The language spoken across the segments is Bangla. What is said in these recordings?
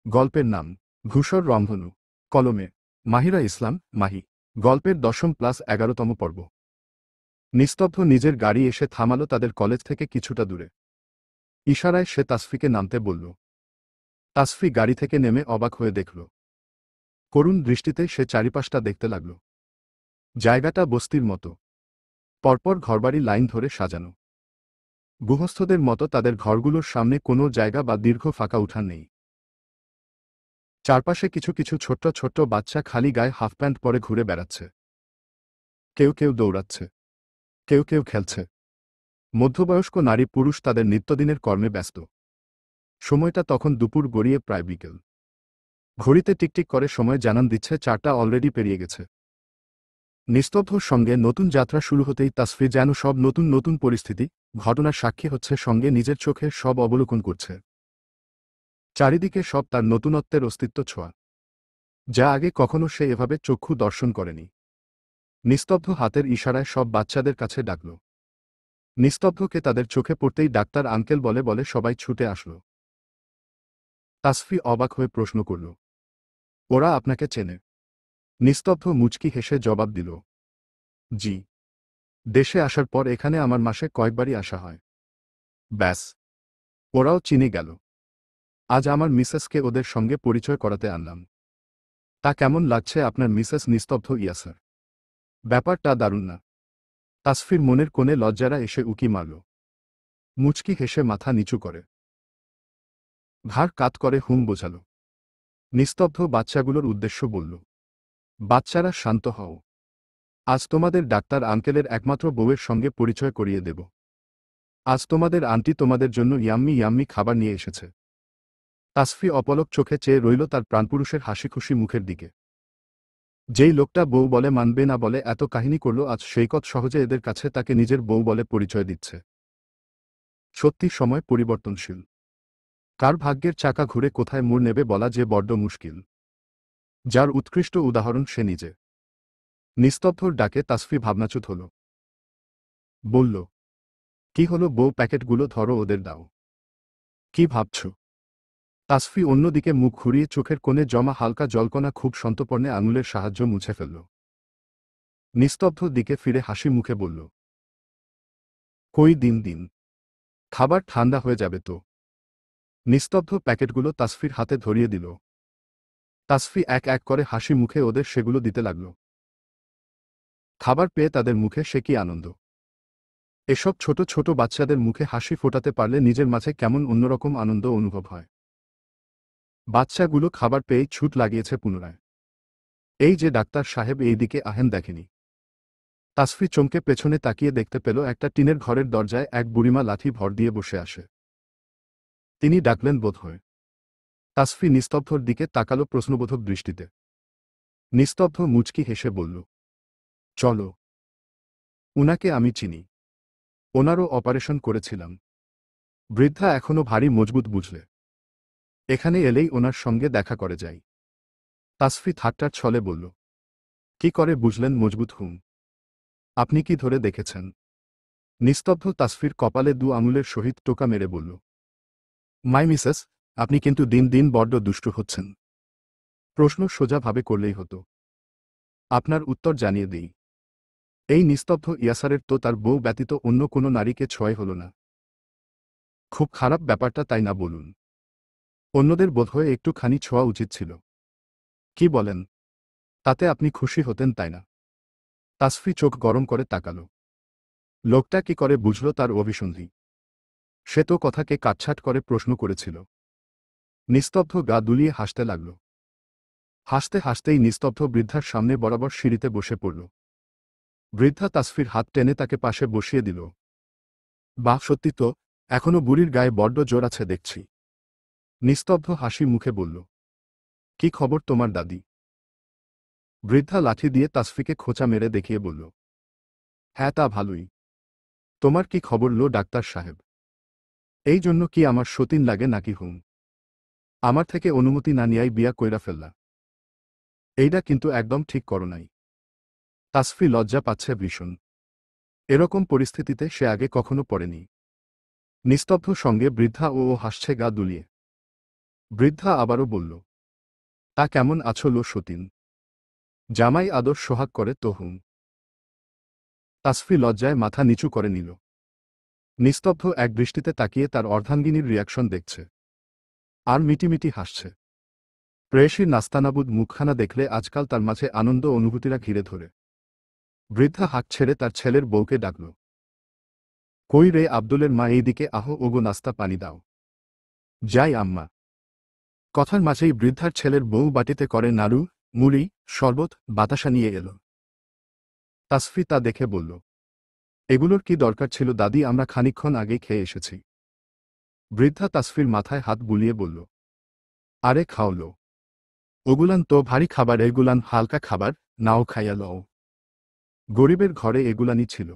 গল্পের নাম ধূসর রংধনু। কলমে মাহিরা ইসলাম, মাহি। গল্পের 10+11তম পর্ব। নিস্তব্ধ নিজের গাড়ি এসে থামালো তাদের কলেজ থেকে কিছুটা দূরে। ইশারায় সে তাসফিকে নামতে বলল। তাসফি গাড়ি থেকে নেমে অবাক হয়ে দেখল। করুণ দৃষ্টিতে সে চারিপাশটা দেখতে লাগল। জায়গাটা বস্তির মতো। পরপর ঘরবাড়ি লাইন ধরে সাজানো। গৃহস্থদের মতো তাদের ঘরগুলোর সামনে কোনো জায়গা বা দীর্ঘ ফাঁকা উঠান নেই। চারপাশে কিছু কিছু ছোট্ট ছোট্ট বাচ্চা খালি গায়ে হাফ প্যান্ট পরে ঘুরে বেড়াচ্ছে। কেউ কেউ দৌড়াচ্ছে, কেউ কেউ খেলছে। মধ্যবয়স্ক নারী পুরুষ তাদের নিত্যদিনের কর্মে ব্যস্ত। সময়টা তখন দুপুর গড়িয়ে প্রায় বিকেল। ঘড়িতে টিকটিক করে সময় জানান দিচ্ছে 4টা অলরেডি পেরিয়ে গেছে। নিস্তব্ধর সঙ্গে নতুন যাত্রা শুরু হতেই তাসফি যেন সব নতুন নতুন পরিস্থিতি, ঘটনার সাক্ষী হচ্ছে, সঙ্গে নিজের চোখে সব অবলোকন করছে। চারিদিকে সব তার নতুনত্বের অস্তিত্ব ছোঁয়া, যা আগে কখনো সে এভাবে চক্ষু দর্শন করেনি। নিস্তব্ধ হাতের ইশারায় সব বাচ্চাদের কাছে ডাকল। নিস্তব্ধকে তাদের চোখে পড়তেই ডাক্তার আঙ্কেল বলে বলে সবাই ছুটে আসল। তাসফি অবাক হয়ে প্রশ্ন করল, ওরা আপনাকে চেনে? নিস্তব্ধ মুচকি হেসে জবাব দিল, জি। দেশে আসার পর এখানে আমার মাসে কয়েকবারই আসা হয়। ব্যাস, ওরাও চিনে গেল। আজ আমার মিসেসকে ওদের সঙ্গে পরিচয় করাতে আনলাম। তা কেমন লাগছে আপনার মিসেস? নিস্তব্ধ ইয়াসার। ব্যাপারটা দারুণ না? তাসফির মনের কোণে লজ্জারা এসে উকি মারল। মুচকি হেসে মাথা নিচু করে ঘাড় কাত করে হুম বোঝাল। নিস্তব্ধ বাচ্চাগুলোর উদ্দেশ্য বলল, বাচ্চারা শান্ত হও। আজ তোমাদের ডাক্তার আঙ্কেলের একমাত্র বউয়ের সঙ্গে পরিচয় করিয়ে দেব। আজ তোমাদের আন্টি তোমাদের জন্য ইয়াম্মি ইয়াম্মি খাবার নিয়ে এসেছে। তাসফি অপলক চোখে চেয়ে রইল তার প্রাণপুরুষের হাসিখুশি মুখের দিকে। যেই লোকটা বউ বলে মানবে না বলে এত কাহিনী করল, আজ সৈকত সহজে এদের কাছে তাকে নিজের বউ বলে পরিচয় দিচ্ছে। সত্যি সময় পরিবর্তনশীল। কার ভাগ্যের চাকা ঘুরে কোথায় মোড় নেবে বলা যে বড্ড মুশকিল। যার উৎকৃষ্ট উদাহরণ সে নিজে। নিস্তব্ধর ডাকে তাসফি ভাবনাচ্যুত হল। বলল, কি হলো বউ? প্যাকেটগুলো ধরো, ওদের দাও। কি ভাবছ? তাসফি অন্যদিকে মুখ ঘুরিয়ে চোখের কোণে জমা হালকা জলকণা খুব সন্তর্পণে আঙুলের সাহায্য মুছে ফেলল। নিস্তব্ধ দিকে ফিরে হাসি মুখে বলল, কই দিন দিন, খাবার ঠান্ডা হয়ে যাবে তো। নিস্তব্ধ প্যাকেটগুলো তাসফির হাতে ধরিয়ে দিল। তাসফি এক এক করে হাসি মুখে ওদের সেগুলো দিতে লাগল। খাবার পেয়ে তাদের মুখে সে কি আনন্দ! এসব ছোট ছোট বাচ্চাদের মুখে হাসি ফোটাতে পারলে নিজের মাঝে কেমন অন্যরকম আনন্দ অনুভব হয়। বাচ্চাগুলো খাবার পেয়েই ছুট লাগিয়েছে পুনরায়। এই যে ডাক্তার সাহেব এই দিকে আহেন দেখেনি। তাসফি চমকে পেছনে তাকিয়ে দেখতে পেল একটা টিনের ঘরের দরজায় এক বুড়িমা লাঠি ভর দিয়ে বসে আসে। তিনি ডাকলেন বোধহয়। তাসফি নিস্তব্ধর দিকে তাকালো প্রশ্নবোধক দৃষ্টিতে। নিস্তব্ধ মুচকি হেসে বলল, চলো। উনাকে আমি চিনি, ওনারও অপারেশন করেছিলাম। বৃদ্ধা এখনো ভারী মজবুত বুঝলে। এখানে এলেই ওনার সঙ্গে দেখা করে যাই। তাসফি ঠাট্টার ছলে বলল, কি করে বুঝলেন মজবুত? হুম, আপনি কি ধরে দেখেছেন? নিস্তব্ধ তাসফির কপালে দু আঙুলের সহিত টোকা মেরে বলল, মাই মিসেস, আপনি কিন্তু দিন দিন বড্ড দুষ্টু হচ্ছেন। প্রশ্ন সোজাভাবে করলেই হতো। আপনার উত্তর জানিয়ে দিই। এই নিস্তব্ধ ইয়াসারের তো তার বউ ব্যতীত অন্য কোনো নারীকে ছোঁয়াই হল না। খুব খারাপ ব্যাপারটা, তাই না বলুন? অন্যদের বোধহয় একটুখানি ছোঁয়া উচিত ছিল। কি বলেন? তাতে আপনি খুশি হতেন, তাই না? তাসফি চোখ গরম করে তাকাল। লোকটা কি করে বুঝল তার অভিসন্ধি? সে তো কথাকে কাটছাট করে প্রশ্ন করেছিল। নিস্তব্ধ গা দুলিয়ে হাসতে লাগল। হাসতে হাসতেই নিস্তব্ধ বৃদ্ধার সামনে বরাবর সিঁড়িতে বসে পড়ল। বৃদ্ধা তাসফির হাত টেনে তাকে পাশে বসিয়ে দিল। বাহ, সত্যি তো, এখনো বুড়ির গায়ে বড্ড জোর আছে দেখছি। নিস্তব্ধ হাসি মুখে বলল, কি খবর তোমার দাদি? বৃদ্ধা লাঠি দিয়ে তাসফিকে খোঁচা মেরে দেখিয়ে বলল, হ্যাঁ তা ভালোই। তোমার কি খবর লো ডাক্তার সাহেব? এই জন্য কি আমার সতীন লাগে নাকি? হুম, আমার থেকে অনুমতি না নিয়াই বিয়া কইরা ফেললা। এইটা কিন্তু একদম ঠিক করো নাই। তাসফি লজ্জা পাচ্ছে ভীষণ। এরকম পরিস্থিতিতে সে আগে কখনো পড়েনি। নিস্তব্ধ সঙ্গে বৃদ্ধা ও হাসছে গা দুলিয়ে। বৃদ্ধা আবারও বলল, তা কেমন আছো লো সতীন? জামাই আদর সোহাগ করে তো হুম। তাসফি লজ্জায় মাথা নিচু করে নিল। নিস্তব্ধ এক দৃষ্টিতে তাকিয়ে তার অর্ধাঙ্গিনীর রিয়াকশন দেখছে। আর মিটিমিটি হাসছে। প্রেয়সীর নাস্তানাবুদ মুখখানা দেখলে আজকাল তার মাঝে আনন্দ অনুভূতিরা ঘিরে ধরে। বৃদ্ধা হাঁক ছেড়ে তার ছেলের বউকে ডাকল। কই রে আব্দুলের মা, এইদিকে আহো, ওগো নাস্তা পানি দাও। যাই আম্মা। কথার মাঝেই বৃদ্ধার ছেলের বউ বাটিতে করে নাড়ু, মুড়ি, শরবত, বাতাসা নিয়ে এল। তাসফি তা দেখে বলল, এগুলোর কি দরকার ছিল দাদি, আমরা খানিকক্ষণ আগেই খেয়ে এসেছি। বৃদ্ধা তাসফির মাথায় হাত বুলিয়ে বলল, আরে খাওলো, ওগুলান তো ভারী খাবার, এগুলান হালকা খাবার, নাও খাইয়া লও। গরিবের ঘরে এগুলানই ছিল,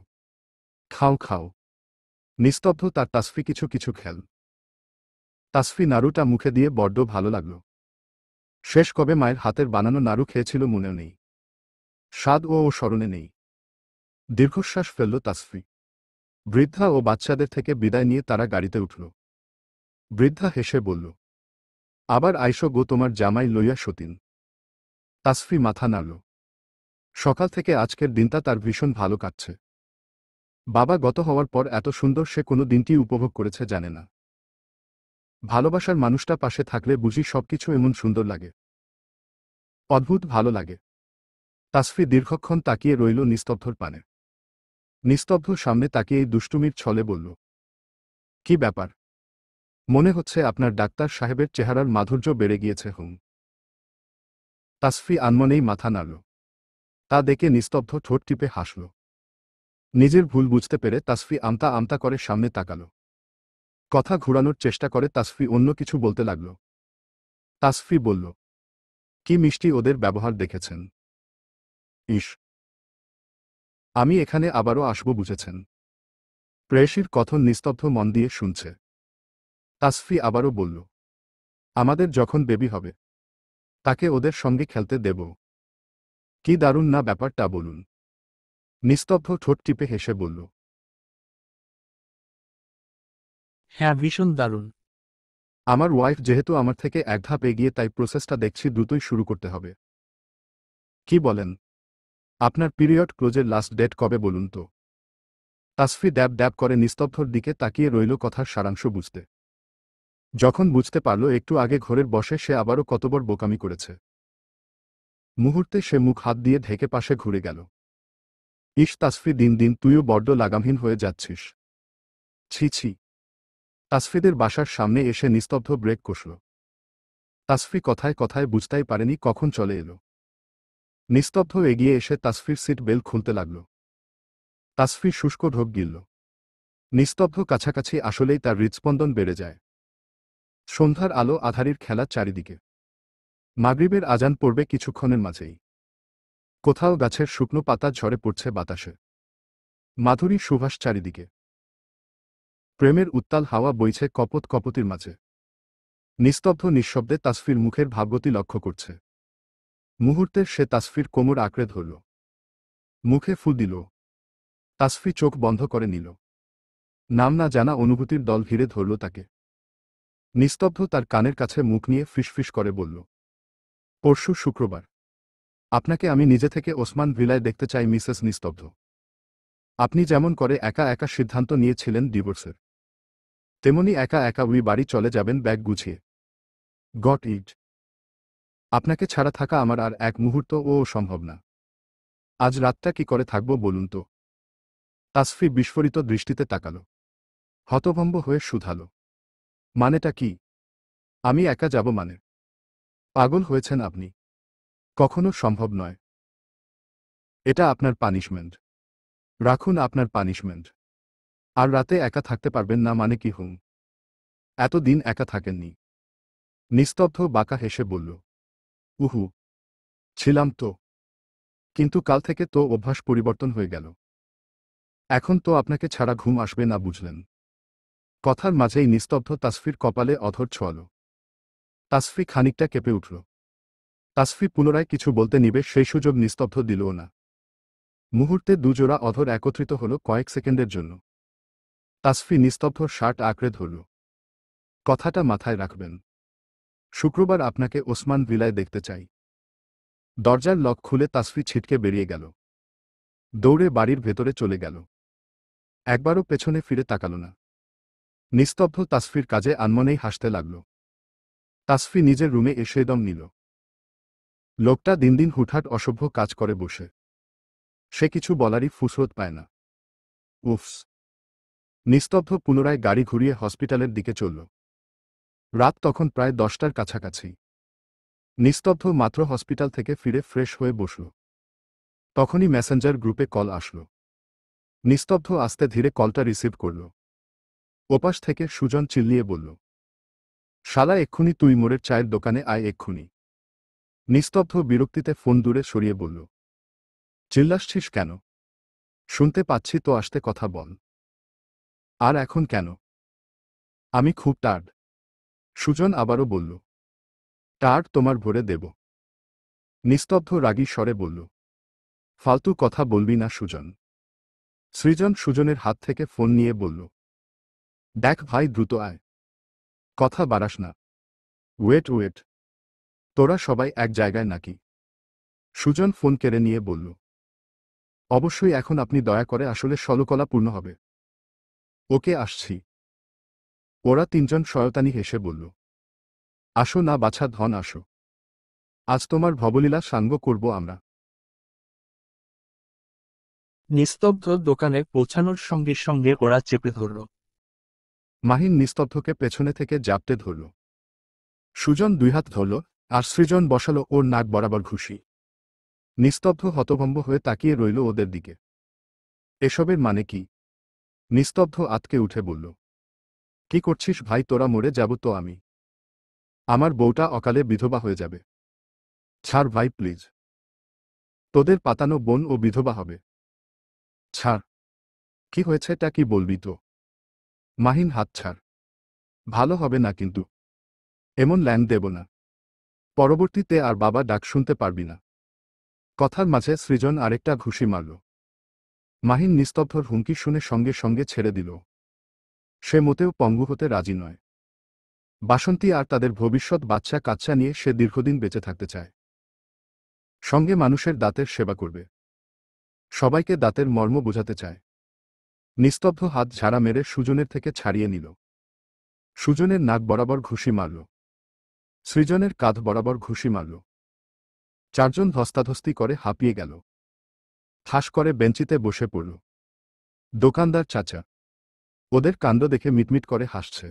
খাও খাও। নিস্তব্ধ তার তাসফি কিছু কিছু খেল। তাসফি নাড়ুটা মুখে দিয়ে বড্ড ভালো লাগল। শেষ কবে মায়ের হাতের বানানো নাড়ু খেয়েছিল মনেও নেই। স্বাদ ও স্মরণে নেই। দীর্ঘশ্বাস ফেলল তাসফি। বৃদ্ধা ও বাচ্চাদের থেকে বিদায় নিয়ে তারা গাড়িতে উঠল। বৃদ্ধা হেসে বলল, আবার আইসো গো তোমার জামাই লইয়া সতীন। তাসফি মাথা নাড়ল। সকাল থেকে আজকের দিনটা তার ভীষণ ভালো কাটছে। বাবা গত হওয়ার পর এত সুন্দর সে কোনো দিনটি উপভোগ করেছে জানে না। ভালোবাসার মানুষটা পাশে থাকলে বুঝি সবকিছু এমন সুন্দর লাগে। অদ্ভুত ভালো লাগে। তাসফি দীর্ঘক্ষণ তাকিয়ে রইল নিস্তব্ধর পানে। নিস্তব্ধ সামনে তাকিয়েই দুষ্টুমির ছলে বলল, কি ব্যাপার? মনে হচ্ছে আপনার ডাক্তার সাহেবের চেহারার মাধুর্য বেড়ে গিয়েছে হুম। তাসফি আনমনেই মাথা নাড়ল। তা দেখে নিস্তব্ধ ঠোঁট টিপে হাসল। নিজের ভুল বুঝতে পেরে তাসফি আমতা আমতা করে সামনে তাকাল। কথা ঘুরানোর চেষ্টা করে তাসফি অন্য কিছু বলতে লাগল। তাসফি বলল, কি মিষ্টি ওদের ব্যবহার দেখেছেন? ইস, আমি এখানে আবারও আসব বুঝেছেন। প্রেয়সীর কথন নিস্তব্ধ মন দিয়ে শুনছে। তাসফি আবারও বলল, আমাদের যখন বেবি হবে তাকে ওদের সঙ্গে খেলতে দেব। কি দারুণ না ব্যাপারটা বলুন। নিস্তব্ধ ঠোঁট টিপে হেসে বলল, হ্যাঁ, ভীষণ দারুণ। আমার ওয়াইফ যেহেতু আমার থেকে এক ধাপ এগিয়ে, তাই প্রসেসটা দেখছি দ্রুতই শুরু করতে হবে। কি বলেন? আপনার পিরিয়ড ক্লোজের লাস্ট ডেট কবে বলুন তো? তাসফি ড্যাব ড্যাব করে নিস্তব্ধর দিকে তাকিয়ে রইল কথার সারাংশ বুঝতে। যখন বুঝতে পারল একটু আগে ঘরের বসে সে আবারও কতবড় বোকামি করেছে। মুহূর্তে সে মুখ হাত দিয়ে ঢেকে পাশে ঘুরে গেল। ইস তাসফি, দিন দিন তুইও বড্ড লাগামহীন হয়ে যাচ্ছিস। ছি ছি। তাসফিদের বাসার সামনে এসে নিস্তব্ধ ব্রেক কষল। তাসফি কথায় কথায় বুঝতেই পারেনি কখন চলে এলো। নিস্তব্ধ এগিয়ে এসে তাসফির সিট বেল্ট খুলতে লাগল। তাসফি শুষ্ক ঢোক গিলল। নিস্তব্ধ কাছাকাছি আসলেই তার হৃৎস্পন্দন বেড়ে যায়। সন্ধ্যার আলো আধারির খেলা চারিদিকে। মাগরিবের আজান পড়বে কিছুক্ষণের মাঝেই। কোথাও গাছের শুকনো পাতা ঝরে পড়ছে বাতাসে। মাধুরী সুভাষ চারিদিকে। প্রেমের উত্তাল হাওয়া বইছে কপত কপতির মাঝে। নিস্তব্ধ নিঃশব্দে তাসফির মুখের ভাবগতি লক্ষ্য করছে। মুহূর্তে সে তাসফির কোমর আঁকড়ে ধরল। মুখে ফু দিল। তাসফি চোখ বন্ধ করে নিল। নাম না জানা অনুভূতির দল ঘিরে ধরল তাকে। নিস্তব্ধ তার কানের কাছে মুখ নিয়ে ফিসফিস করে বলল, পরশু শুক্রবার আপনাকে আমি নিজে থেকে ওসমান ভিলায় দেখতে চাই মিসেস নিস্তব্ধ। আপনি যেমন করে একা একা সিদ্ধান্ত নিয়েছিলেন ডিভোর্সের, তেমনি একা একা উই বাড়ি চলে যাবেন ব্যাগ গুছিয়ে। Got it. আপনাকে ছাড়া থাকা আমার আর এক মুহূর্তও সম্ভব না। আজ রাতটা কি করে থাকব বলুন তো? তাসফি বিস্ফোরিত দৃষ্টিতে তাকাল। হতভম্ব হয়ে শুধাল, মানেটা কি? আমি একা যাব মানে? পাগল হয়েছেন আপনি? কখনো সম্ভব নয়। এটা আপনার পানিশমেন্ট। রাখুন আপনার পানিশমেন্ট। আর রাতে একা থাকতে পারবেন না মানে কি হুম? এতদিন একা থাকেননি। নিস্তব্ধ বাঁকা হেসে বলল, উহু, ছিলাম তো। কিন্তু কাল থেকে তো অভ্যাস পরিবর্তন হয়ে গেল। এখন তো আপনাকে ছাড়া ঘুম আসবে না বুঝলেন। কথার মাঝেই নিস্তব্ধ তাসফির কপালে অধর ছোঁয়াল। তাসফি খানিকটা কেঁপে উঠল। তাসফি পুনরায় কিছু বলতে নিবে সেই সুযোগ নিস্তব্ধ দিলও না। মুহূর্তে দুজোড়া অধর একত্রিত হল কয়েক সেকেন্ডের জন্য। তাসফি নিস্তব্ধর শার্ট আঁকড়ে ধরল। কথাটা মাথায় রাখবেন। শুক্রবার আপনাকে ওসমান ভিলায় দেখতে চাই। দরজার লক খুলে তাসফি ছিটকে বেরিয়ে গেল। দৌড়ে বাড়ির ভেতরে চলে গেল। একবারও পেছনে ফিরে তাকাল না। নিস্তব্ধ তাসফির কাজে আনমনেই হাসতে লাগল। তাসফি নিজের রুমে এসে দম নিল। লোকটা দিন দিন হুটহাট অসভ্য কাজ করে বসে। সে কিছু বলারই ফুসরত পায় না। উফস। নিস্তব্ধ পুনরায় গাড়ি ঘুরিয়ে হসপিটালের দিকে চলল। রাত তখন প্রায় 10টার কাছাকাছি। নিস্তব্ধ মাত্র হসপিটাল থেকে ফিরে ফ্রেশ হয়ে বসল। তখনই মেসেঞ্জার গ্রুপে কল আসল। নিস্তব্ধ আস্তে ধীরে কলটা রিসিভ করল। ওপাশ থেকে সুজন চিল্লিয়ে বলল, শালা এক্ষুনি তুই মোড়ের চায়ের দোকানে আয় এক্ষুনি। নিস্তব্ধ বিরক্তিতে ফোন দূরে সরিয়ে বলল, চিল্লাসছিস কেন? শুনতে পাচ্ছি তো, আসতে কথা বল। আর এখন কেন? আমি খুব টায়ার্ড। সুজন আবারও বলল, টায়ার্ড তোমার ভরে দেব। নিস্তব্ধ রাগী স্বরে বলল, ফালতু কথা বলবি না সুজন। সৃজন সুজনের হাত থেকে ফোন নিয়ে বলল, দেখ ভাই, দ্রুত আয়। কথা বাড়াস না। ওয়েট ওয়েট, তোরা সবাই এক জায়গায় নাকি? সুজন ফোন কেড়ে নিয়ে বলল, অবশ্যই, এখন আপনি দয়া করে আসলে ষোলকলা পূর্ণ হবে। ওকে, আসছি। ওরা তিনজন শয়তানি হেসে বলল, আসো না বাছা ধন, আসো। আজ তোমার ভবলীলা সাঙ্গ করব আমরা। নিস্তব্ধ দোকানে পৌঁছানোর সঙ্গে সঙ্গে ওরা চেপে ধরল। মাহিন নিস্তব্ধকে পেছনে থেকে জাপটে ধরল। সুজন দুই হাত ধরল, আর সৃজন বসালো ওর নাক বরাবর ঘুষি। নিস্তব্ধ হতভম্ব হয়ে তাকিয়ে রইল ওদের দিকে। এসবের মানে কি? নিস্তব্ধ আতকে উঠে বলল, কি করছিস ভাই তোরা? মরে যাব তো আমি। আমার বউটা অকালে বিধবা হয়ে যাবে। ছাড় ভাই প্লিজ। তোদের পাতানো বোন ও বিধবা হবে। ছাড়। কি হয়েছে তা কি বলবি তো? মাহিন, হাত ছাড়। ভালো হবে না কিন্তু। এমন ল্যান্ড দেব না। পরবর্তীতে আর বাবা ডাক শুনতে পারবি না। কথার মাঝে সৃজন আরেকটা ঘুষি মারল। মাহিন নিস্তব্ধর হুমকি শুনে সঙ্গে সঙ্গে ছেড়ে দিল। সে মোটেও পঙ্গু হতে রাজি নয়। বাসন্তী আর তাদের ভবিষ্যৎ বাচ্চা কাচ্চা নিয়ে সে দীর্ঘদিন বেঁচে থাকতে চায়। সঙ্গে মানুষের দাঁতের সেবা করবে। সবাইকে দাঁতের মর্ম বোঝাতে চায়। নিস্তব্ধ হাত ঝাড়া মেরে সুজনের থেকে ছাড়িয়ে নিল। সুজনের নাক বরাবর ঘুষি মারল। সৃজনের কাঁধ বরাবর ঘুষি মারল। চারজন ধস্তাধস্তি করে হাঁপিয়ে গেল। ঠাস করে বেঞ্চিতে বসে পড়ল। দোকানদার চাচা ওদের কাণ্ড দেখে মিটমিট করে হাসছে।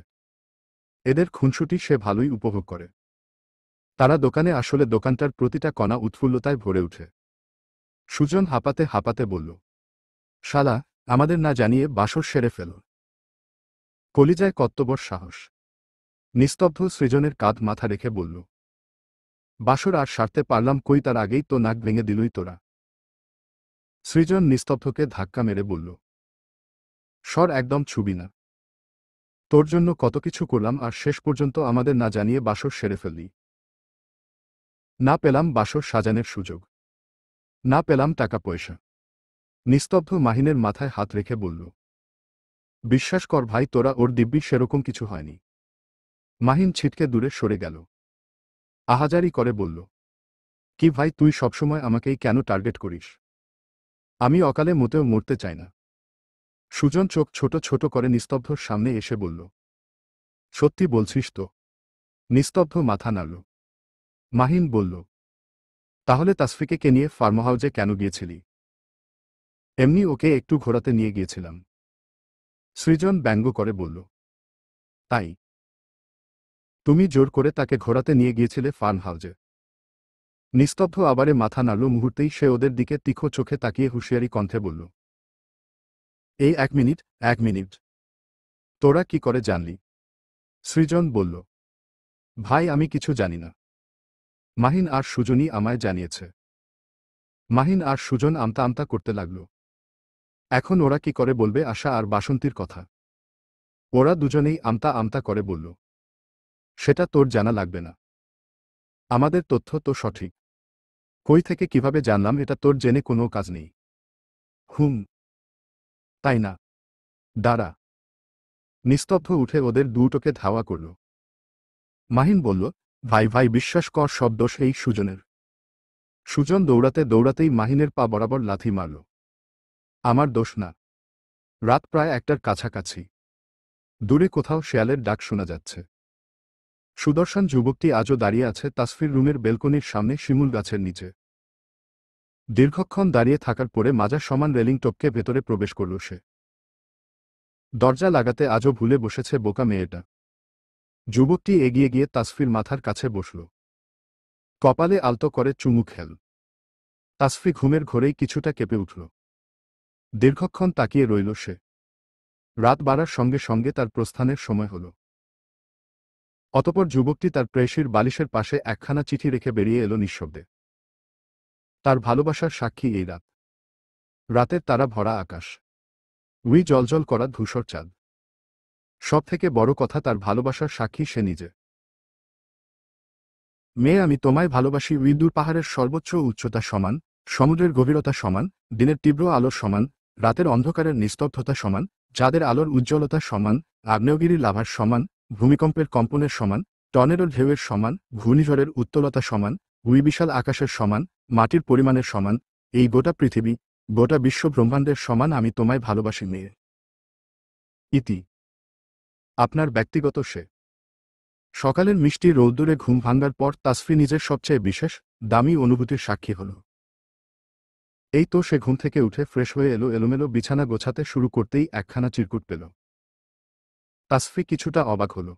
এদের খুনসুটি সে ভালোই উপভোগ করে। তারা দোকানে আসলে দোকানটার প্রতিটা কণা উৎফুল্লতায় ভরে উঠে। সুজন হাঁপাতে হাঁপাতে বলল, শালা, আমাদের না জানিয়ে বাসর সেরে ফেল। কলিজায় কত্তবর সাহস। নিস্তব্ধ সৃজনের কাঁধ মাথা রেখে বলল, বাসর আর সারতে পারলাম কই, তার আগেই তো নাক ভেঙে দিলই তোরা। সৃজন নিস্তব্ধকে ধাক্কা মেরে বলল, স্বর একদম ছুবি না। তোর জন্য কত কিছু করলাম আর শেষ পর্যন্ত আমাদের না জানিয়ে বাসর সেরে ফেললি। না পেলাম বাসর সাজানের সুযোগ। না পেলাম টাকা পয়সা। নিস্তব্ধ মাহিনের মাথায় হাত রেখে বলল, বিশ্বাস কর ভাই, তোরা ওর দিব্যি সেরকম কিছু হয়নি। মাহিন ছিটকে দূরে সরে গেল। আহাজারি করে বলল, কি ভাই, তুই সবসময় আমাকেই কেন টার্গেট করিস? আমি অকালে মোটেও মরতে চাই না। সুজন চোখ ছোট ছোট করে নিস্তব্ধর সামনে এসে বলল, সত্যি বলছিস তো? নিস্তব্ধ মাথা নাড়ল। মাহিন বলল, তাহলে তাসফিকে কে নিয়ে ফার্ম হাউজে কেন গিয়েছিলি? এমনি ওকে একটু ঘোরাতে নিয়ে গিয়েছিলাম। সৃজন ব্যঙ্গ করে বলল, তাই? তুমি জোর করে তাকে ঘোরাতে নিয়ে গিয়েছিলে ফার্ম হাউজে? নিস্তব্ধ আবারে মাথা নাড়ল। মুহূর্তেই সে ওদের দিকে তীক্ষ্ণ চোখে তাকিয়ে হুঁশিয়ারি কণ্ঠে বলল, এই এক মিনিট, এক মিনিট। তোরা কি করে জানলি? সৃজন বলল, ভাই আমি কিছু জানি না। মাহিন আর সুজনই আমায় জানিয়েছে। মাহিন আর সুজন আমতা আমতা করতে লাগল। এখন ওরা কি করে বলবে আশা আর বাসন্তীর কথা? ওরা দুজনেই আমতা আমতা করে বলল, সেটা তোর জানা লাগবে না। আমাদের তথ্য তো সঠিক। কই থেকে কিভাবে জানলাম এটা তোর জেনে কোনো কাজ নেই। হুম। তাই না? দাঁড়া। নিস্তব্ধ উঠে ওদের দুটোকে ধাওয়া করল। মাহিন বলল, ভাই ভাই বিশ্বাস কর সব দোষ এই সুজনের। সুজন দৌড়াতে দৌড়াতেই মাহিনের পা বরাবর লাথি মারল। আমার দোষ না। রাত প্রায় 1টার কাছাকাছি। দূরে কোথাও শেয়ালের ডাক শোনা যাচ্ছে। সুদর্শন যুবকটি আজও দাঁড়িয়ে আছে তাসফির রুমের বেলকনির সামনে শিমুল গাছের নিচে। দীর্ঘক্ষণ দাঁড়িয়ে থাকার পরে মাজা সমান রেলিং টপকে ভেতরে প্রবেশ করল সে। দরজা লাগাতে আজও ভুলে বসেছে বোকা মেয়েটা। যুবকটি এগিয়ে গিয়ে তাসফির মাথার কাছে বসল। কপালে আলতো করে চুমু খেল। তাসফি ঘুমের ঘোরেই কিছুটা কেঁপে উঠল। দীর্ঘক্ষণ তাকিয়ে রইল সে। রাত বাড়ার সঙ্গে সঙ্গে তার প্রস্থানের সময় হল। অতঃপর যুবকটি তার প্রেয়সীর বালিশের পাশে একখানা চিঠি রেখে বেরিয়ে এলো নিঃশব্দে। তার ভালোবাসার সাক্ষী এই রাত। রাতের তারা ভরা আকাশ। জলজল করা ধূসর চাঁদ। সবথেকে বড় কথা তার ভালোবাসার সাক্ষী সে নিজে। মেয়ে আমি তোমায় ভালোবাসি। দূর পাহাড়ের সর্বোচ্চ উচ্চতা সমান, সমুদ্রের গভীরতা সমান, দিনের তীব্র আলোর সমান, রাতের অন্ধকারের নিস্তব্ধতা সমান, চাঁদের আলোর উজ্জ্বলতা সমান, আগ্নেয়গিরির লাভার সমান, ভূমিকম্পের কম্পনের সমান, টর্নেডোর ঢেউয়ের সমান, ঘূর্ণিঝড়ের উত্তলতা সমান, বিশাল আকাশের সমান, মাটির পরিমাণের সমান, এই গোটা পৃথিবী, গোটা বিশ্ব ব্রহ্মাণ্ডের সমান আমি তোমায় ভালোবাসি মেয়ে। ইতি। আপনার ব্যক্তিগত সে। সকালের মিষ্টি রৌদ্দুরে ঘুম ভাঙার পর তাসফি নিজের সবচেয়ে বিশেষ, দামি অনুভূতির সাক্ষী হল। এই তো সে ঘুম থেকে উঠে ফ্রেশ হয়ে এলোমেলো বিছানা গোছাতে শুরু করতেই একখানা চিরকুট পেল। তাসফি কিছুটা অবাক হল।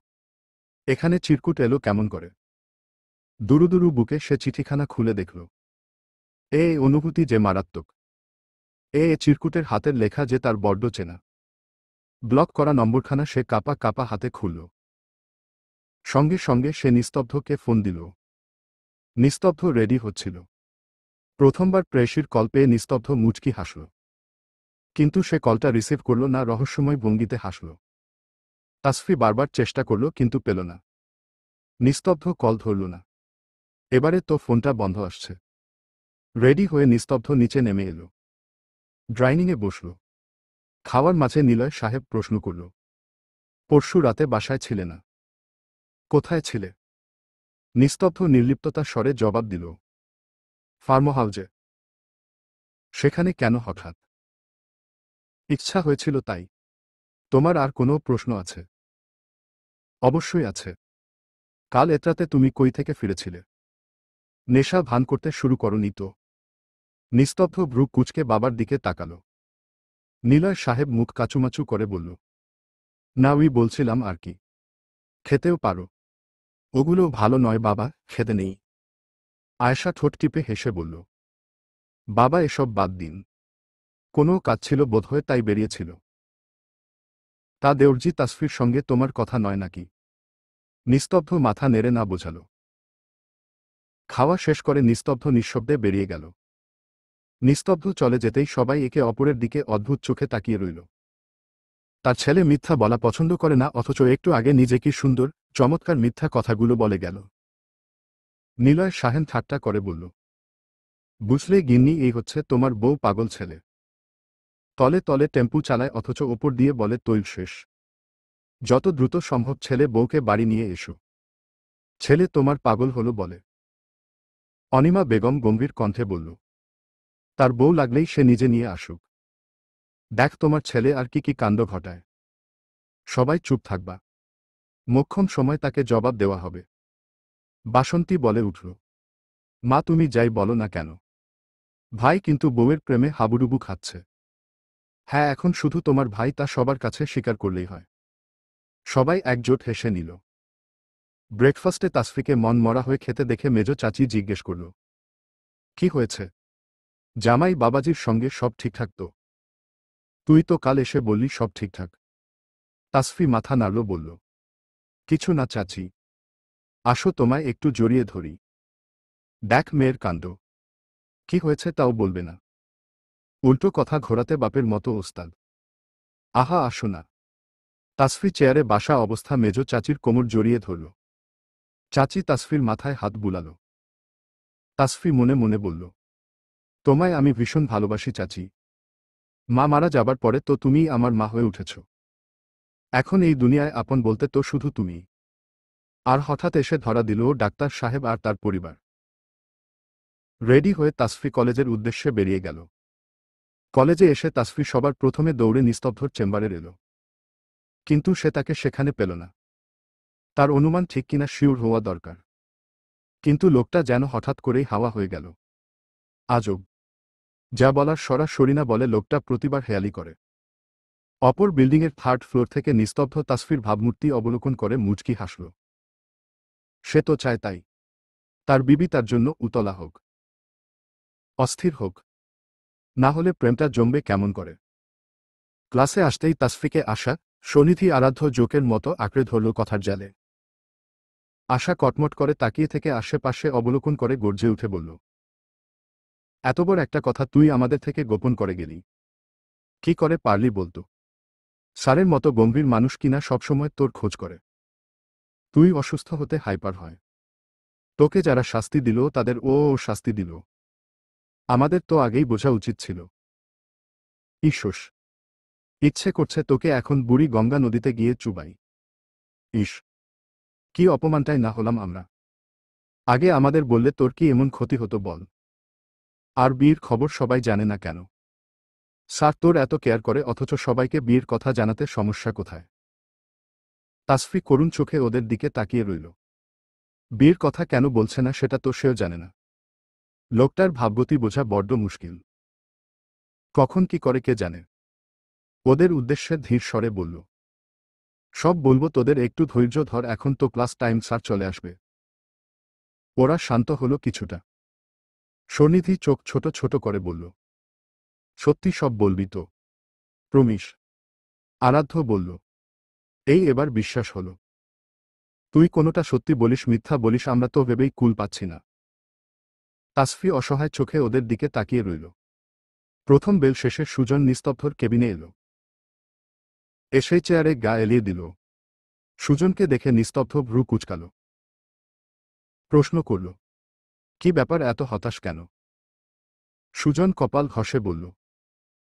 এখানে চিরকুট এলো কেমন করে? দুরু দুরু বুকে সে চিঠিখানা খুলে দেখল। অনুভূতি যে মারাত্মক। চিরকুটের হাতের লেখা যে তার বড্ড চেনা। ব্লক করা নম্বরখানা সে কাপা কাপা হাতে খুলল। সঙ্গে সঙ্গে সে নিস্তব্ধকে ফোন দিল। নিস্তব্ধ রেডি হচ্ছিল। প্রথমবার প্রেয়সীর কল পেয়ে নিস্তব্ধ মুচকি হাসল। কিন্তু সে কলটা রিসিভ করল না, রহস্যময় ভঙ্গিতে হাসল। তাসফি বারবার চেষ্টা করল কিন্তু পেল না। নিস্তব্ধ কল ধরল না। এবারে তো ফোনটা বন্ধ আসছে। রেডি হয়ে নিস্তব্ধ নিচে নেমে এল। ডাইনিংয়ে বসল। খাওয়ার মাঝে নিলয় সাহেব প্রশ্ন করল, পরশু রাতে বাসায় ছিলে না? কোথায় ছিলে? নিস্তব্ধ নির্লিপ্ততার স্বরে জবাব দিল, ফার্ম হাউজে। সেখানে কেন হঠাৎ? ইচ্ছা হয়েছিল তাই। তোমার আর কোনো প্রশ্ন আছে? অবশ্যই আছে। কাল এতরাতে তুমি কই থেকে ফিরেছিলে? নেশা ভান করতে শুরু করনি তো? নিস্তব্ধ ভ্রু কুঁচকে বাবার দিকে তাকাল। নিলয় সাহেব মুখ কাচুমাচু করে বলল, না বলছিলাম আর কি। খেতেও পারো। ওগুলো ভালো নয় বাবা, খেতে নেই। আয়েশা ঠোঁট টিপে হেসে বলল, বাবা এসব বাদ দিন। কোনো কাজ ছিল বোধহয় তাই বেরিয়েছিল। তা দেওরজি তাসফির সঙ্গে তোমার কথা নয় নাকি? নিস্তব্ধ মাথা নেড়ে না বোঝাল। খাওয়া শেষ করে নিস্তব্ধ নিঃশব্দে বেরিয়ে গেল। নিস্তব্ধ চলে যেতেই সবাই একে অপরের দিকে অদ্ভুত চোখে তাকিয়ে রইল। তার ছেলে মিথ্যা বলা পছন্দ করে না, অথচ একটু আগে নিজে কি সুন্দর চমৎকার মিথ্যা কথাগুলো বলে গেল। নিলয় সাহেন ঠাট্টা করে বলল, বুঝলে গিন্নি, এই হচ্ছে তোমার বউ, পাগল ছেলে। তলে তলে টেম্পু চালায় অথচ ওপর দিয়ে বলে তৈল শেষ। যত দ্রুত সম্ভব ছেলে বউকে বাড়ি নিয়ে এসো। ছেলে তোমার পাগল হলো বলে। অনিমা বেগম গম্ভীর কণ্ঠে বলল, তার বউ লাগলেই সে নিজে নিয়ে আসুক। দেখ তোমার ছেলে আর কি কি কাণ্ড ঘটায়। সবাই চুপ থাকবা। মোক্ষম সময় তাকে জবাব দেওয়া হবে। বাসন্তী বলে উঠল, মা তুমি যাই বলো না কেন, ভাই কিন্তু বউয়ের প্রেমে হাবুডুবু খাচ্ছে। হ্যাঁ, এখন শুধু তোমার ভাই তা সবার কাছে স্বীকার করলেই হয়। সবাই একজোট হেসে নিল। ব্রেকফাস্টে তাসফিকে মন মরা হয়ে খেতে দেখে মেজ চাচি জিজ্ঞেস করল, কি হয়েছে? জামাই বাবাজির সঙ্গে সব ঠিকঠাক তো? তুই তো কাল এসে বললি সব ঠিকঠাক। তাসফি মাথা নাড়ল, বলল, কিছু না চাচি। আসো তোমায় একটু জড়িয়ে ধরি। দেখ মেয়ের কাণ্ড। কি হয়েছে তাও বলবে না। উল্টো কথা ঘোরাতে বাপের মতো ওস্তাদ। আহা আসো না। তাসফি চেয়ারে বাসা অবস্থা মেজ চাচির কোমর জড়িয়ে ধরল। চাচি তাসফির মাথায় হাত বুলাল। তাসফি মনে মনে বলল, তোমায় আমি ভীষণ ভালোবাসি চাচি। মা মারা যাবার পরে তো তুমিই আমার মা হয়ে উঠেছ। এখন এই দুনিয়ায় আপন বলতে তো শুধু তুমি। আর হঠাৎ এসে ধরা দিল ডাক্তার সাহেব আর তার পরিবার। রেডি হয়ে তাসফি কলেজের উদ্দেশ্যে বেরিয়ে গেল। কলেজে এসে তাসফি সবার প্রথমে দৌড়ে নিস্তব্ধর চেম্বারে এল। কিন্তু সে তাকে সেখানে পেল না। তার অনুমান ঠিক কিনা শিওর হওয়া দরকার, কিন্তু লোকটা যেন হঠাৎ করেই হাওয়া হয়ে গেল। আজব, যা বলার সরাসরি না বলে লোকটা প্রতিবার হেয়ালি করে। অপর বিল্ডিংয়ের থার্ড ফ্লোর থেকে নিস্তব্ধ তাসফির ভাবমূর্তি অবলোকন করে মুচকি হাসল। সে তো চায় তাই, তার বিবি তার জন্য উতলা হোক, অস্থির হোক, না হলে প্রেমটা জমবে কেমন করে। ক্লাসে আসতেই তাসফিকে আশা সনিধি আরাধ্য জোকের মতো আঁকড়ে ধরল কথার জালে। আশা কটমট করে তাকিয়ে থেকে আশেপাশে অবলোকন করে গর্জে উঠে বলল, এত বড় একটা কথা তুই আমাদের থেকে গোপন করে গেলি, কি করে পারলি বলতো? স্যারের মতো গম্ভীর মানুষ কিনা সবসময় তোর খোঁজ করে। তুই অসুস্থ হতে হাইপার হয়, তোকে যারা শাস্তি দিল তাদের ও শাস্তি দিল, আমাদের তো আগেই বোঝা উচিত ছিল। ঈশ্বস, ইচ্ছে করছে তোকে এখন বুড়ি গঙ্গা নদীতে গিয়ে চুবাই। ইস, কি অপমানটাই না হলাম আমরা। আগে আমাদের বললে তোর কি এমন ক্ষতি হতো বল। আর বিয়ের খবর সবাই জানে না কেন? স্যার তোর এত কেয়ার করে অথচ সবাইকে বিয়ের কথা জানাতে সমস্যা কোথায়? তাসফি করুণ চোখে ওদের দিকে তাকিয়ে রইল। বিয়ের কথা কেন বলছে না সেটা তো সেও জানে না। লোকটার ভাবগতি বোঝা বড্ড মুশকিল। কখন কি করে কে জানে। ওদের উদ্দেশ্যে ধীর স্বরে বলল, সব বলবো, তোদের একটু ধৈর্য ধর, এখন তো ক্লাস টাইম, স্যার চলে আসবে। ওরা শান্ত হলো কিছুটা। সন্নিধি চোখ ছোট ছোট করে বলল, সত্যি সব বলবি তো? প্রমিস। আরাধ্য বলল, এই এবার বিশ্বাস হলো। তুই কোনোটা সত্যি বলিস মিথ্যা বলিস আমরা তো ভেবেই কুল পাচ্ছি না। তাসফি অসহায় চোখে ওদের দিকে তাকিয়ে রইল। প্রথম বেল শেষে সুজন নিস্তব্ধর কেবিনে এলো। এসেই চেয়ারে গা এলিয়ে দিল। সুজনকে দেখে নিস্তব্ধ ভ্রু কুচকাল। প্রশ্ন করল, কি ব্যাপার, এত হতাশ কেন? সুজন কপাল ঘষে বলল,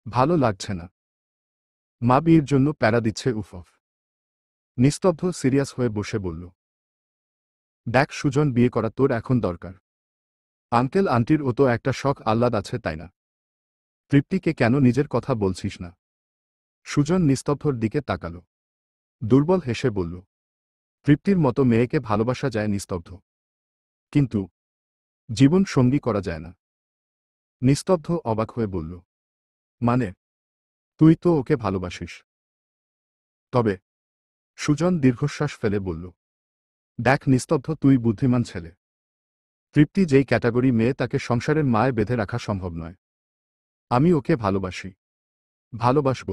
ভালো লাগছে না। মা বিয়ের জন্য প্যারা দিচ্ছে, উফ। নিস্তব্ধ সিরিয়াস হয়ে বসে বলল, দেখ সুজন, বিয়ে করা তোর এখন দরকার। আঙ্কেল আন্টির ও তো একটা শখ আহ্লাদ আছে, তাই না? তৃপ্তিকে কেন নিজের কথা বলছিস না? সুজন নিস্তব্ধর দিকে তাকাল। দুর্বল হেসে বলল, তৃপ্তির মতো মেয়েকে ভালোবাসা যায় নিস্তব্ধ, কিন্তু জীবন সঙ্গী করা যায় না। নিস্তব্ধ অবাক হয়ে বলল, মানে? তুই তো ওকে ভালোবাসিস। তবে? সুজন দীর্ঘশ্বাস ফেলে বলল, দেখ নিস্তব্ধ, তুই বুদ্ধিমান ছেলে। তৃপ্তি যেই ক্যাটাগরি মেয়ে, তাকে সংসারের মায়ে বেঁধে রাখা সম্ভব নয়। আমি ওকে ভালোবাসি, ভালোবাসব,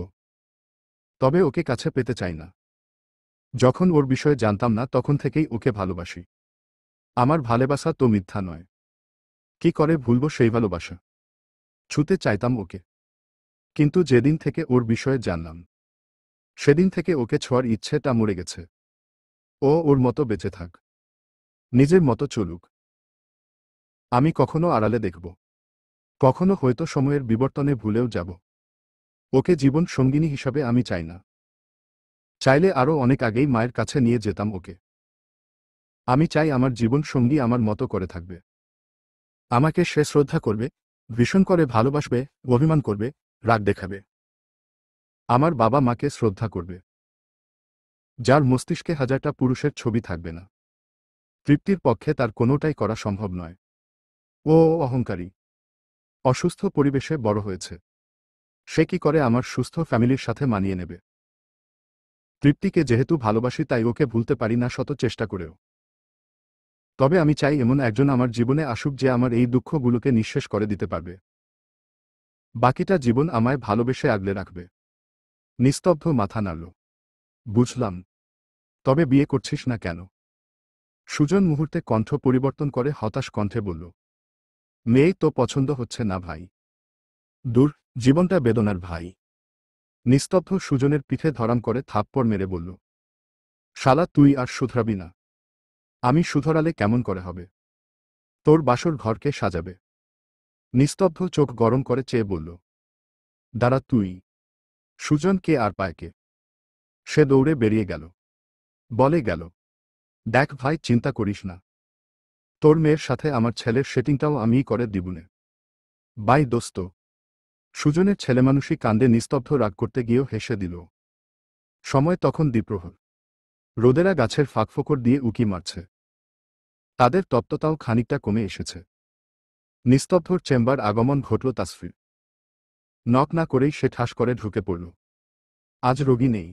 তবে ওকে কাছে পেতে চাই না। যখন ওর বিষয়ে জানতাম না তখন থেকেই ওকে ভালোবাসি। আমার ভালোবাসা তো মিথ্যা নয়। কি করে ভুলব সেই ভালোবাসা? ছুতে চাইতাম ওকে, কিন্তু যেদিন থেকে ওর বিষয়ে জানলাম সেদিন থেকে ওকে ছোঁয়ার ইচ্ছেটা মরে গেছে। ও ওর মতো বেঁচে থাক, নিজের মতো চলুক। আমি কখনো আড়ালে দেখব, কখনো হয়তো সময়ের বিবর্তনে ভুলেও যাব। ওকে জীবন সঙ্গিনী হিসাবে আমি চাই না। চাইলে আরও অনেক আগেই মায়ের কাছে নিয়ে যেতাম ওকে। আমি চাই আমার জীবন সঙ্গী আমার মতো করে থাকবে। আমাকে সে শ্রদ্ধা করবে, ভীষণ করে ভালোবাসবে, অভিমান করবে, রাগ দেখাবে। আমার বাবা মাকে শ্রদ্ধা করবে, যার মস্তিষ্কে হাজারটা পুরুষের ছবি থাকবে না। তৃপ্তির পক্ষে তার কোনোটাই করা সম্ভব নয়। ও অহংকারী, অসুস্থ পরিবেশে বড় হয়েছে। সে কি করে আমার সুস্থ ফ্যামিলির সাথে মানিয়ে নেবে? তৃপ্তিকে যেহেতু ভালোবাসি তাই ওকে ভুলতে পারি না শত চেষ্টা করেও। তবে আমি চাই এমন একজন আমার জীবনে আসুক যে আমার এই দুঃখগুলোকে নিঃশেষ করে দিতে পারবে। বাকিটা জীবন আমায় ভালোবেসে আগলে রাখবে। নিস্তব্ধ মাথা নাড়ল। বুঝলাম, তবে বিয়ে করছিস না কেন? সুজন মুহূর্তে কণ্ঠ পরিবর্তন করে হতাশ কণ্ঠে বলল, মেয়েই তো পছন্দ হচ্ছে না ভাই। দূর, জীবনটা বেদনার ভাই। নিস্তব্ধ সুজনের পিঠে ধরাম করে থাপ্পড় মেরে বলল, শালা তুই আর শুধরাবি না। আমি শুধরালে কেমন করে হবে? তোর বাসর ঘরকে সাজাবে? নিস্তব্ধ চোখ গরম করে চেয়ে বলল, দাঁড়া তুই। সুজন কে আর পায় কে? সে দৌড়ে বেরিয়ে গেল। বলে গেল, দেখ ভাই, চিন্তা করিস না। তোর মেয়ের সাথে আমার ছেলের সেটিংটাও আমিই করে দিবুনে। বাই দোস্ত। সুজনের ছেলেমানুষি কাণ্ডে নিস্তব্ধ রাগ করতে গিয়েও হেসে দিল। সময় তখন দ্বিপ্রহর। রোদেরা গাছের ফাঁকফোকর দিয়ে উকি মারছে। তাদের তপ্ততাও খানিকটা কমে এসেছে। নিস্তব্ধর চেম্বার আগমন ঘটল তাসফির। নক না করেই সে ঠাস করে ঢুকে পড়ল। আজ রোগী নেই।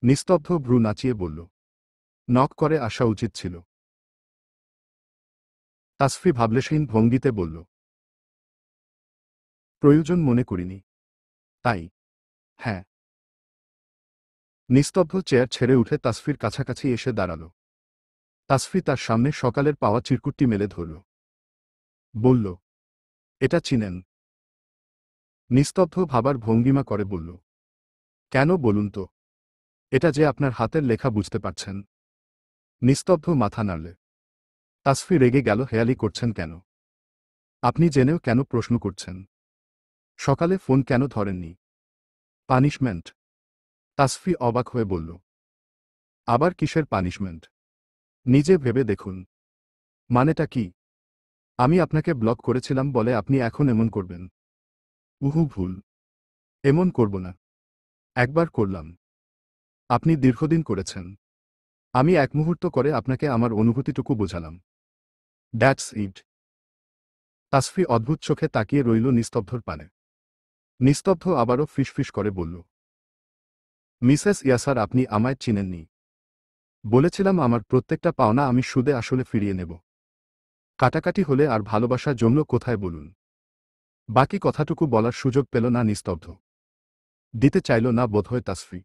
নিস্তব্ধ ভ্রু নাচিয়ে বলল, নক করে আসা উচিত ছিল। তাসফি ভাবলেশহীন ভঙ্গিতে বলল, প্রয়োজন মনে করিনি। তাই। হ্যাঁ। নিস্তব্ধ চেয়ার ছেড়ে উঠে তাসফির কাছাকাছি এসে দাঁড়াল। তাসফি তার সামনে সকালের পাওয়া চিরকুটটি মেলে ধরল। বলল, এটা চিনেন? নিস্তব্ধ ভাবার ভঙ্গিমা করে বলল, কেন বলুন তো? এটা যে আপনার হাতের লেখা, বুঝতে পারছেন? নিস্তব্ধ মাথা নাড়লে। তাসফি রেগে গেল, হেয়ালি করছেন কেন? আপনি জেনেও কেন প্রশ্ন করছেন? সকালে ফোন কেন ধরেননি? পানিশমেন্ট? তাসফি অবাক হয়ে বলল, আবার কিসের পানিশমেন্ট? নিজে ভেবে দেখুন। মানেটা কি? আমি আপনাকে ব্লক করেছিলাম বলে আপনি এখন এমন করবেন? উহু, ভুল। এমন করব না। একবার করলাম। আপনি দীর্ঘদিন করেছেন। আমি এক মুহূর্ত করে আপনাকে আমার অনুভূতিটুকু বোঝালাম। That's it. তাসফি অদ্ভুত চোখে তাকিয়ে রইল নিস্তব্ধর পানে। নিস্তব্ধ আবারও ফিসফিস করে বলল, মিসেস ইয়াসার, আপনি আমায় চিনেননি। বলেছিলাম আমার প্রত্যেকটা পাওনা আমি সুদে আসলে ফিরিয়ে নেব। কাটাকাটি হলে আর ভালোবাসা জমল কোথায় বলুন? বাকি কথাটুকু বলার সুযোগ পেল না নিস্তব্ধ। দিতে চাইল না বোধহয় তাসফি।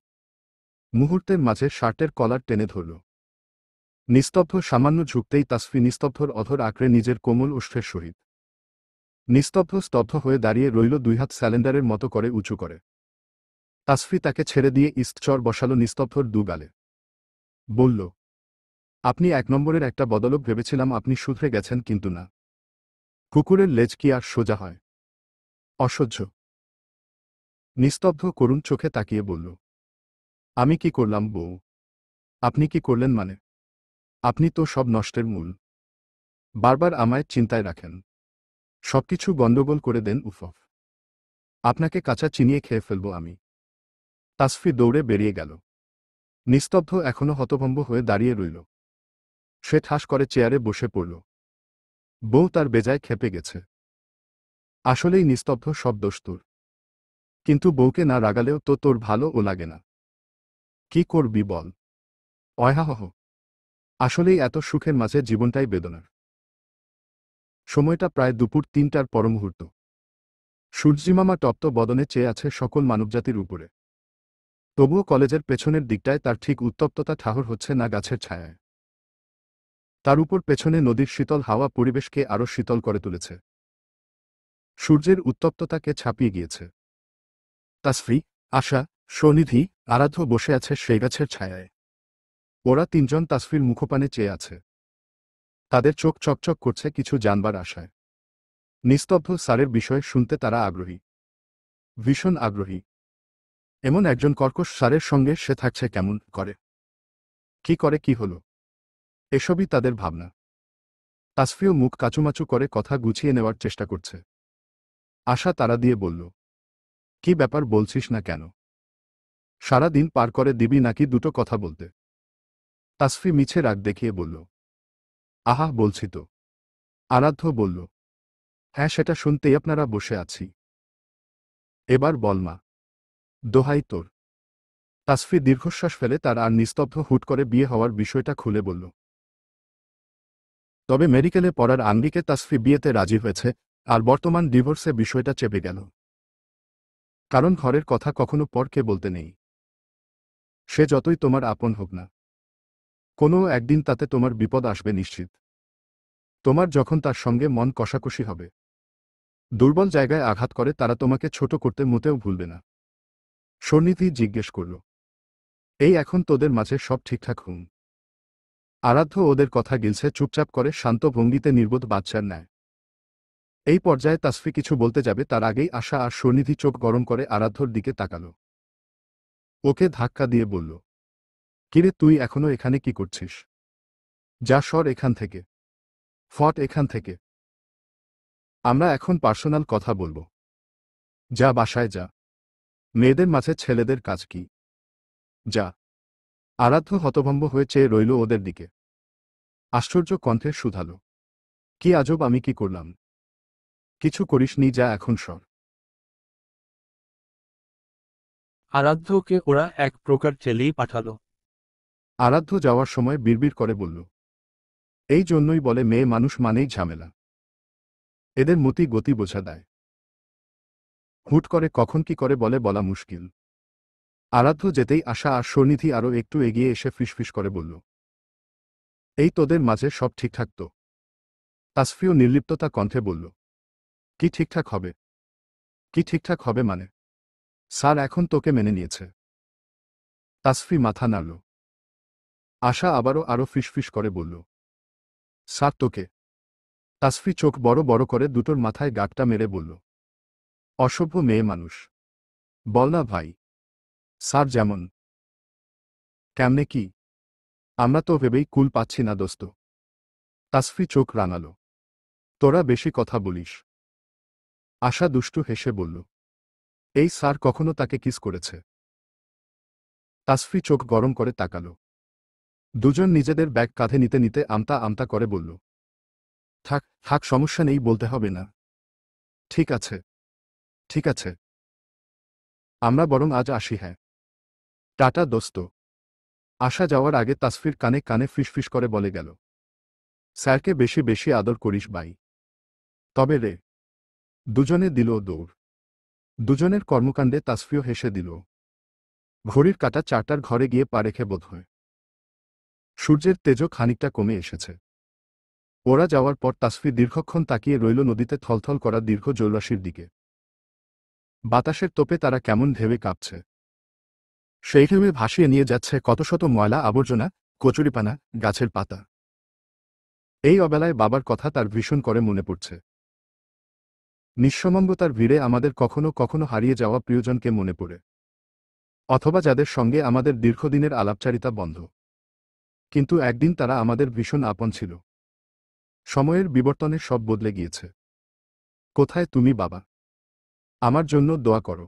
মুহূর্তের মাঝে শার্টের কলার টেনে ধরল। নিস্তব্ধ সামান্য ঝুঁকতেই তাসফি নিস্তব্ধর অধর আঁকড়ে নিজের কোমল ওষ্ঠের সহিত। নিস্তব্ধ স্তব্ধ হয়ে দাঁড়িয়ে রইল, দুই হাত স্যালেন্ডারের মতো করে উঁচু করে। তাসফি তাকে ছেড়ে দিয়ে ইস্টচর বসাল নিস্তব্ধর দু গালে। বলল, আপনি এক নম্বরের একটা বদলোক ভেবেছিলাম, আপনি শুধরে গেছেন, কিন্তু না। কুকুরের লেজ কি আর সোজা হয়? অসহ্য। নিস্তব্ধ করুণ চোখে তাকিয়ে বলল, আমি কি করলাম বউ? আপনি কি করলেন মানে? আপনি তো সব নষ্টের মূল। বারবার আমায় চিন্তায় রাখেন। সবকিছু গন্ডগোল করে দেন। উফফ। আপনাকে কাঁচা চিনিয়ে খেয়ে ফেলব আমি। তাসফি দৌড়ে বেরিয়ে গেল। নিস্তব্ধ এখনো হতভম্ব হয়ে দাঁড়িয়ে রইল। সে ঠাস করে চেয়ারে বসে পড়ল। বউ তার বেজায় ক্ষেপে গেছে। আসলেই নিস্তব্ধ, সব দোষ তোর। কিন্তু বউকে না রাগালেও তো তোর ভালো ও লাগে না। কি করবি বল? অয়াহহ। আসলেই এত সুখের মাঝে জীবনটাই বেদনার। সময়টা প্রায় দুপুর ৩টার পরমুহূর্ত। সূর্যিমামা তপ্ত বদনে চেয়ে আছে সকল মানবজাতির উপরে। তবুও কলেজের পেছনের দিকটায় তার ঠিক উত্তপ্ততা ঠাহর হচ্ছে না গাছের ছায়ায়। তার উপর পেছনে নদীর শীতল হাওয়া পরিবেশকে আরও শীতল করে তুলেছে। সূর্যের উত্তপ্ততাকে ছাপিয়ে গিয়েছে। তাসফি, আশা, স্বনিধি, আরাধ্য বসে আছে সেই গাছের ছায়ায়। ওরা তিনজন তাসফির মুখপানে চেয়ে আছে। তাদের চোখ চকচক করছে কিছু জানবার আশায়। নিস্তব্ধ স্যারের বিষয়ে শুনতে তারা আগ্রহী। ভীষণ আগ্রহী। এমন একজন কর্কশ স্যারের সঙ্গে সে থাকছে কেমন করে? কি করে, কি হলো? এসবই তাদের ভাবনা। তাসফিও মুখ কাচুমাচু করে কথা গুছিয়ে নেওয়ার চেষ্টা করছে। আশা তাড়া দিয়ে বলল, কি ব্যাপার, বলছিস না কেন? সারা দিন পার করে দিবি নাকি দুটো কথা বলতে? তাসফি মিছে রাগ দেখিয়ে বলল, আহা, বলছি তো। আরাধ্য বলল, হ্যাঁ, সেটা শুনতেই আপনারা বসে আছি। এবার বল মা। দোহাই তোর। তাসফি দীর্ঘশ্বাস ফেলে তার আর নিস্তব্ধ হুট করে বিয়ে হওয়ার বিষয়টা খুলে বলল। তবে মেডিকেলে পড়ার আঙ্গিকে তাসফি বিয়েতে রাজি হয়েছে, আর বর্তমান ডিভোর্সে বিষয়টা চেপে গেল। কারণ ঘরের কথা কখনো পরকে বলতে নেই। সে যতই তোমার আপন হোক না, কোনো একদিন তাতে তোমার বিপদ আসবে নিশ্চিত। তোমার যখন তার সঙ্গে মন কষাকষি হবে, দুর্বল জায়গায় আঘাত করে তারা তোমাকে ছোট করতে মোটেও ভুলবে না। স্বনিধি জিজ্ঞেস করল, এই এখন তোদের মাঝে সব ঠিকঠাক হুম? আরাধ্য ওদের কথা গিলছে চুপচাপ করে, শান্ত ভঙ্গিতে, নির্বোধ বাচ্চার ন্যায়। এই পর্যায়ে তাসফি কিছু বলতে যাবে তার আগেই আশা আর স্বনিধি চোখ গরম করে আরাধ্যর দিকে তাকাল। ওকে ধাক্কা দিয়ে বলল, কিরে, তুই এখনো এখানে কি করছিস? যা সর এখান থেকে। ফট এখান থেকে। আমরা এখন পার্সোনাল কথা বলবো। যা বাসায় যা। মেয়েদের মাঝে ছেলেদের কাজ কি? যা। আরাধ্য হতভম্ব হয়ে চেয়ে রইল ওদের দিকে। আশ্চর্য কণ্ঠে শুধালো, কি আজব, আমি কি করলাম? কিছু করিসনি, যা এখন সর। আরাধ্যকে ওরা এক প্রকার ঠেলেই পাঠালো। আরাধ্য যাওয়ার সময় বিড়বিড় করে বলল, এই জন্যই বলে মেয়ে মানুষ মানেই ঝামেলা। এদের মতি গতি বোঝা দেয়। হুট করে কখন কি করে বলে বলা মুশকিল। আরাধ্য যেতেই আশা আর স্বনিধি আরও একটু এগিয়ে এসে ফিসফিস করে বলল, এই তোদের মাঝে সব ঠিকঠাক তো? তাসফিও নির্লিপ্ততা কণ্ঠে বলল, কি ঠিকঠাক হবে? কি ঠিকঠাক হবে মানে? স্যার এখন তোকে মেনে নিয়েছে। তাসফি মাথা নাড়ল। আশা আরও ফিসফিস করে বলল, স্যার তোকে? তাসফি চোখ বড় বড় করে দুটোর মাথায় গাঁটটা মেরে বলল, অসভ্য মেয়ে মানুষ। বল না ভাই। স্যার যেমন। কেমনে কি? আমরা তো ভেবেই কুল পাচ্ছি না দোস্ত। তাসফি চোখ রাঙাল। তোরা বেশি কথা বলিস। আশা দুষ্টু হেসে বলল, এই স্যার কখনো তাকে কিস করেছে? তাসফি চোখ গরম করে তাকাল। দুজন নিজেদের ব্যাগ কাঁধে নিতে নিতে আমতা আমতা করে বলল, থাক থাক, সমস্যা নেই, বলতে হবে না। ঠিক আছে। ঠিক আছে। আমরা বরং আজ আসি। হ্যাঁ, টাটা দোস্ত। আশা যাওয়ার আগে তাসফির কানে কানে ফিসফিস করে বলে গেল, স্যারকে বেশি বেশি আদর করিস ভাই। তবে রে। দুজনে দিল দৌড়। দুজনের কর্মকাণ্ডে তাসফিও হেসে দিল। ঘড়ির কাঁটা 4টার ঘরে গিয়ে পা রেখে বোধহয়। সূর্যের তেজও খানিকটা কমে এসেছে। ওরা যাওয়ার পর তাসফি দীর্ঘক্ষণ তাকিয়ে রইল নদীতে থলথল করা দীর্ঘ জলরাশির দিকে। বাতাসের তোপে তারা কেমন ঢেউে কাঁপছে। সেই ঢেউে ভাসিয়ে নিয়ে যাচ্ছে কত শত ময়লা আবর্জনা, কচুরিপানা, গাছের পাতা। এই অবেলায় বাবার কথা তার ভীষণ করে মনে পড়ছে। নিঃসমঙ্গতার ভিড়ে আমাদের কখনো কখনো হারিয়ে যাওয়া প্রিয়জনকে মনে পড়ে। অথবা যাদের সঙ্গে আমাদের দীর্ঘদিনের আলাপচারিতা বন্ধ। কিন্তু একদিন তারা আমাদের ভীষণ আপন ছিল। সময়ের বিবর্তনে সব বদলে গিয়েছে। কোথায় তুমি বাবা? আমার জন্য দোয়া করো।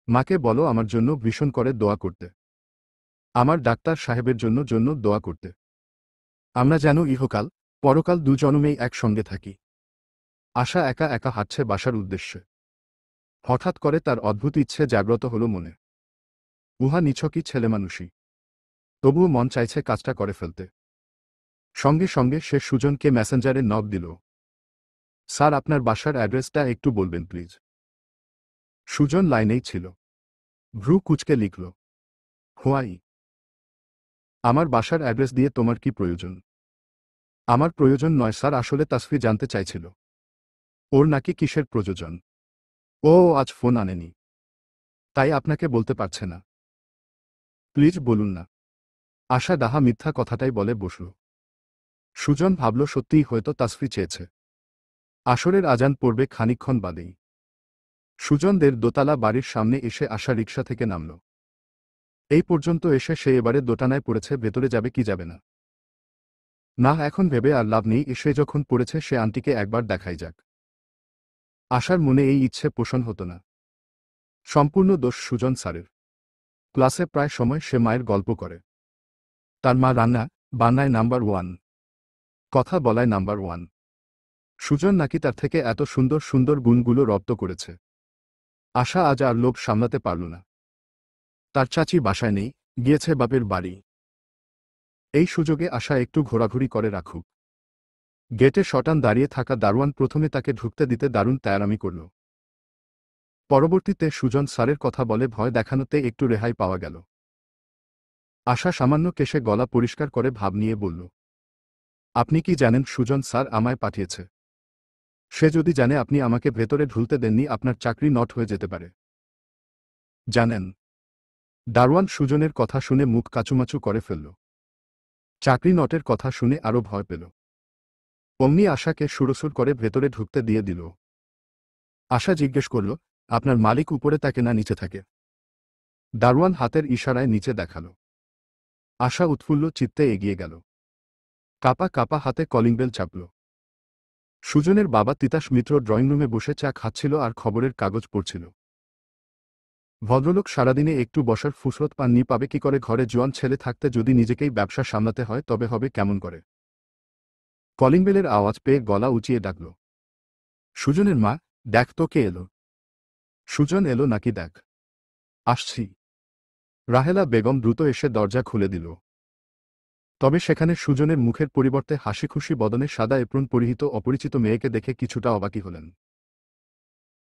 মাকে বলো আমার জন্য ভীষণ করে দোয়া করতে। আমার ডাক্তার সাহেবের জন্য দোয়া করতে। আমরা যেন ইহকাল পরকাল দুজনমেই একসঙ্গে থাকি। আশা একা একা হাঁটছে বাসার উদ্দেশ্যে। হঠাৎ করে তার অদ্ভুত ইচ্ছে জাগ্রত হল মনে। উহা নিছকই ছেলেমানুষই। তবুও মন চাইছে কাজটা করে ফেলতে। সঙ্গে সঙ্গে সে সুজনকে মেসেঞ্জারে নক দিল। স্যার, আপনার বাসার অ্যাড্রেসটা একটু বলবেন প্লিজ। সুজন লাইনেই ছিল। ভ্রু কুচকে লিখল, হোয়াই? আমার বাসার অ্যাড্রেস দিয়ে তোমার কি প্রয়োজন? আমার প্রয়োজন নয় স্যার, আসলে তাসফি জানতে চাইছিল ওর নাকি কিসের প্রয়োজন। ও আজ ফোন আনেনি, তাই আপনাকে বলতে পারছে না। প্লিজ বলুন না। আশা ডাহা মিথ্যা কথাটাই বলে বসল। সুজন ভাবল সত্যিই হয়তো তাসফি চেয়েছে। আসরের আজান পড়বে খানিকক্ষণ বাদেই। সুজনদের দোতলা বাড়ির সামনে এসে আশা রিকশা থেকে নামল। এই পর্যন্ত এসে সে এবারে দোটানায় পড়েছে, ভেতরে যাবে কি যাবে না। না, এখন ভেবে আর লাভ নেই, এসে যখন পড়েছে সে আন্টিকে একবার দেখাই যাক। আশার মনে এই ইচ্ছে পোষণ হতো না। সম্পূর্ণ দোষ সুজন স্যারের। ক্লাসে প্রায় সময় সে মায়ের গল্প করে। তার মা রান্না বান্নায় নাম্বার 1, কথা বলায় নাম্বার 1। সুজন নাকি তার থেকে এত সুন্দর সুন্দর গুণগুলো রপ্ত করেছে। আশা আজ আর লোভ সামলাতে পারল না। তার চাচি বাসায় নেই, গিয়েছে বাপের বাড়ি। এই সুযোগে আশা একটু ঘোরাঘুরি করে রাখুক। গেটে শটান দাঁড়িয়ে থাকা দারোয়ান প্রথমে তাকে ঢুকতে দিতে দারুণ তেয়ারামি করল। পরবর্তীতে সুজন স্যারের কথা বলে ভয় দেখানোতে একটু রেহাই পাওয়া গেল। আশা সামান্য কেশে গলা পরিষ্কার করে ভাব নিয়ে বলল, আপনি কি জানেন সুজন স্যার আমায় পাঠিয়েছে? সে যদি জানে আপনি আমাকে ভেতরে ঢুলতে দেননি, আপনার চাকরি নট হয়ে যেতে পারে। জানেন? দারোয়ান সুজনের কথা শুনে মুখ কাচুমাচু করে ফেলল। চাকরি নটের কথা শুনে আরও ভয় পেল। অমনি আশাকে সুরসুর করে ভেতরে ঢুকতে দিয়ে দিল। আশা জিজ্ঞেস করল, আপনার মালিক উপরে থাকে না নিচে থাকে? দারোয়ান হাতের ইশারায় নিচে দেখাল। আশা উৎফুল্ল চিত্তে এগিয়ে গেল। কাপা কাপা হাতে কলিং বেল চাপল। সুজনের বাবা তিতাস মিত্র ড্রয়িং রুমে বসে চা খাচ্ছিল আর খবরের কাগজ পড়ছিল। ভদ্রলোক সারাদিনে একটু বসার ফুসরত পাননি, পাবে কি করে? ঘরে জোয়ান ছেলে থাকতে যদি নিজেকেই ব্যবসা সামলাতে হয় তবে হবে কেমন করে? কলিং বেলের আওয়াজ পেয়ে গলা উঁচিয়ে ডাকল, সুজনের মা, দেখ তো কে এলো। সুজন এলো নাকি দেখ। আসছি। রাহেলা বেগম দ্রুত এসে দরজা খুলে দিল। তবে সেখানে সুজনের মুখের পরিবর্তে হাসিখুশি বদনে সাদা এপ্রন পরিহিত অপরিচিত মেয়েকে দেখে কিছুটা অবাকি হলেন।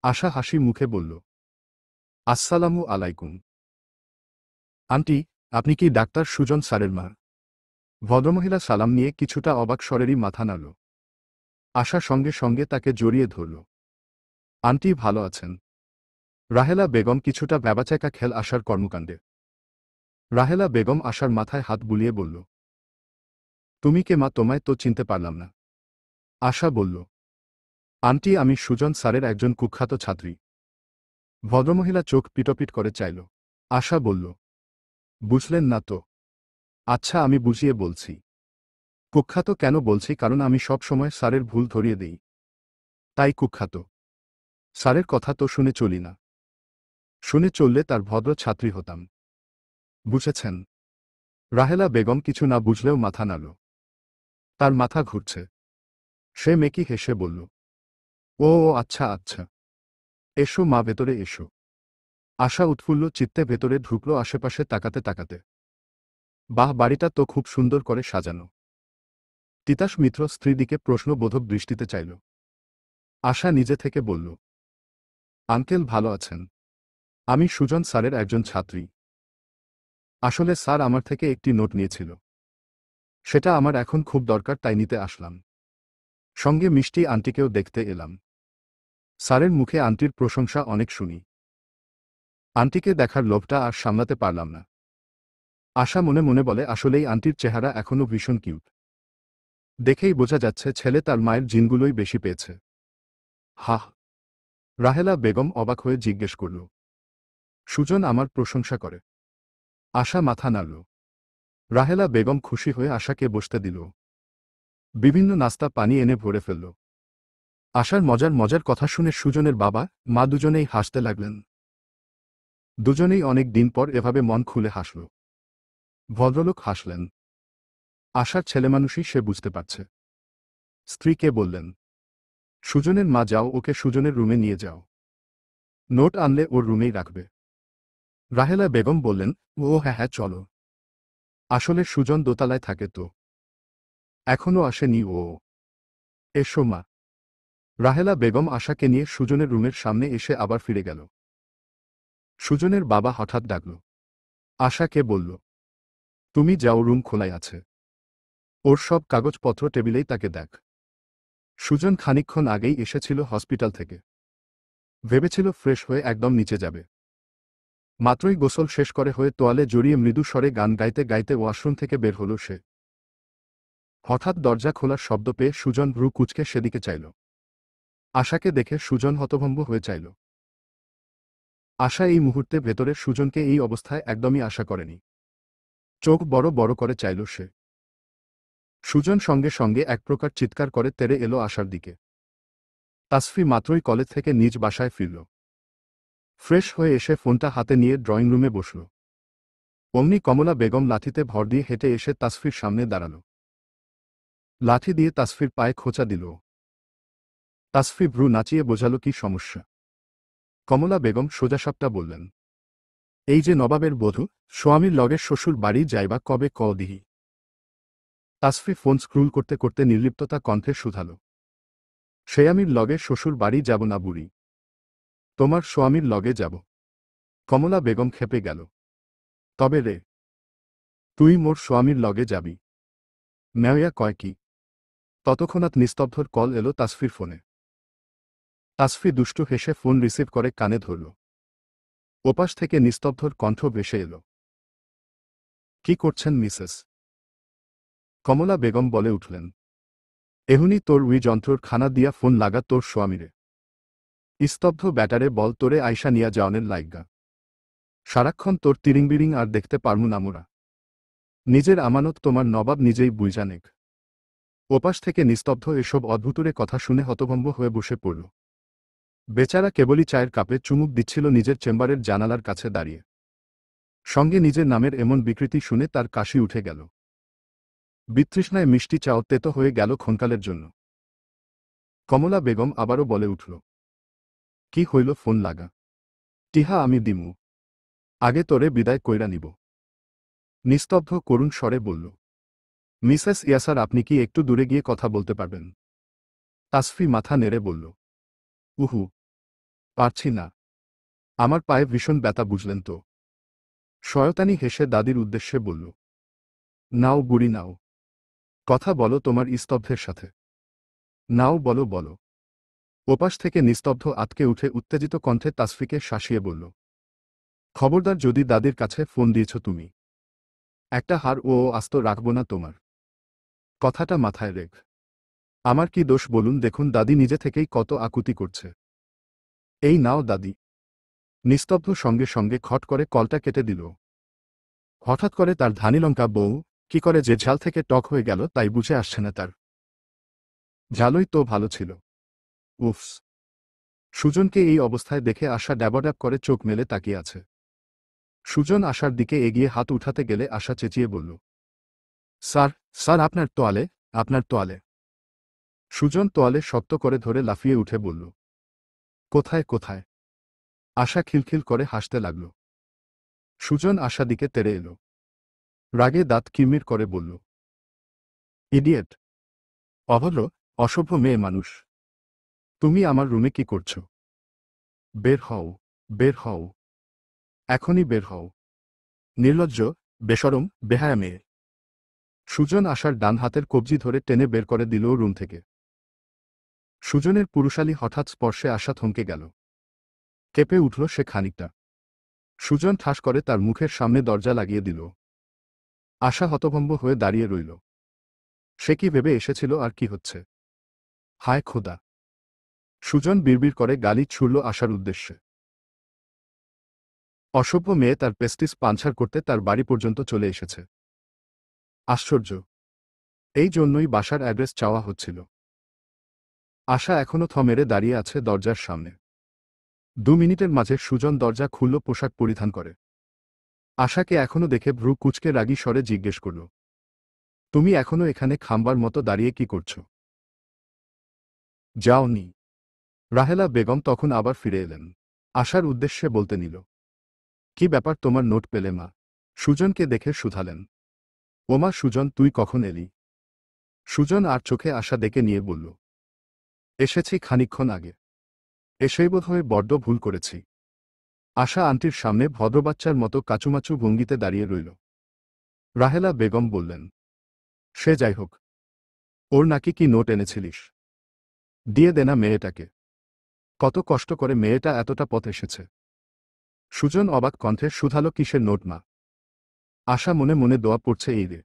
আশা হাসি মুখে বলল, আসসালামু আলাইকুম। আন্টি, আপনি কি ডাক্তার সুজন স্যারের মা? ভদ্রমহিলা সালাম নিয়ে কিছুটা অবাক স্বরেরই মাথা নাড়ল। আশা সঙ্গে সঙ্গে তাকে জড়িয়ে ধরল। আন্টি ভালো আছেন? রাহেলা বেগম কিছুটা ভ্যাবাচ্যাকা খেল আশার কর্মকাণ্ডে। রাহেলা বেগম আশার মাথায় হাত বুলিয়ে বলল, তুমি কে মা? তোমায় তো চিনতে পারলাম না। আশা বলল, আন্টি আমি সুজন স্যারের একজন কুখ্যাত ছাত্রী। ভদ্রমহিলা চোখ পিটপিট করে চাইল। আশা বলল, বুঝলেন না তো? আচ্ছা আমি বুঝিয়ে বলছি। কুখ্যাত কেন বলছি? কারণ আমি সব সময় স্যারের ভুল ধরিয়ে দেই, তাই কুখ্যাত। স্যারের কথা তো শুনে চলি না। শুনে চললে তার ভদ্র ছাত্রী হতাম। বুঝেছেন? রাহেলা বেগম কিছু না বুঝলেও মাথা নাড়ল। তার মাথা ঘুরছে। সে মেকি হেসে বলল, ও ও, আচ্ছা আচ্ছা, এসো মা, ভেতরে এসো। আশা উৎফুল্ল চিত্তে ভেতরে ঢুকল, আশেপাশে তাকাতে তাকাতে। বাহ, বাড়িটা তো খুব সুন্দর করে সাজানো। তিতাস মিত্র স্ত্রী দিকে প্রশ্নবোধক দৃষ্টিতে চাইল। আশা নিজে থেকে বলল, আঙ্কেল ভালো আছেন? আমি সুজন স্যারের একজন ছাত্রী। আসলে স্যার আমার থেকে একটি নোট নিয়েছিল। সেটা আমার এখন খুব দরকার, তাই নিতে আসলাম। সঙ্গে মিষ্টি আন্টিকেও দেখতে এলাম। স্যারের মুখে আন্টির প্রশংসা অনেক শুনি। আন্টিকে দেখার লোভটা আর সামলাতে পারলাম না। আশা মনে মনে বলে, আসলেই আন্টির চেহারা এখনো ভীষণ কিউট। দেখেই বোঝা যাচ্ছে ছেলে তার মায়ের জিনগুলোই বেশি পেয়েছে। হাহ। রাহেলা বেগম অবাক হয়ে জিজ্ঞেস করল, সুজন আমার প্রশংসা করে? আশা মাথা নাড়ল। রাহেলা বেগম খুশি হয়ে আশাকে বসতে দিল। বিভিন্ন নাস্তা পানি এনে ভরে ফেলল। আশার মজার মজার কথা শুনে সুজনের বাবা মা দুজনেই হাসতে লাগলেন। দুজনেই অনেক দিন পর এভাবে মন খুলে হাসল। ভদ্রলোক হাসলেন। আশার ছেলেমানুষই সে বুঝতে পারছে। স্ত্রীকে বললেন, সুজনের মা, যাও ওকে সুজনের রুমে নিয়ে যাও। নোট আনলে ওর রুমেই রাখবে। রাহেলা বেগম বললেন, ও হ্যাঁ হ্যাঁ চলো। আসলে সুজন দোতলায় থাকে তো, এখনো আসেনি ও। এসো মা। রাহেলা বেগম আশাকে নিয়ে সুজনের রুমের সামনে এসে আবার ফিরে গেল। সুজনের বাবা হঠাৎ ডাকল। আশাকে বলল, তুমি যাও, রুম খোলাই আছে। ওর সব কাগজপত্র টেবিলেই, তাকে দেখ। সুজন খানিকক্ষণ আগেই এসেছিল হসপিটাল থেকে। ভেবেছিল ফ্রেশ হয়ে একদম নিচে যাবে। মাত্রই গোসল শেষ করে হয়ে তোয়ালে জড়িয়ে মৃদু স্বরে গান গাইতে গাইতে ওয়াশরুম থেকে বের হল সে। হঠাৎ দরজা খোলার শব্দ পেয়ে সুজন ভ্রু কুঁচকে সেদিকে চাইল। আশাকে দেখে সুজন হতভম্ব হয়ে চাইল। আশা এই মুহূর্তে ভেতরে সুজনকে এই অবস্থায় একদমই আশা করেনি। চোখ বড় বড় করে চাইল সে। সুজন সঙ্গে সঙ্গে এক প্রকার চিৎকার করে তেড়ে এলো আশার দিকে। তাসফি মাত্রই কলেজ থেকে নিজ বাসায় ফিরল। ফ্রেশ হয়ে এসে ফোনটা হাতে নিয়ে ড্রয়িং রুমে বসল। অমনি কমলা বেগম লাঠিতে ভর দিয়ে হেঁটে এসে তাসফির সামনে দাঁড়াল। লাঠি দিয়ে তাসফির পায়ে খোঁচা দিল। তাসফি ভ্রু নাচিয়ে বোঝাল কি সমস্যা। কমলা বেগম সোজাসাপটা বললেন, এই যে নবাবের বধূ, স্বামীর লগে শ্বশুর বাড়ি যাইবা কবে ক দিহি। তাসফি ফোন স্ক্রুল করতে করতে নির্লিপ্ততা কণ্ঠে শুধাল, সেয়ামির লগে শ্বশুর বাড়ি যাব না বুড়ি, তোমার স্বামীর লগে যাব। কমলা বেগম খেপে গেল। তবে রে, তুই মোর স্বামীর লগে যাবি? মেয়া কয় কি? ততক্ষণাৎ নিস্তব্ধর কল এলো তাসফির ফোনে। তাসফি দুষ্টু হেসে ফোন রিসিভ করে কানে ধরল। ওপাশ থেকে নিস্তব্ধর কণ্ঠ ভেসে এলো, কি করছেন মিসেস? কমলা বেগম বলে উঠলেন, এহুনি তোর উই যন্ত্রর খানা দিয়া ফোন লাগা তোর স্বামীরে। স্তব্ধ ব্যাটারে বল তোরে আইসা নিয়া যাওনের লাইগা। সারাক্ষণ তোর তিরিংবিরিং আর দেখতে পারমু না মোরা। নিজের আমানত তোমার নবাব নিজেই বুঝানেক। ওপাশ থেকে নিস্তব্ধ এসব অদ্ভুতুরে কথা শুনে হতভম্ব হয়ে বসে পড়ল। বেচারা কেবলই চায়ের কাপে চুমুক দিচ্ছিল নিজের চেম্বারের জানালার কাছে দাঁড়িয়ে। সঙ্গে নিজের নামের এমন বিকৃতি শুনে তার কাশি উঠে গেল। বিতৃষ্ণায় মিষ্টি চাও তেতো হয়ে গেল ক্ষণকালের জন্য। কমলা বেগম আবারও বলে উঠল, কি হইল ফোন লাগা? টিহা আমি দিমু, আগে তোরে বিদায় কইরা নিব। নিস্তব্ধ করুণ স্বরে বলল, মিসেস ইয়াসার আপনি কি একটু দূরে গিয়ে কথা বলতে পারবেন? তাসফি মাথা নেড়ে বলল, উহু, পারছি না, আমার পায়ে ভীষণ ব্যথা বুঝলেন তো। শয়তানি হেসে দাদির উদ্দেশ্যে বলল, নাও বুড়ি নাও, কথা বলো তোমার স্তব্ধের সাথে, নাও বলো বলো। ওপাশ থেকে নিস্তব্ধ আতকে উঠে উত্তেজিত কণ্ঠে তাসফিকে শাসিয়ে বলল, খবরদার যদি দাদির কাছে ফোন দিয়েছ তুমি, একটা হার ও আস্ত রাখব না তোমার। কথাটা মাথায় রেখ। আমার কি দোষ বলুন? দেখুন দাদি নিজে থেকেই কত আকুতি করছে। এই নাও দাদি। নিস্তব্ধ সঙ্গে সঙ্গে খট করে কলটা কেটে দিল। হঠাৎ করে তার ধানিলঙ্কা বউ কি করে যে ঝাল থেকে টক হয়ে গেল তাই বুঝে আসছে না তার। ঝালই তো ভালো ছিল। উফস। সুজনকে এই অবস্থায় দেখে আশা ড্যাবড্যাব করে চোখ মেলে তাকিয়ে আছে। সুজন আশার দিকে এগিয়ে হাত উঠাতে গেলে আশা চেঁচিয়ে বলল, স্যার, স্যার আপনার তোয়ালে, আপনার তোয়ালে। সুজন তোয়ালে শক্ত করে ধরে লাফিয়ে উঠে বলল, কোথায় কোথায়? আশা খিলখিল করে হাসতে লাগল। সুজন আশা দিকে তেড়ে এলো। রাগে দাঁত কিরমির করে বলল, ইডিয়েট, অভদ্র, অসভ্য মেয়ে মানুষ। তুমি আমার রুমে কি করছো? বের হও, বের হও, এখনই বের হও। নির্লজ্জ, বেশরম, বেহায়া মেয়ে। সুজন আশার ডান হাতের কবজি ধরে টেনে বের করে দিল রুম থেকে। সুজনের পুরুষালী হঠাৎ স্পর্শে আশা থমকে গেল। কেঁপে উঠল সে খানিকটা। সুজন ঠাস করে তার মুখের সামনে দরজা লাগিয়ে দিল। আশা হতভম্ব হয়ে দাঁড়িয়ে রইল। সে কি ভেবে এসেছিল আর কি হচ্ছে? হায় খোদা! সুজন বিড়বিড় করে গালি ছুড়ল আশার উদ্দেশ্যে। অসভ্য মেয়ে তার পেস্টিস পাঞ্ছার করতে তার বাড়ি পর্যন্ত চলে এসেছে। আশ্চর্য! এই জন্যই বাসার অ্যাড্রেস চাওয়া হচ্ছিল। আশা এখনো থমেরে দাঁড়িয়ে আছে দরজার সামনে। 2 মিনিটের মাঝে সুজন দরজা খুলল পোশাক পরিধান করে। আশাকে এখনো দেখে ভ্রু কুঁচকে রাগী স্বরে জিজ্ঞেস করল, তুমি এখনো এখানে খাম্বার মতো দাঁড়িয়ে কি করছো? যাওনি? রাহেলা বেগম তখন আবার ফিরে এলেন। আশার উদ্দেশ্যে বলতে নিল, কি ব্যাপার তোমার নোট পেলে মা? সুজনকে দেখে শুধালেন। ওমা সুজন তুই কখন এলি? সুজন আর চোখে আশা ডেকে নিয়ে বলল, এসেছি খানিকক্ষণ আগে। এসেই বোধহয় বড্ড ভুল করেছি। আশা আন্টির সামনে ভদ্রবাচ্চার মতো কাচুমাচু ভঙ্গিতে দাঁড়িয়ে রইল। রাহেলা বেগম বললেন, সে যাই হোক, ওর নাকি কি নোট এনেছিলিস? দিয়ে দেনা মেয়েটাকে। কত কষ্ট করে মেয়েটা এতটা পথ এসেছে। সুজন অবাক কণ্ঠে শুধালো, কিসের নোট মা? আশা মনে মনে দোয়া পড়ছে এই রে।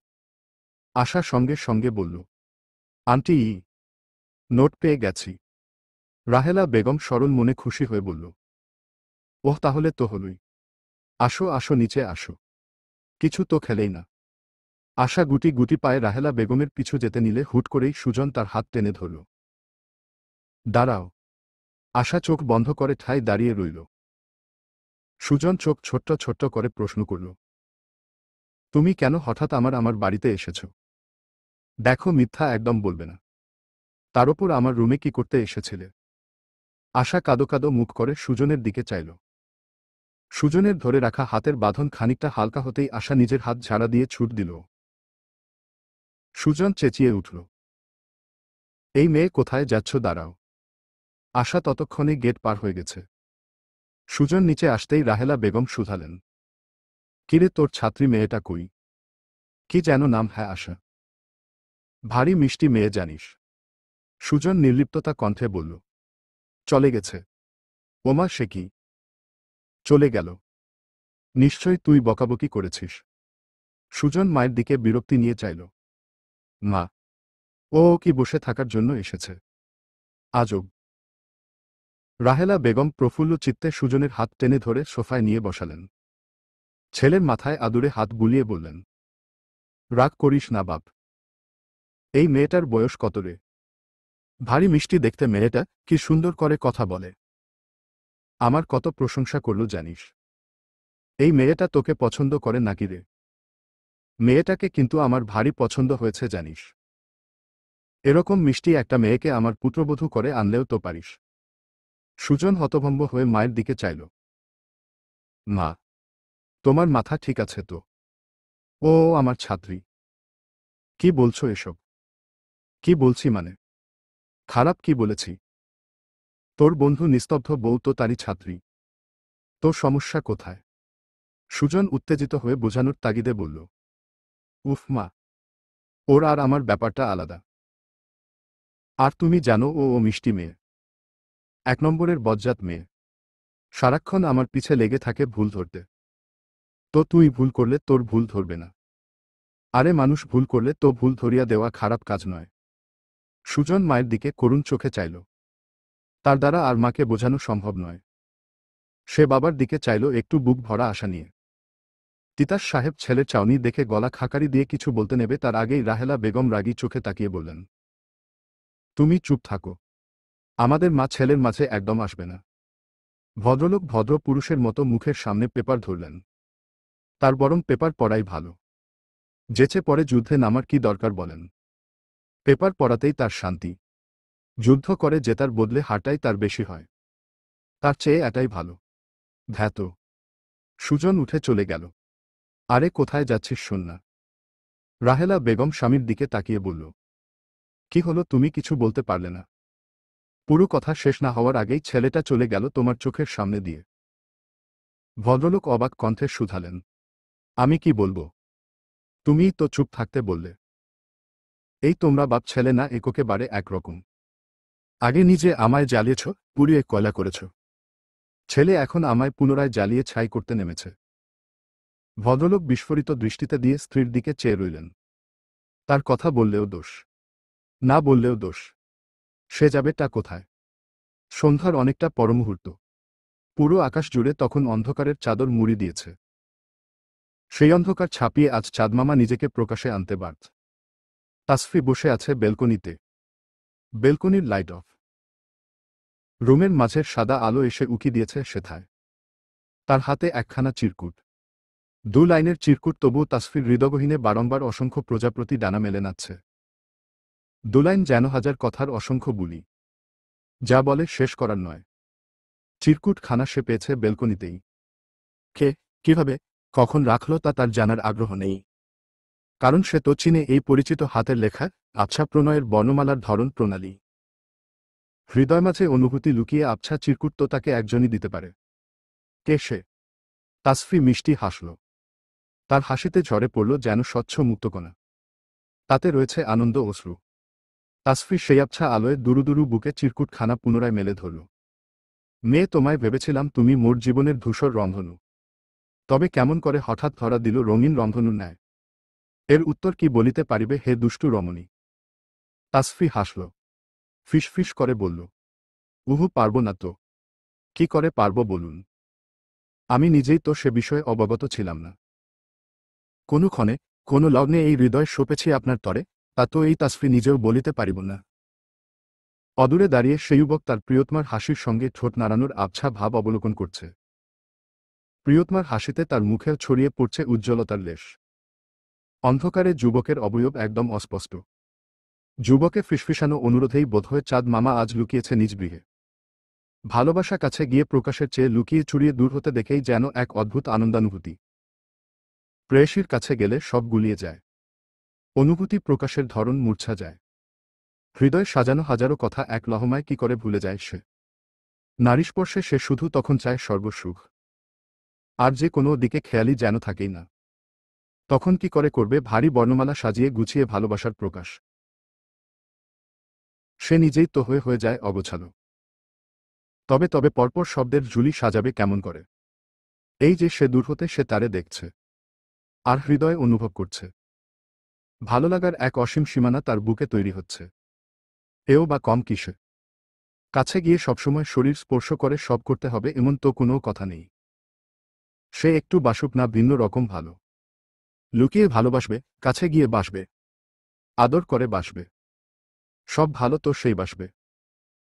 আশা সঙ্গে সঙ্গে বলল, আন্টি নোট পেয়ে গেছি। রাহেলা বেগম সরল মনে খুশি হয়ে বলল, ওহ তাহলে তো হলই। আসো আসো নিচে আসো। কিছু তো খেলেই না। আশা গুটি গুটি পায়ে রাহেলা বেগমের পিছু যেতে নিলে হুট করেই সুজন তার হাত টেনে ধরল। দাঁড়াও। আশা চোখ বন্ধ করে ঠায় দাঁড়িয়ে রইল। সুজন চোখ ছোট্ট ছোট্ট করে প্রশ্ন করল, তুমি কেন হঠাৎ আমার বাড়িতে এসেছ? দেখো মিথ্যা একদম বলবে না। তার ওপর আমার রুমে কি করতে এসেছিলে? আশা কাদো কাদো মুখ করে সুজনের দিকে চাইল। সুজনের ধরে রাখা হাতের বাঁধন খানিকটা হালকা হতেই আশা নিজের হাত ঝাড়া দিয়ে ছুট দিল। সুজন চেঁচিয়ে উঠল, এই মেয়ে কোথায় যাচ্ছ? দাঁড়াও। আশা ততক্ষণে গেট পার হয়ে গেছে। সুজন নিচে আসতেই রাহেলা বেগম শুধালেন, কিরে তোর ছাত্রী মেয়েটা কই? কি যেন নাম? হ্যাঁ আশা। ভারী মিষ্টি মেয়ে জানিস। সুজন নির্লিপ্ততা কণ্ঠে বলল, চলে গেছে। ওমা সে কি? চলে গেল? নিশ্চয় তুই বকাবকি করেছিস। সুজন মায়ের দিকে বিরক্তি নিয়ে চাইল। মা, ও কি বসে থাকার জন্য এসেছে? আজব। রাহেলা বেগম প্রফুল্ল চিত্তে সুজনের হাত টেনে ধরে সোফায় নিয়ে বসালেন। ছেলের মাথায় আদুরে হাত বুলিয়ে বললেন, রাগ করিস না বাপ। এই মেয়েটার বয়স কত রে? ভারী মিষ্টি দেখতে মেয়েটা, কি সুন্দর করে কথা বলে। আমার কত প্রশংসা করল জানিস? এই মেয়েটা তোকে পছন্দ করে নাকি রে? মেয়েটাকে কিন্তু আমার ভারী পছন্দ হয়েছে জানিস। এরকম মিষ্টি একটা মেয়েকে আমার পুত্রবধূ করে আনলেও তো পারিস। সুজন হতভম্ব হয়ে মায়ের দিকে চাইল। মা, তোমার মাথা ঠিক আছে তো? ও আমার ছাত্রী। কি বলছো এসব? কি বলছি মানে? খারাপ কি বলেছি? তোর বন্ধু নিস্তব্ধ বউ তো তারই ছাত্রী। তোর সমস্যা কোথায়? সুজন উত্তেজিত হয়ে বোঝানোর তাগিদে বলল। উফ মা, ওর আর আমার ব্যাপারটা আলাদা। আর তুমি জানো ও মিষ্টি মেয়ে, 1 নম্বরের বজ্জাত মেয়ে। সারাক্ষণ আমার পিছে লেগে থাকে ভুল ধরতে। তো তুই ভুল করলে তোর ভুল ধরবে না? আরে মানুষ ভুল করলে তো ভুল ধরিয়া দেওয়া খারাপ কাজ নয়। সুজন মায়ের দিকে করুণ চোখে চাইল। তার দ্বারা আর মাকে বোঝানো সম্ভব নয়। সে বাবার দিকে চাইল একটু বুক ভরা আশা নিয়ে। তিতাস সাহেব ছেলের চাউনি দেখে গলা খাকারি দিয়ে কিছু বলতে নেবে তার আগেই রাহেলা বেগম রাগী চোখে তাকিয়ে বললেন। তুমি চুপ থাকো। আমাদের মা ছেলের মাঝে একদম আসবে না। ভদ্রলোক ভদ্র পুরুষের মতো মুখের সামনে পেপার ধরলেন। তার বরং পেপার পড়াই ভালো। যেচে পরে যুদ্ধে নামার কি দরকার বলেন? পেপার পড়াতেই তার শান্তি। যুদ্ধ করে জেতার বদলে হারটাই তার বেশি হয়। তার চেয়ে এটাই ভালো। ধ্যাত। সুজন উঠে চলে গেল। আরে কোথায় যাচ্ছিস শোন না। রাহেলা বেগম স্বামীর দিকে তাকিয়ে বলল। কি হলো, তুমি কিছু বলতে পারলে না? পুরো কথা শেষ না হওয়ার আগেই ছেলেটা চলে গেল তোমার চোখের সামনে দিয়ে। ভদ্রলোক অবাক কণ্ঠে শুধালেন। আমি কি বলবো? তুমিই তো চুপ থাকতে বললে। এই তোমরা বাপ ছেলে না এককে বারে একরকম। আগে নিজে আমায় জ্বালিয়েছ, পুড়িয়ে কয়লা করেছ। ছেলে এখন আমায় পুনরায় জ্বালিয়ে ছাই করতে নেমেছে। ভদ্রলোক বিস্ফোরিত দৃষ্টিতে দিয়ে স্ত্রীর দিকে চেয়ে রইলেন। তার কথা বললেও দোষ, না বললেও দোষ। সে যাবেটা কোথায়? সন্ধ্যার অনেকটা পরমুহূর্ত। পুরো আকাশ জুড়ে তখন অন্ধকারের চাদর মুড়ি দিয়েছে। সেই অন্ধকার ছাপিয়ে আজ চাঁদমামা নিজেকে প্রকাশে আনতে বাধ্য। তাসফি বসে আছে বেলকনিতে। বেলকনির লাইট অফ। রুমের মাঝের সাদা আলো এসে উকি দিয়েছে সেথায়। তার হাতে একখানা চিরকুট। 2 লাইনের চিরকুট, তবুও তাসফির হৃদয়গহীনে বারংবার অসংখ্য প্রজাপতি ডানা মেলে নাচছে। 2 লাইন যেন হাজার কথার অসংখ্য বুলি, যা বলে শেষ করার নয়। চিরকুট খানা সে পেয়েছে বেলকনিতেই। কে, কিভাবে, কখন রাখল তা তার জানার আগ্রহ নেই। কারণ সে তো চিনে এই পরিচিত হাতের লেখা আবছা প্রণয়ের বর্ণমালার ধরন প্রণালী। হৃদয় মাঝে অনুভূতি লুকিয়ে আবছা চিরকুট তো তাকে একজনই দিতে পারে। কে সে? তাসফি মিষ্টি হাসল। তার হাসিতে ঝরে পড়ল যেন স্বচ্ছ মুক্তকণা। তাতে রয়েছে আনন্দ অশ্রু। তাসফি সেই আবছা আলোয় দুরু দুরু বুকে চিরকুটখানা পুনরায় মেলে ধরল। মেয়ে, তোমায় ভেবেছিলাম তুমি মোর জীবনের ধূসর রন্ধনু। তবে কেমন করে হঠাৎ ধরা দিল রঙিন রন্ধনুর ন্যায়? এর উত্তর কি বলিতে পারিবে হে দুষ্টু রমণী? তাসফি হাসল। ফিসফিস করে বলল। উহু, পারব না তো। কি করে পারব বলুন? আমি নিজেই তো সে বিষয়ে অবগত ছিলাম না। কোনো ক্ষণে, কোনো লগ্নে এই হৃদয় সপেছি আপনার তরে, তা তো এই তাসফি নিজেও বলিতে পারিব না। অদূরে দাঁড়িয়ে সেই যুবক তার প্রিয়তমার হাসির সঙ্গে ঠোঁট নাড়ানোর আবছা ভাব অবলোকন করছে। প্রিয়তমার হাসিতে তার মুখেও ছড়িয়ে পড়ছে উজ্জ্বলতার লেশ। অন্ধকারে যুবকের অবয়ব একদম অস্পষ্ট। যুবকে ফিসফিসানো অনুরোধেই বোধহয় চাঁদ মামা আজ লুকিয়েছে নিজ গৃহে। ভালোবাসা কাছে গিয়ে প্রকাশের চেয়ে লুকিয়ে চুরিয়ে দূর হতে দেখেই যেন এক অদ্ভুত আনন্দানুভূতি। প্রেয়সীর কাছে গেলে সব গুলিয়ে যায়। অনুভূতি প্রকাশের ধরন মূর্ছা যায়। হৃদয় সাজানো হাজারো কথা এক লহমায় কি করে ভুলে যায় সে। নারীস্পর্শে সে শুধু তখন চায় সর্বসুখ। আর যে কোনো দিকে খেয়ালি যেন থাকেই না। তখন কি করে করবে ভারী বর্ণমালা সাজিয়ে গুছিয়ে ভালোবাসার প্রকাশ? সে নিজেই তো হয়ে যায় অগোছালো। তবে তবে পরপর শব্দের ঝুলি সাজাবে কেমন করে? এই যে সে দূর হতে সে তারে দেখছে। আর হৃদয় অনুভব করছে। ভালো লাগার এক অসীম সীমানা তার বুকে তৈরি হচ্ছে। এও বা কম কিসে? কাছে গিয়ে সবসময় শরীর স্পর্শ করে সব করতে হবে এমন তো কোনো কথা নেই। সে একটু বাসুক না ভিন্ন রকম ভালো। লুকিয়ে ভালোবাসবে, কাছে গিয়ে বাসবে। আদর করে বাসবে। সব ভালো তো সেই বাসবে।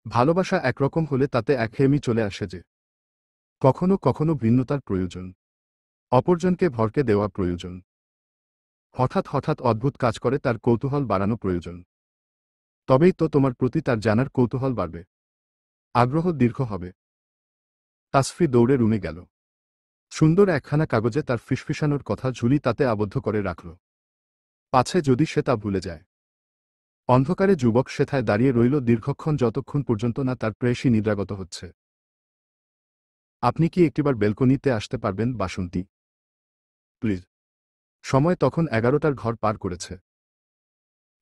ভালোবাসা একরকম হলে তাতে একঘেয়েমি চলে আসে যে। কখনো কখনো ভিন্নতার প্রয়োজন। অপরজনকে ভরকে দেওয়া প্রয়োজন। হঠাৎ হঠাৎ অদ্ভুত কাজ করে তার কৌতূহল বাড়ানো প্রয়োজন। তবেই তো তোমার প্রতি তার জানার কৌতূহল বাড়বে। আগ্রহ দীর্ঘ হবে। তাসফি দৌড়ে রুমে গেল। সুন্দর একখানা কাগজে তার ফিসফিসানোর কথা ঝুলি তাতে আবদ্ধ করে রাখল। পাছে যদি সে তা ভুলে যায়। অন্ধকারে যুবক সেথায় দাঁড়িয়ে রইল দীর্ঘক্ষণ, যতক্ষণ পর্যন্ত না তার প্রেয়সী নিদ্রাগত হচ্ছে। আপনি কি একটিবার বেলকনিতে আসতে পারবেন বাসন্তী? প্লিজ। সময় তখন 11টার ঘর পার করেছে।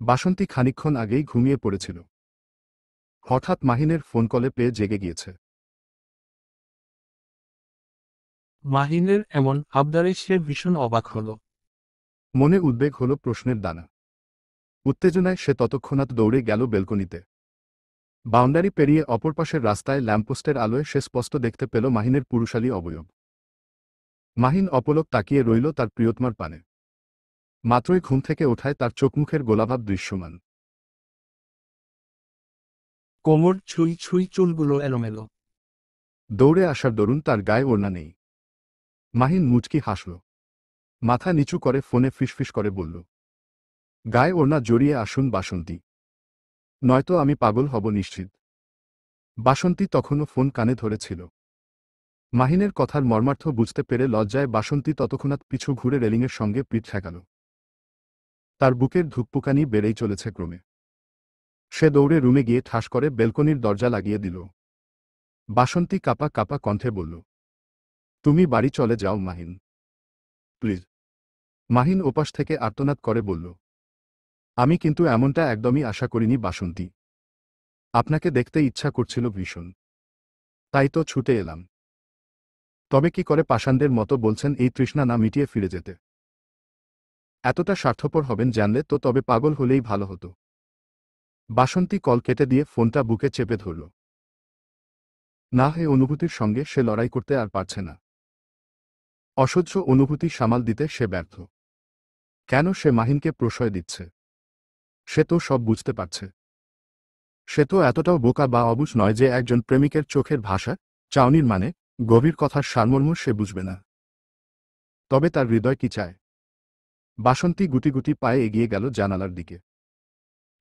বাসন্তী খানিকক্ষণ আগেই ঘুমিয়ে পড়েছিল। হঠাৎ মাহিনের ফোন কলে পেয়ে জেগে গিয়েছে। মাহিনের এমন আবদারে সে ভীষণ অবাক হল। মনে উদ্বেগ হল প্রশ্নের দানা। উত্তেজনায় সে ততক্ষণাৎ দৌড়ে গেল বেলকনিতে। বাউন্ডারি পেরিয়ে অপর পাশের রাস্তায় ল্যাম্পপোস্টের আলোয় সে স্পষ্ট দেখতে পেল মাহিনের পুরুষালী অবয়ব। মাহিন অপলক তাকিয়ে রইল তার প্রিয়তমার পানে। মাত্রই ঘুম থেকে ওঠায় তার চোখমুখের গোলাভাব দৃশ্যমান। কোমর ছুঁই ছুঁই, চুলগুলো এলোমেলো। দৌড়ে আসার দরুন তার গায়ে ওড়না নেই। মাহিন মুচকি হাসল। মাথা নিচু করে ফোনে ফিসফিস করে বলল, গায়ে ওড়না জড়িয়ে আসুন বাসন্তী, নয়তো আমি পাগল হব নিশ্চিত। বাসন্তী তখনও ফোন কানে ধরেছিল। মাহিনের কথার মর্মার্থ বুঝতে পেরে লজ্জায় বাসন্তী ততক্ষণাৎ পিছু ঘুরে রেলিংয়ের সঙ্গে পিঠ ঠেকাল। তার বুকের ধুকপুকানি বেড়েই চলেছে ক্রমে। সে দৌড়ে রুমে গিয়ে ঠাস করে বেলকনির দরজা লাগিয়ে দিল। বাসন্তী কাপা কাপা কণ্ঠে বলল, তুমি বাড়ি চলে যাও মাহিন, প্লিজ। মাহিন ওপাশ থেকে আর্তনাদ করে বলল, আমি কিন্তু এমনটা একদমই আশা করিনি বাসন্তী। আপনাকে দেখতে ইচ্ছা করছিল ভীষণ, তাই তো ছুটে এলাম। তবে কি করে পাষাণদের মতো বলছেন এই তৃষ্ণা না মিটিয়ে ফিরে যেতে? এতটা স্বার্থপর হবেন জানলে তো তবে পাগল হলেই ভালো হতো। বাসন্তী কল কেটে দিয়ে ফোনটা বুকে চেপে ধরল। না, এই অনুভূতির সঙ্গে সে লড়াই করতে আর পারছে না। অসহ্য অনুভূতি সামাল দিতে সে ব্যর্থ। কেন সে মাহিনকে প্রশ্রয় দিচ্ছে? সে তো সব বুঝতে পারছে। সে তো এতটাও বোকা বা অবুঝ নয় যে একজন প্রেমিকের চোখের ভাষা, চাউনির মানে, গভীর কথার সারমর্ম সে বুঝবে না। তবে তার হৃদয় কি চায়? বাসন্তী গুটি গুটি পায়ে এগিয়ে গেল জানালার দিকে।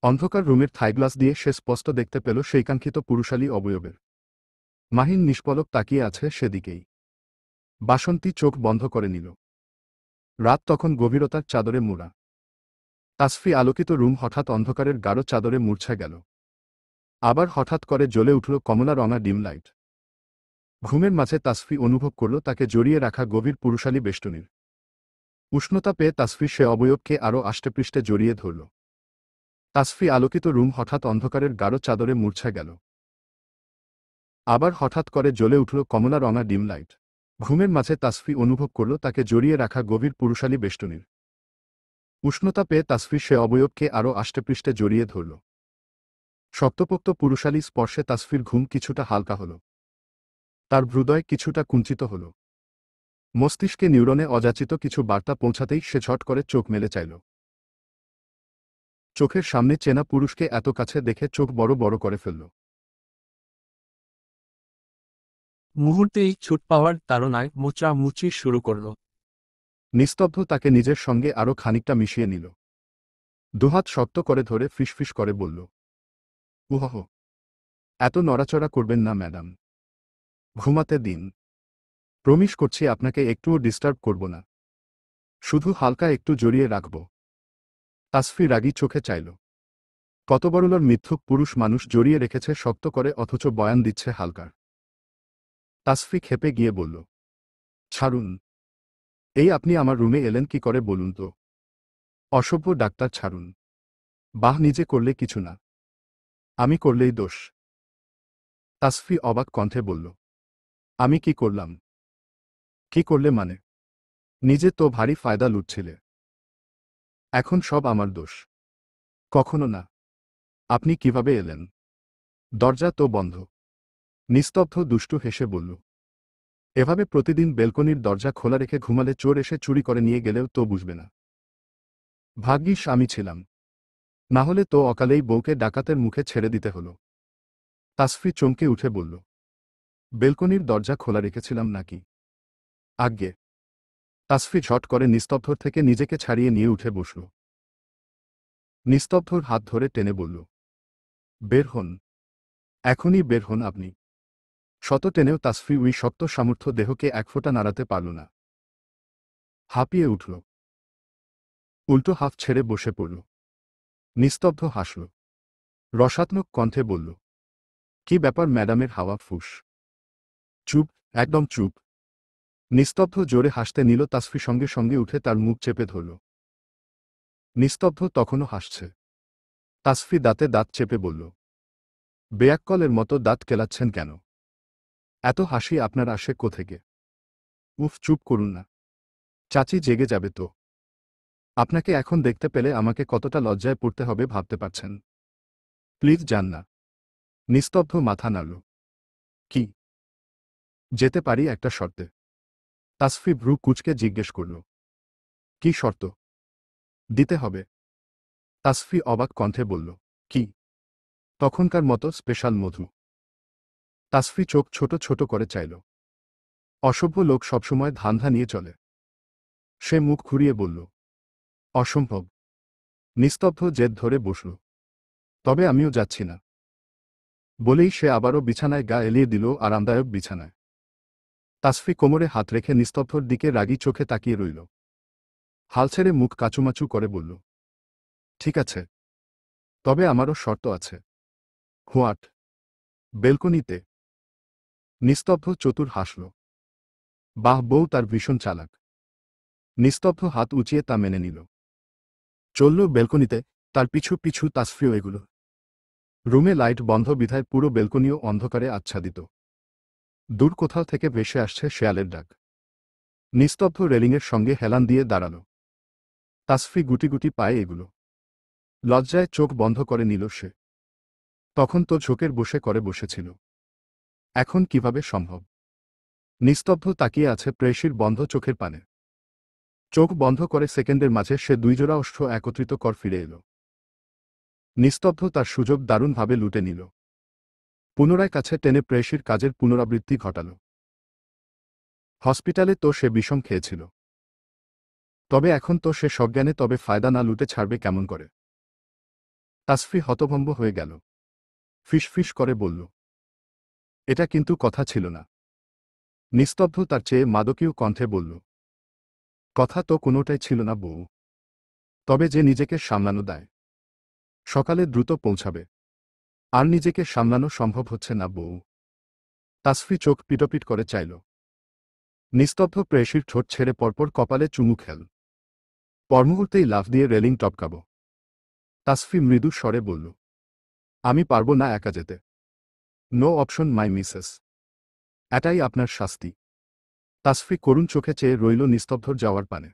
অন্ধকার রুমের থাইগ্লাস দিয়ে সে স্পষ্ট দেখতে পেল সেই কাঙ্ক্ষিত পুরুষালী অবয়বের। মাহিন নিষ্পলক তাকিয়ে আছে সেদিকেই। বাসন্তী চোখ বন্ধ করে নিল। রাত তখন গভীরতার চাদরে মোড়া। তাসফি আলোকিত রুম হঠাৎ অন্ধকারের গাঢ় চাদরে মূর্ছা গেল। আবার হঠাৎ করে জ্বলে উঠল কমলা রঙা ডিম লাইট। ঘুমের মাঝে তাসফি অনুভব করল তাকে জড়িয়ে রাখা গভীর পুরুষালী বেষ্টনীর উষ্ণতা পেয়ে তাসফি সে অবয়বকে আরও আষ্টেপৃষ্ঠে জড়িয়ে ধরল। তাসফি আলোকিত রুম হঠাৎ অন্ধকারের গাঢ় চাদরে মূর্ছা গেল। আবার হঠাৎ করে জ্বলে উঠল কমলা রঙা ডিম লাইট। ঘুমের মাঝে তাসফি অনুভব করল তাকে জড়িয়ে রাখা গভীর পুরুষালী বেষ্টনীর উষ্ণতা পেয়ে তাসফি সে অবয়বকে আরও আষ্টেপৃষ্ঠে জড়িয়ে ধরল। শক্তপোক্ত পুরুষালী স্পর্শে তাসফির ঘুম কিছুটা হালকা হল। তার হৃদয় কিছুটা কুঞ্চিত হল। মস্তিষ্কে নিউরনে অযাচিত কিছু বার্তা পৌঁছাতেই সে ঝট করে চোখ মেলে চাইল। চোখের সামনে চেনা পুরুষকে এত কাছে দেখে চোখ বড় বড় করে ফেলল। মুহূর্তেই ছুট পাওয়ার তাড়নায় মোচামুচি শুরু করল। নিস্তব্ধ তাকে নিজের সঙ্গে আরও খানিকটা মিশিয়ে নিল। দুহাত শক্ত করে ধরে ফিসফিস করে বলল, উহহ, এত নড়াচড়া করবেন না ম্যাডাম, ঘুমাতে দিন। প্রমিস করছি আপনাকে একটুও ডিস্টার্ব করব না, শুধু হালকা একটু জড়িয়ে রাখব। তাসফি রাগী চোখে চাইল। কত বড়লোর মিথ্যুক পুরুষ মানুষ জড়িয়ে রেখেছে শক্ত করে, অথচ বয়ান দিচ্ছে হালকার। তাসফি ক্ষেপে গিয়ে বলল, ছাড়ুন। এই আপনি আমার রুমে এলেন কি করে বলুন তো? অসভ্য ডাক্তার, ছাড়ুন। বাহ, নিজে করলে কিছু না, আমি করলেই দোষ। তাসফি অবাক কণ্ঠে বলল, আমি কি করলাম? কি করলে মানে? নিজে তো ভারী ফায়দা লুটছিলে, এখন সব আমার দোষ? কখনো না। আপনি কিভাবে এলেন? দরজা তো বন্ধ। নিস্তব্ধ দুষ্টু হেসে বলল, এভাবে প্রতিদিন বেলকনির দরজা খোলা রেখে ঘুমালে চোর এসে চুরি করে নিয়ে গেলেও তো বুঝবে না। ভাগ্যিস আমি ছিলাম। না হলে তো অকালেই বউকে ডাকাতের মুখে ছেড়ে দিতে হলো। তাসফি চমকে উঠে বলল, বেলকনির দরজা খোলা রেখেছিলাম নাকি? আজ্ঞে। তাসফি ঝট করে নিস্তব্ধর থেকে নিজেকে ছাড়িয়ে নিয়ে উঠে বসল। নিস্তব্ধর হাত ধরে টেনে বলল, বের হন, এখনই বের হন আপনি। শত টেনেও তাসফি ওই শক্ত সামর্থ্য দেহকে এক ফোঁটা নাড়াতে পারল না। হাঁপিয়ে উঠল, উল্টো হাফ ছেড়ে বসে পড়ল। নিস্তব্ধ হাসল, রসাত্মক কণ্ঠে বলল, কি ব্যাপার ম্যাডামের হাওয়া ফুস? চুপ, একদম চুপ। নিস্তব্ধ জোরে হাসতে নিল তাসফি সঙ্গে সঙ্গে উঠে তার মুখ চেপে ধরল। নিস্তব্ধ তখনও হাসছে। তাসফি দাঁতে দাঁত চেপে বলল, বেয়াক্কলের মতো দাঁত কেলাচ্ছেন কেন? এত হাসি আপনার আসে কোথেকে? উফ, চুপ করুন না, চাচি জেগে যাবে তো। আপনাকে এখন দেখতে পেলে আমাকে কতটা লজ্জায় পড়তে হবে ভাবতে পারছেন? প্লিজ যান না। নিস্তব্ধ মাথা নাড়ল। কি? যেতে পারি একটা শর্তে। তাসফি ভ্রু কুঁচকে জিজ্ঞেস করল, কি শর্ত? দিতে হবে। তাসফি অবাক কণ্ঠে বলল, কি? তখনকার মতো স্পেশাল মধু। তাসফি চোখ ছোট ছোট করে চাইল। অসভ্য লোক সবসময় ধান্ধা নিয়ে চলে। সে মুখ ঘুরিয়ে বলল, অসম্ভব। নিস্তব্ধ জেদ ধরে বসল। তবে আমিও যাচ্ছি না। বলেই সে আবারও বিছানায় গা এলিয়ে দিল, আরামদায়ক বিছানায়। তাসফি কোমরে হাত রেখে নিস্তব্ধর দিকে রাগী চোখে তাকিয়ে রইল। হাল ছেড়ে মুখ কাচুমাচু করে বলল, ঠিক আছে, তবে আমারও শর্ত আছে। হোয়াট? বেলকনিতে। নিস্তব্ধ চতুর হাসল। বাহ, বউ তার ভীষণ চালাক। নিস্তব্ধ হাত উঁচিয়ে তা মেনে নিল। চলল বেলকনিতে, তার পিছু পিছু তাসফিও এগুলো। রুমে লাইট বন্ধ বিধায় পুরো বেলকনিও অন্ধকারে আচ্ছাদিত। দূর কোথাও থেকে ভেসে আসছে শেয়ালের ডাক। নিস্তব্ধ রেলিংয়ের সঙ্গে হেলান দিয়ে দাঁড়াল। তাসফি গুটি গুটি পায়ে এগুলো। লজ্জায় চোখ বন্ধ করে নিল সে। তখন তো ঝোঁকের বসে করে বসেছিল। এখন কিভাবে সম্ভব? নিস্তব্ধ তাকিয়ে আছে প্রেয়সীর বন্ধ চোখের পানে। চোখ বন্ধ করে সেকেন্ডের মাঝে সে দুইজোড়া ওষ্ঠ একত্রিত কর ফিরে এল। নিস্তব্ধ তার সুযোগ দারুণভাবে লুটে নিল। পুনরায় কাছে টেনে প্রেয়সীর কাজের পুনরাবৃত্তি ঘটাল। হসপিটালে তো সে বিষম খেয়েছিল। তবে এখন তো সে সজ্ঞানে, তবে ফায়দা না লুটে ছাড়বে কেমন করে? তাসফি হতভম্ব হয়ে গেল। ফিসফিস করে বলল, এটা কিন্তু কথা ছিল না। নিস্তব্ধ তার চেয়ে মাদকীয় কণ্ঠে বলল, কথা তো কোনোটাই ছিল না বউ। তবে যে নিজেকে সামলানো দেয়। সকালে দ্রুত পৌঁছাবে। আর নিজেকে সামলানো সম্ভব হচ্ছে না বউ। তাসফি চোখ পিটপিট করে চাইল। নিস্তব্ধ প্রেয়সীর ঠোঁট ছেড়ে পরপর কপালে চুমু খেল। পরমুহূর্তেই লাফ দিয়ে রেলিং টপকাব। তাসফি মৃদু স্বরে বলল, আমি পারব না একা যেতে। No option my missus. এটাই আপনার শাস্তি। তাসফি করুণ চোখে চেয়ে রইল নিস্তব্ধর যাওয়ার পানে।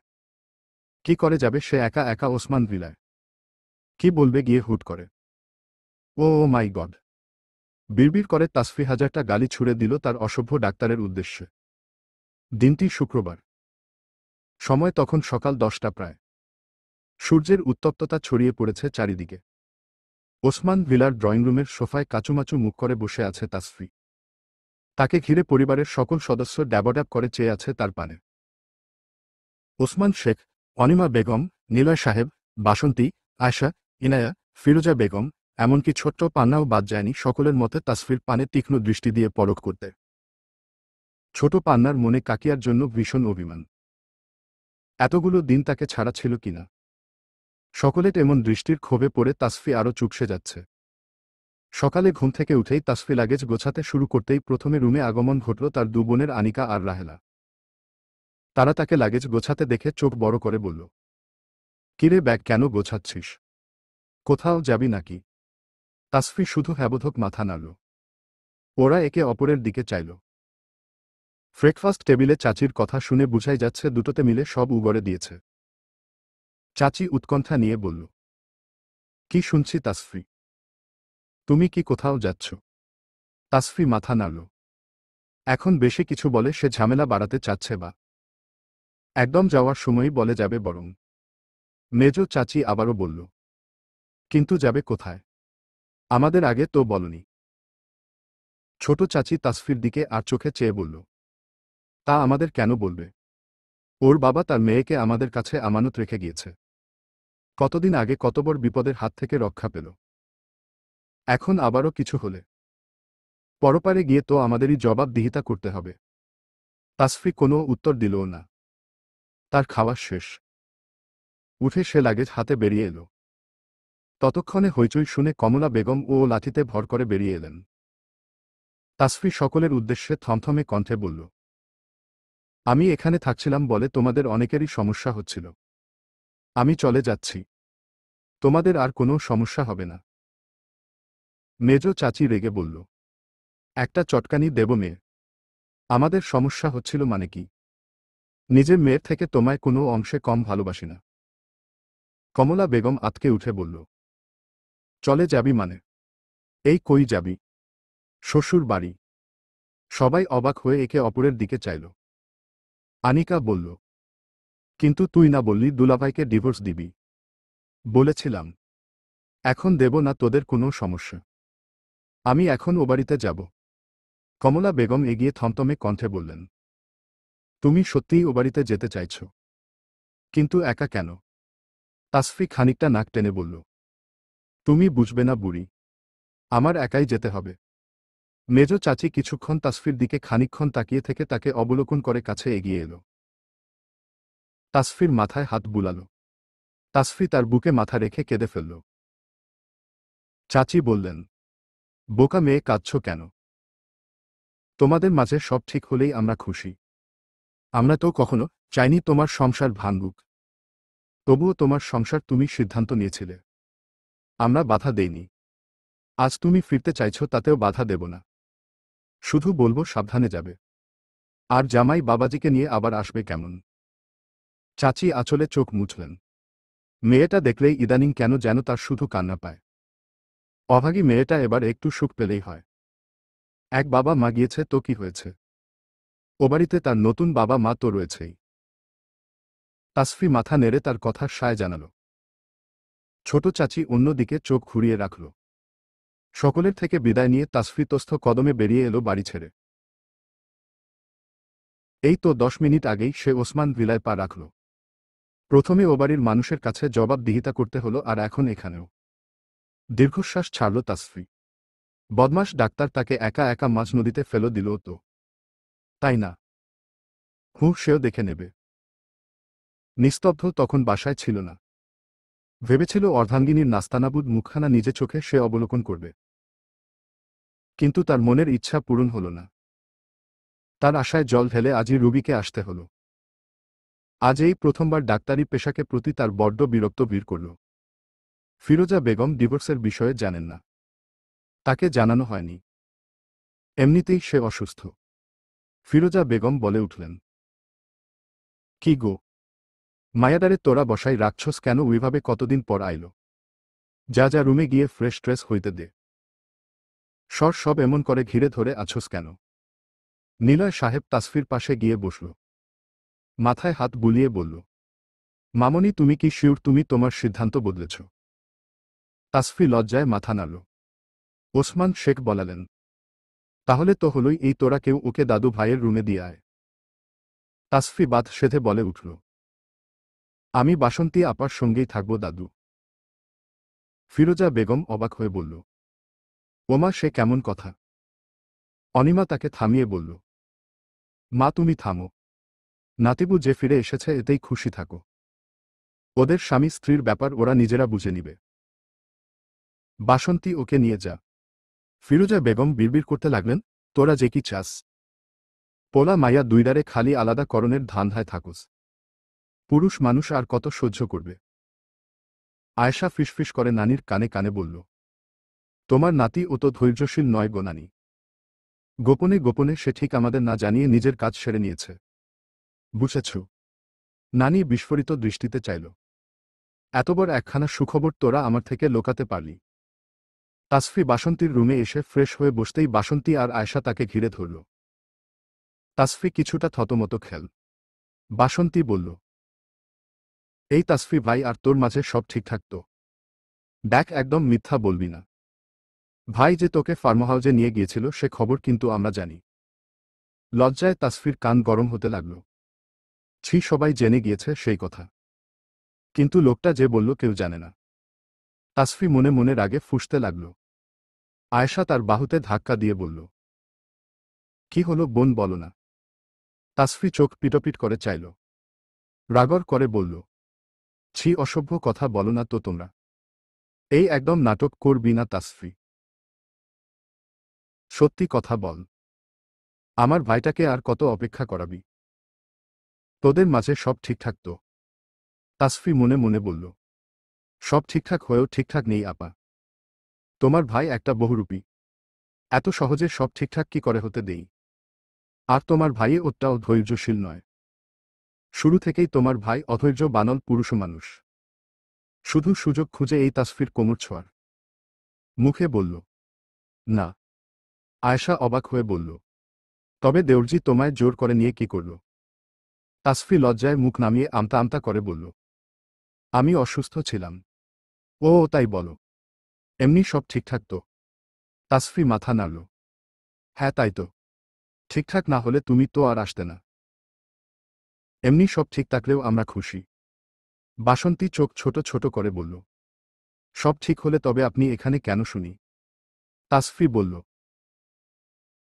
কি করে যাবে সে একা একা ওসমান ভিলায়? কি বলবে গিয়ে হুট করে? ও মাই গড! বিড়বিড় করে তাসফি হাজারটা গালি ছুড়ে দিল তার অসভ্য ডাক্তারের উদ্দেশ্যে। দিনটি শুক্রবার। সময় তখন সকাল 10টা প্রায়। সূর্যের উত্তপ্ততা ছড়িয়ে পড়েছে চারিদিকে। ওসমান ভিলার ড্রয়িংরুমের সোফায় কাচুমাচু মুখ করে বসে আছে তাসফি। তাকে ঘিরে পরিবারের সকল সদস্য ড্যাবড্যাব করে চেয়ে আছে তার পানে। ওসমান শেখ, অনিমা বেগম, নিলয় সাহেব, বাসন্তী, আয়শা, ইনায়া, ফিরোজা বেগম, এমনকি ছোট্ট পান্নাও বাদ যায়নি সকলের মতে তাসফির পানে তীক্ষ্ণ দৃষ্টি দিয়ে পরখ করতে। ছোট পান্নার মনে কাকিয়ার জন্য ভীষণ অভিমান। এতগুলো দিন তাকে ছাড়া ছিল কিনা। সকলে এমন দৃষ্টির ক্ষোভে পড়ে তাসফি আরও চুপসে যাচ্ছে। সকালে ঘুম থেকে উঠেই তাসফি লাগেজ গোছাতে শুরু করতেই প্রথমে রুমে আগমন ঘটল তার দু বোনের আনিকা আর রাহেলা। তারা তাকে লাগেজ গোছাতে দেখে চোখ বড় করে বলল, কিরে, ব্যাগ কেন গোছাচ্ছিস? কোথাও যাবি নাকি? তাসফি শুধু হ্যাবোধক মাথা নাড়ল। ওরা একে অপরের দিকে চাইল। ব্রেকফাস্ট টেবিলে চাচির কথা শুনে বুঝাই যাচ্ছে দুটোতে মিলে সব উগরে দিয়েছে। চাচি উৎকণ্ঠা নিয়ে বলল, কি শুনছি তাসফি? তুমি কি কোথাও যাচ্ছ? তাসফি মাথা নাড়ল। এখন বেশি কিছু বলে সে ঝামেলা বাড়াতে চাচ্ছে বা একদম যাওয়ার সময়ই বলে যাবে বরং। মেজো চাচি আবারও বলল, কিন্তু যাবে কোথায়? আমাদের আগে তো বলনি। ছোট চাচি তাসফির দিকে আর চোখে চেয়ে বলল, তা আমাদের কেন বলবে? ওর বাবা তার মেয়েকে আমাদের কাছে আমানত রেখে গিয়েছে। কতদিন আগে কত বড় বিপদের হাত থেকে রক্ষা পেল। এখন আবারও কিছু হলে পরপারে গিয়ে তো আমাদেরই জবাবদিহিতা করতে হবে। তাসফি কোনো উত্তর দিলও না। তার খাওয়া শেষ। উঠে সে লাগেজ হাতে বেরিয়ে এলো। ততক্ষণে হইচই শুনে কমলা বেগম ও লাঠিতে ভর করে বেরিয়ে এলেন। তাসফি সকলের উদ্দেশ্যে থমথমে কণ্ঠে বলল, আমি এখানে থাকছিলাম বলে তোমাদের অনেকেরই সমস্যা হচ্ছিল। আমি চলে যাচ্ছি। তোমাদের আর কোনো সমস্যা হবে না। মেজ চাচি রেগে বলল, একটা চটকানি দেব মেয়ে? আমাদের সমস্যা হচ্ছিল মানে কি? নিজের মেয়ের থেকে তোমায় কোনো অংশে কম ভালোবাসি না। কমলা বেগম আতকে উঠে বলল, চলে যাবি মানে? এই কই যাবি? শ্বশুর বাড়ি। সবাই অবাক হয়ে একে অপরের দিকে চাইল। আনিকা বলল, কিন্তু তুই না বললি দুলাভাইকে ডিভোর্স দিবি? বলেছিলাম। এখন দেব না তোদের কোনো সমস্যা। আমি এখন ও বাড়িতে যাব। কমলা বেগম এগিয়ে থমথমে কণ্ঠে বললেন, তুমি সত্যিই ও বাড়িতে যেতে চাইছ? কিন্তু একা কেন? তাসফি খানিকটা নাক টেনে বলল, তুমি বুঝবে না বুড়ি। আমার একাই যেতে হবে। মেজ চাচি কিছুক্ষণ তাসফির দিকে খানিকক্ষণ তাকিয়ে থেকে তাকে অবলোকন করে কাছে এগিয়ে এলো। তাসফির মাথায় হাত বুলাল। তাসফি তার বুকে মাথা রেখে কেঁদে ফেলল। চাচি বললেন, বোকা মেয়ে, কাঁদছ কেন? তোমাদের মাঝে সব ঠিক হলেই আমরা খুশি। আমরা তো কখনো চাইনি তোমার সংসার ভাঙুক। তবুও তোমার সংসার তুমি সিদ্ধান্ত নিয়েছিলে। আমরা বাধা দেইনি। আজ তুমি ফিরতে চাইছ, তাতেও বাধা দেব না। শুধু বলবো সাবধানে যাবে। আর জামাই বাবাজিকে নিয়ে আবার আসবে কেমন? চাচি আঁচলে চোখ মুছলেন। মেয়েটা দেখলেই ইদানিং কেন যেন তার শুধু কান্না পায়। অভাগী মেয়েটা এবার একটু সুখ পেলেই হয়। এক বাবা মা গিয়েছে তো কি হয়েছে? ও বাড়িতে তার নতুন বাবা মা তো রয়েছেই। তাসফি মাথা নেড়ে তার কথার সায় জানাল। ছোট চাচি অন্যদিকে চোখ ঘুরিয়ে রাখল। সকলের থেকে বিদায় নিয়ে তাসফি তস্থ কদমে বেরিয়ে এলো বাড়ি ছেড়ে। এই তো 10 মিনিট আগেই সে ওসমান ভিলায় পা রাখল। প্রথমে ও বাড়ির মানুষের কাছে জবাবদিহিতা করতে হলো, আর এখন এখানেও। দীর্ঘশ্বাস ছাড়ল তাসফি। বদমাস ডাক্তার তাকে একা একা মাঝ নদীতে ফেলে দিল তো? তাই না? সেও দেখে নেবে। নিস্তব্ধ তখন বাসায় ছিল না। ভেবেছিল অর্ধাঙ্গিনীর নাস্তানাবুদ মুখখানা নিজে চোখে সে অবলোকন করবে। কিন্তু তার মনের ইচ্ছা পূরণ হল না। তার আশায় জল ঢেলে আজই রুগীকে আসতে হল। আজ এই প্রথমবার ডাক্তারি পেশাকে প্রতি তার বড্ড বিরক্ত ভিড় করল। ফিরোজা বেগম ডিভোর্সের বিষয়ে জানেন না। তাকে জানানো হয়নি। এমনিতেই সে অসুস্থ। ফিরোজা বেগম বলে উঠলেন, কি গো, মায়াদারে তোরা বসাই রাখছস কেন? ওইভাবে কতদিন পর আইল। যা যা রুমে গিয়ে ফ্রেশ ট্রেস হইতে দে। সব এমন করে ঘিরে ধরে আছস কেন? নিলয় সাহেব তাসফির পাশে গিয়ে বসল। মাথায় হাত বুলিয়ে বলল, মামনি, তুমি কি শিওর তুমি তোমার সিদ্ধান্ত বদলেছ? তাসফি লজ্জায় মাথা নাড়ল। ওসমান শেখ বলালেন, তাহলে তো হলোই, এই তোরা কেউ ওকে দাদু ভাইয়ের রুমে দিয়ে আয়। তাসফি বাত সেধে বলে উঠল, আমি বাসন্তী আপার সঙ্গেই থাকব দাদু। ফিরোজা বেগম অবাক হয়ে বলল, ওমা, সে কেমন কথা? অনিমা তাকে থামিয়ে বলল, মা তুমি থামো। নাতিবু যে ফিরে এসেছে এতেই খুশি থাকো। ওদের স্বামী স্ত্রীর ব্যাপার ওরা নিজেরা বুঝে নিবে। বাসন্তী ওকে নিয়ে যা। ফিরোজা বেগম বিড়বিড় করতে লাগলেন, তোরা যে কি চাস? পোলা মাইয়া দুইদারে খালি আলাদা করণের ধান্ধায় থাকুস। পুরুষ মানুষ আর কত সহ্য করবে? আয়েশা ফিসফিস করে নানির কানে কানে বলল, তোমার নাতি ও তো ধৈর্যশীল নয় গো নানি। গোপনে গোপনে সে ঠিক আমাদের না জানিয়ে নিজের কাজ সেরে নিয়েছে। বুঝেছ? নানি বিস্ফোরিত দৃষ্টিতে চাইল, এত বড় একখানা সুখবর তোরা আমার থেকে লোকাতে পারলি? তাসফি বাসন্তীর রুমে এসে ফ্রেশ হয়ে বসতেই বাসন্তী আর আয়েশা তাকে ঘিরে ধরল। তাসফি কিছুটা থতমত খেল। বাসন্তী বলল, এই তাসফি ভাই, আর তোর মাঝে সব ঠিকঠাক তো? দেখ, একদম মিথ্যা বলবি না। ভাই যে তোকে ফার্মহাউজে নিয়ে গিয়েছিল সে খবর কিন্তু আমরা জানি। লজ্জায় তাসফির কান গরম হতে লাগল। ছি, সবাই জেনে গিয়েছে সেই কথা। কিন্তু লোকটা যে বলল কেউ জানে না। তাসফি মনে মনে রাগে ফুঁসতে লাগল। আয়েশা তার বাহুতে ধাক্কা দিয়ে বলল, কি হলো বোন, বলো না। তাসফি চোখ পিটপিট করে চাইল। রাগর করে বলল, ছি, অসভ্য কথা বলো না তো তোমরা। এই একদম নাটক করবি না তাসফি। সত্যি কথা বল, আমার ভাইটাকে আর কত অপেক্ষা করাবি? তোদের মাঝে সব ঠিকঠাক তো? তাসফি মনে মনে বলল, সব ঠিকঠাক হয়েও ঠিকঠাক নেই আপা। তোমার ভাই একটা বহুরূপী, এত সহজে সব ঠিকঠাক কি করে হতে দেই? আর তোমার ভাই ওটাও ধৈর্যশীল নয়। শুরু থেকেই তোমার ভাই অধৈর্য বানল পুরুষ মানুষ। শুধু সুযোগ খুঁজে এই তাসফির কোমর ছোঁয়ার। মুখে বলল, না। আয়েশা অবাক হয়ে বলল, তবে দেওরজি তোমায় জোর করে নিয়ে কি করল? তাসফি লজ্জায় মুখ নামিয়ে আমতা আমতা করে বলল, আমি অসুস্থ ছিলাম। ও তাই বলো? এমনি সব ঠিকঠাক তো? তাসফি মাথা নাড়ল। হ্যাঁ তাই তো। ঠিকঠাক না হলে তুমি তো আর আসতে না। এমনি সব ঠিক থাকলেও আমরা খুশি। বাসন্তী চোখ ছোট ছোট করে বলল, সব ঠিক হলে তবে আপনি এখানে কেন শুনি? তাসফি বলল,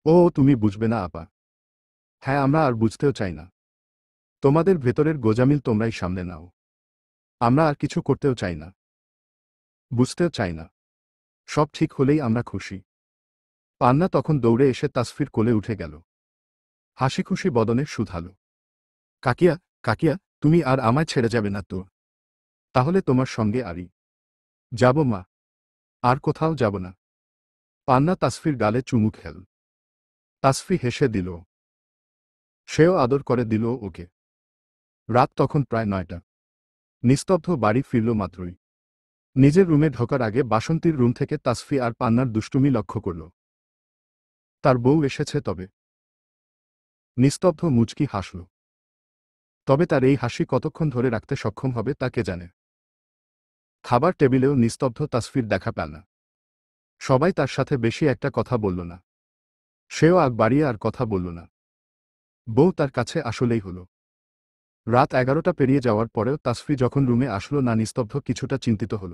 ও তুমি বুঝবে না আপা। হ্যাঁ, আমরা আর বুঝতেও চাই না। তোমাদের ভেতরের গোজামিল তোমরাই সামলে নাও। আমরা আর কিছু করতেও চাই না, বুঝতেও চাই না। সব ঠিক হলেই আমরা খুশি। পান্না তখন দৌড়ে এসে তাসফির কোলে উঠে গেল। হাসিখুশি বদনে শুধালো, কাকিয়া, কাকিয়া, তুমি আর আমায় ছেড়ে যাবে না তো? তাহলে তোমার সঙ্গে আরই যাব মা। আর কোথাও যাব না। পান্না তাসফির গালে চুমু খেল। তাসফি হেসে দিল। সেও আদর করে দিল ওকে। রাত তখন প্রায় 9টা। নিস্তব্ধ বাড়ি ফিরল মাত্রই। নিজের রুমে ঢোকার আগে বাসন্তীর রুম থেকে তাসফি আর পান্নার দুষ্টুমি লক্ষ্য করল। তার বউ এসেছে তবে। নিস্তব্ধ মুচকি হাসল। তবে তার এই হাসি কতক্ষণ ধরে রাখতে সক্ষম হবে তা কে জানে। খাবার টেবিলেও নিস্তব্ধ তাসফির দেখা পেল না। সবাই তার সাথে বেশি একটা কথা বলল না। সেও আগ বাড়িয়ে আর কথা বলল না। বউ তার কাছে আসলেই হল। রাত 11টা পেরিয়ে যাওয়ার পরেও তাসফি যখন রুমে আসলো না, নিস্তব্ধ কিছুটা চিন্তিত হল।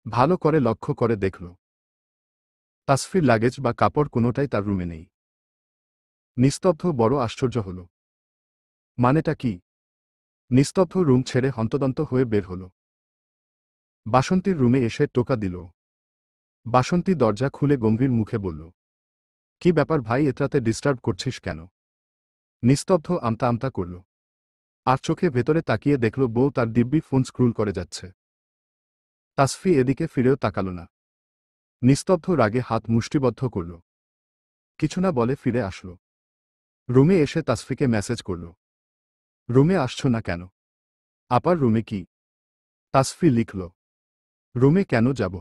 ভালো করে লক্ষ্য করে দেখল। তাসফির লাগেজ বা কাপড় কোনোটাই তার রুমে নেই। নিস্তব্ধ বড় আশ্চর্য হল। মানেটা কি? নিস্তব্ধ রুম ছেড়ে হন্তদন্ত হয়ে বের হল। বাসন্তীর রুমে এসে টোকা দিল। বাসন্তী দরজা খুলে গম্ভীর মুখে বলল, কি ব্যাপার ভাই, এত রাতে ডিস্টার্ব করছিস কেন? নিস্তব্ধ আমতা আমতা করল। আর চোখে ভেতরে তাকিয়ে দেখল বউ তার দিব্যি ফোন স্ক্রুল করে যাচ্ছে। তাসফি এদিকে ফিরেও তাকাল না। নিস্তব্ধ রাগে হাত মুষ্টিবদ্ধ করল। কিছু না বলে ফিরে আসল। রুমে এসে তাসফিকে মেসেজ করল, রুমে আসছো না কেন? আপার রুমে কি? তাসফি লিখল, রুমে কেন যাব?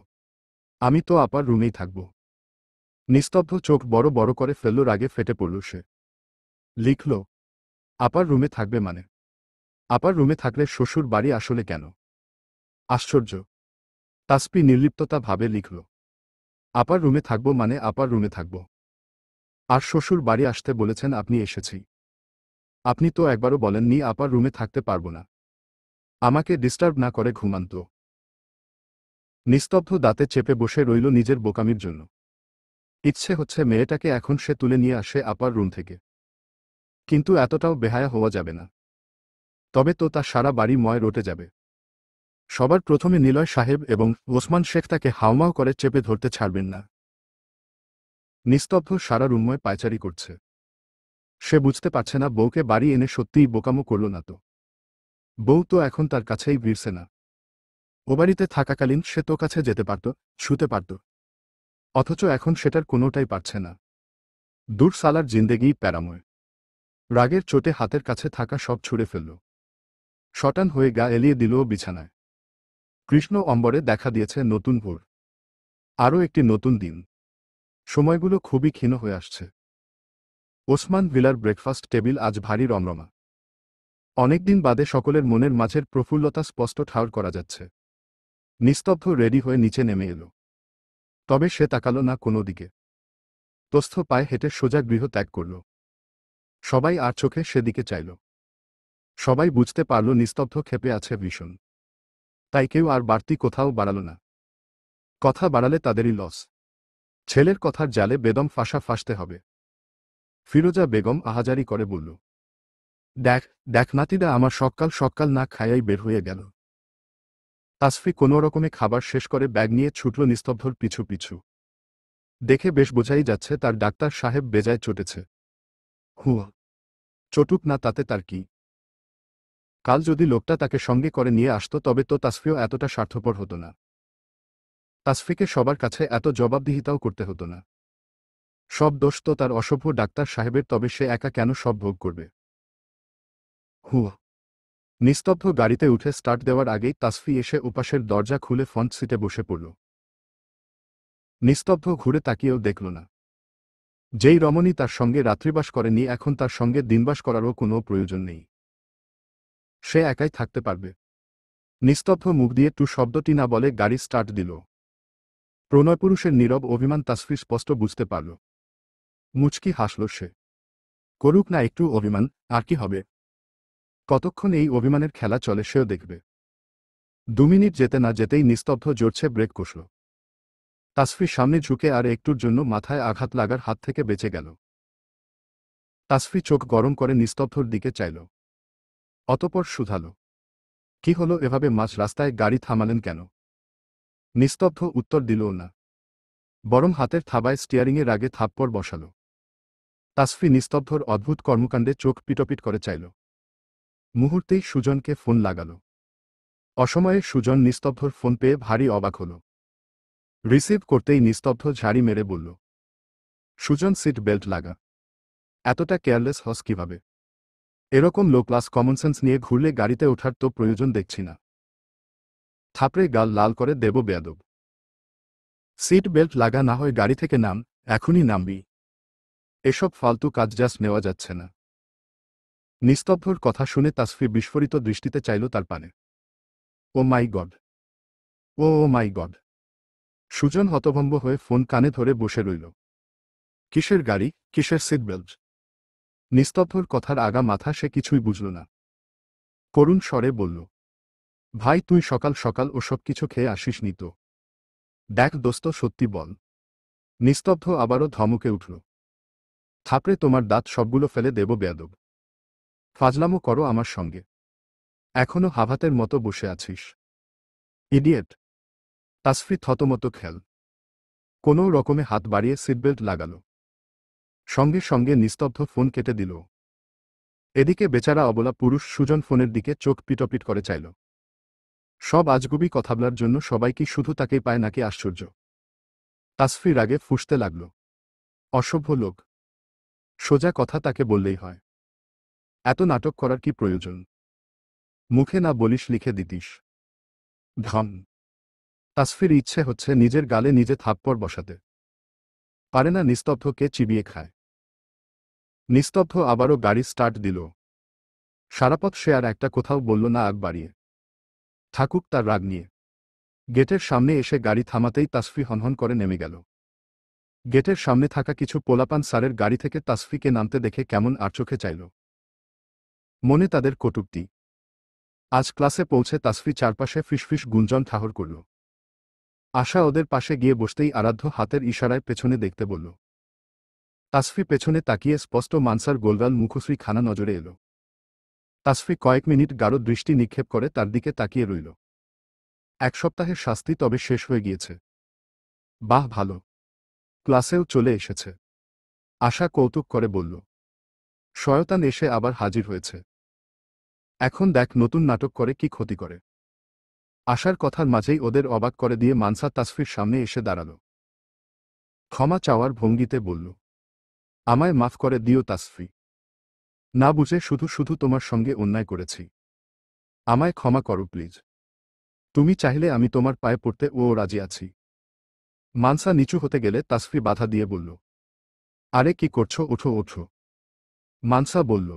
আমি তো আপার রুমেই থাকব। নিস্তব্ধ চোখ বড় বড় করে ফেলল, রাগে ফেটে পড়ল সে। লিখল, আপার রুমে থাকবে মানে? আপার রুমে থাকলে শ্বশুর বাড়ি আসলে কেন? আশ্চর্য। তাসফি নির্লিপ্ততা ভাবে লিখল, আপার রুমে থাকব মানে আপার রুমে থাকব। আর শ্বশুর বাড়ি আসতে বলেছেন আপনি, এসেছি। আপনি তো একবারও বলেননি আপার রুমে থাকতে পারব না। আমাকে ডিস্টার্ব না করে ঘুমান তো। নিস্তব্ধ দাঁতে চেপে বসে রইল নিজের বোকামির জন্য। ইচ্ছে হচ্ছে মেয়েটাকে এখন সে তুলে নিয়ে আসে আপার রুম থেকে। কিন্তু এতটাও বেহায়া হওয়া যাবে না। তবে তো তা সারা বাড়ি ময় রটে যাবে। সবার প্রথমে নিলয় সাহেব এবং ওসমান শেখ তাকে হাউমাউ করে চেপে ধরতে ছাড়বেন না। নিস্তব্ধ সারা রুমময় পায়চারি করছে। সে বুঝতে পারছে না বউকে বাড়ি এনে সত্যিই বোকামো করল না তো। বউ তো এখন তার কাছেই ভিড়ছে না। ও বাড়িতে থাকাকালীন সে তো কাছে যেতে পারত, শুতে পারত। অথচ এখন সেটার কোনোটাই পারছে না। দূর সালার জিন্দেগিই প্যারাময়। রাগের চোটে হাতের কাছে থাকা সব ছুঁড়ে ফেলল। শটান হয়ে গা এলিয়ে দিল বিছানায়। কৃষ্ণ অম্বরে দেখা দিয়েছে নতুন ভোর। আরও একটি নতুন দিন। সময়গুলো খুবই ক্ষীণ হয়ে আসছে। ওসমান ভিলার ব্রেকফাস্ট টেবিল আজ ভারী রমরমা। অনেকদিন বাদে সকলের মনের মাঝের প্রফুল্লতা স্পষ্ট ঠাউর করা যাচ্ছে। নিস্তব্ধ রেডি হয়ে নিচে নেমে এলো। তবে সে তাকালো না কোনো দিকে। তস্থ পায়ে হেঁটে সোজা গৃহ ত্যাগ করল। সবাই আর চোখে সেদিকে চাইল। সবাই বুঝতে পারল নিস্তব্ধ ক্ষেপে আছে ভীষণ। তাই কেউ আর বাড়তি কোথাও বাড়াল না। কথা বাড়ালে তাদেরই লস। ছেলের কথার জালে বেদম ফাঁসা ফাঁসতে হবে। ফিরোজা বেগম আহাজারি করে বলল, দেখ দেখ নাতিদা আমার সকাল সকাল না খাইয়াই বের হয়ে গেল। তাসফি কোনো রকমে খাবার শেষ করে ব্যাগ নিয়ে ছুটল নিস্তব্ধর পিছু পিছু। দেখে বেশ বোঝাই যাচ্ছে তার ডাক্তার সাহেব বেজায় চটেছে। হুয়া, চটুক না তাতে তার কি। কাল যদি লোকটা তাকে সঙ্গে করে নিয়ে আসত তবে তো তাসফিও এতটা স্বার্থপর হতো না। তাসফিকে সবার কাছে এত জবাবদিহিতাও করতে হতো না। সব দোষ তো তার অসভ্য ডাক্তার সাহেবের, তবে সে একা কেন সব ভোগ করবে। হুয়া। নিস্তব্ধ গাড়িতে উঠে স্টার্ট দেওয়ার আগেই তাসফি এসে উপাসের দরজা খুলে ফ্রন্ট সিটে বসে পড়ল। নিস্তব্ধ ঘুরে তাকিয়েও দেখল না। যেই রমণী তার সঙ্গে রাত্রিবাস করেনি এখন তার সঙ্গে দিনবাস করারও কোনো প্রয়োজন নেই। সে একাই থাকতে পারবে। নিস্তব্ধ মুখ দিয়ে টু শব্দটি না বলে গাড়ি স্টার্ট দিল। প্রণয়পুরুষের নীরব অভিমান তাসফি স্পষ্ট বুঝতে পারল। মুচকি হাসল সে। করুক না একটু অভিমান, আর কি হবে। কতক্ষণ এই অভিমানের খেলা চলে সেও দেখবে। 2 মিনিট যেতে না যেতেই নিস্তব্ধ জোরছে ব্রেক কষল। তাসফি সামনে ঝুঁকে আর একটুর জন্য মাথায় আঘাত লাগার হাত থেকে বেঁচে গেল। তাসফি চোখ গরম করে নিস্তব্ধর দিকে চাইল। অতঃপর শুধাল, কি হলো, এভাবে মাঝ রাস্তায় গাড়ি থামালেন কেন। নিস্তব্ধ উত্তর দিলও না, বরং হাতের থাবায় স্টিয়ারিংয়ে রাগে থাপ্পড় বসাল। তাসফি নিস্তব্ধর অদ্ভুত কর্মকাণ্ডে চোখ পিটপিট করে চাইল। মুহূর্তেই সুজনকে ফোন লাগাল। অসময়ে সুজন নিস্তব্ধর ফোন পেয়ে ভারী অবাক হল। রিসিভ করতেই নিস্তব্ধ ঝাড়ি মেরে বলল, সুজন সিট বেল্ট লাগা। এতটা কেয়ারলেস হস কিভাবে। এরকম লো ক্লাস কমনসেন্স নিয়ে ঘুরলে গাড়িতে ওঠার তো প্রয়োজন দেখছি না। থাপড়ে গাল লাল করে দেব বেয়াদব। সিট বেল্ট লাগা না হয় গাড়ি থেকে নাম, এখনই নামবি। এসব ফালতু কাজ জাস্ট নেওয়া যাচ্ছে না। নিস্তব্ধর কথা শুনে তাসফি বিস্ফোরিত দৃষ্টিতে চাইল তার পানে। ও মাই গড, ও মাই গড। সুজন হতভম্ব হয়ে ফোন কানে ধরে বসে রইল। কিসের গাড়ি, কিসের সিট বেল্ট। নিস্তব্ধর কথার আগা মাথা সে কিছুই বুঝল না। করুণ স্বরে বলল, ভাই তুই সকাল সকাল ওসব কিছু খেয়ে আসিস নি তো। দেখ দোস্ত সত্যি বল। নিস্তব্ধ আবারও ধমকে উঠল, থাপড়ে তোমার দাঁত সবগুলো ফেলে দেব বেয়াদব। ফাজলামো করো আমার সঙ্গে। এখনো হাভাতের মতো বসে আছিস। ইডিয়েট। তাসফি থতমত খেল। কোনো রকমে হাত বাড়িয়ে সিটবেল্ট লাগাল। সঙ্গে সঙ্গে নিস্তব্ধ ফোন কেটে দিল। এদিকে বেচারা অবলা পুরুষ সুজন ফোনের দিকে চোখ পিটপিট করে চাইল। সব আজগুবি কথাবলার জন্য সবাই কি শুধু তাকেই পায় নাকি আশ্চর্য। তাসফি রাগে ফুঁসতে লাগল। অসভ্য লোক। সোজা কথা তাকে বললেই হয়। এত নাটক করার কি প্রয়োজন। মুখে না বলিস লিখে দিতিস। ধন। তাসফির ইচ্ছে হচ্ছে নিজের গালে নিজে থাপ্পড় বসাতে। পারে না, নিস্তব্ধকে চিবিয়ে খায়। নিস্তব্ধ আবারও গাড়ি স্টার্ট দিল। সারাপথ সে আর একটা কোথাও বলল না আগ বাড়িয়ে। থাকুক তার রাগ নিয়ে। গেটের সামনে এসে গাড়ি থামাতেই তাসফি হনহন করে নেমে গেল। গেটের সামনে থাকা কিছু পোলাপান স্যারের গাড়ি থেকে তাসফিকে নামতে দেখে কেমন আড়চোখে চাইল। মনে তাদের কটূক্তি। আজ ক্লাসে পৌঁছে তাসফি চারপাশে ফিসফিস গুঞ্জন ঠাহর করল। আশা ওদের পাশে গিয়ে বসতেই আরাধ্য হাতের ইশারায় পেছনে দেখতে বলল। তাসফি পেছনে তাকিয়ে স্পষ্ট মানসার গোলগাল মুখশ্রী খানা নজরে এল। তাসফি কয়েক মিনিট গাঢ় দৃষ্টি নিক্ষেপ করে তার দিকে তাকিয়ে রইল। 1 সপ্তাহের শাস্তি তবে শেষ হয়ে গিয়েছে। বাহ ভালো। ক্লাসেও চলে এসেছে। আশা কৌতুক করে বলল। শয়তান এসে আবার হাজির হয়েছে। এখন দেখ নতুন নাটক করে কি ক্ষতি করে। আশার কথার মাঝেই ওদের অবাক করে দিয়ে মানসা তাসফির সামনে এসে দাঁড়াল। ক্ষমা চাওয়ার ভঙ্গিতে বলল, আমায় মাফ করে দিও তাসফি। না বুঝে শুধু শুধু তোমার সঙ্গে অন্যায় করেছি। আমায় ক্ষমা করো প্লিজ। তুমি চাইলে আমি তোমার পায়ে পড়তে ও রাজি আছি। মানসা নিচু হতে গেলে তাসফি বাধা দিয়ে বলল, আরে কি করছো, ওঠো ওঠো। মানসা বলল,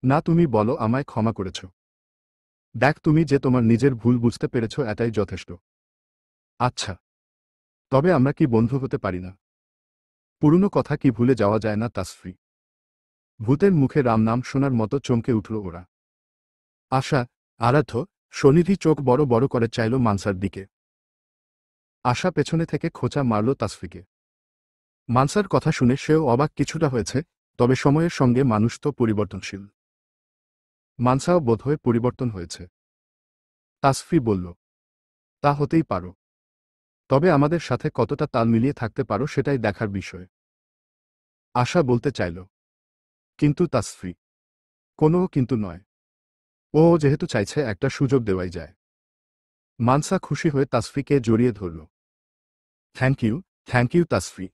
না তুমি বলো আমায় ক্ষমা করেছ। দেখ, তুমি যে তোমার নিজের ভুল বুঝতে পেরেছ এটাই যথেষ্ট। আচ্ছা, তবে আমরা কি বন্ধু হতে পারি না? পুরনো কথা কি ভুলে যাওয়া যায় না তাসফি? ভূতের মুখে রাম নাম শোনার মতো চমকে উঠল ওরা। আশা, আরাধ্য, সনিধি চোখ বড় বড় করে চাইল মানসার দিকে। আশা পেছনে থেকে খোঁচা মারল তাসফিকে। মানসার কথা শুনে সেও অবাক কিছুটা হয়েছে, তবে সময়ের সঙ্গে মানুষ তো পরিবর্তনশীল। মানসাও বোধহয় পরিবর্তন হয়েছে। তাসফি বলল, তা হতেই পারো, তবে আমাদের সাথে কতটা তাল মিলিয়ে থাকতে পারো সেটাই দেখার বিষয়। আশা বলতে চাইল, কিন্তু তাসফি। কোনো কিন্তু নয়। ও যেহেতু চাইছে একটা সুযোগ দেওয়াই যায়। মানসা খুশি হয়ে তাসফিকে জড়িয়ে ধরল। Thank you Tasfi.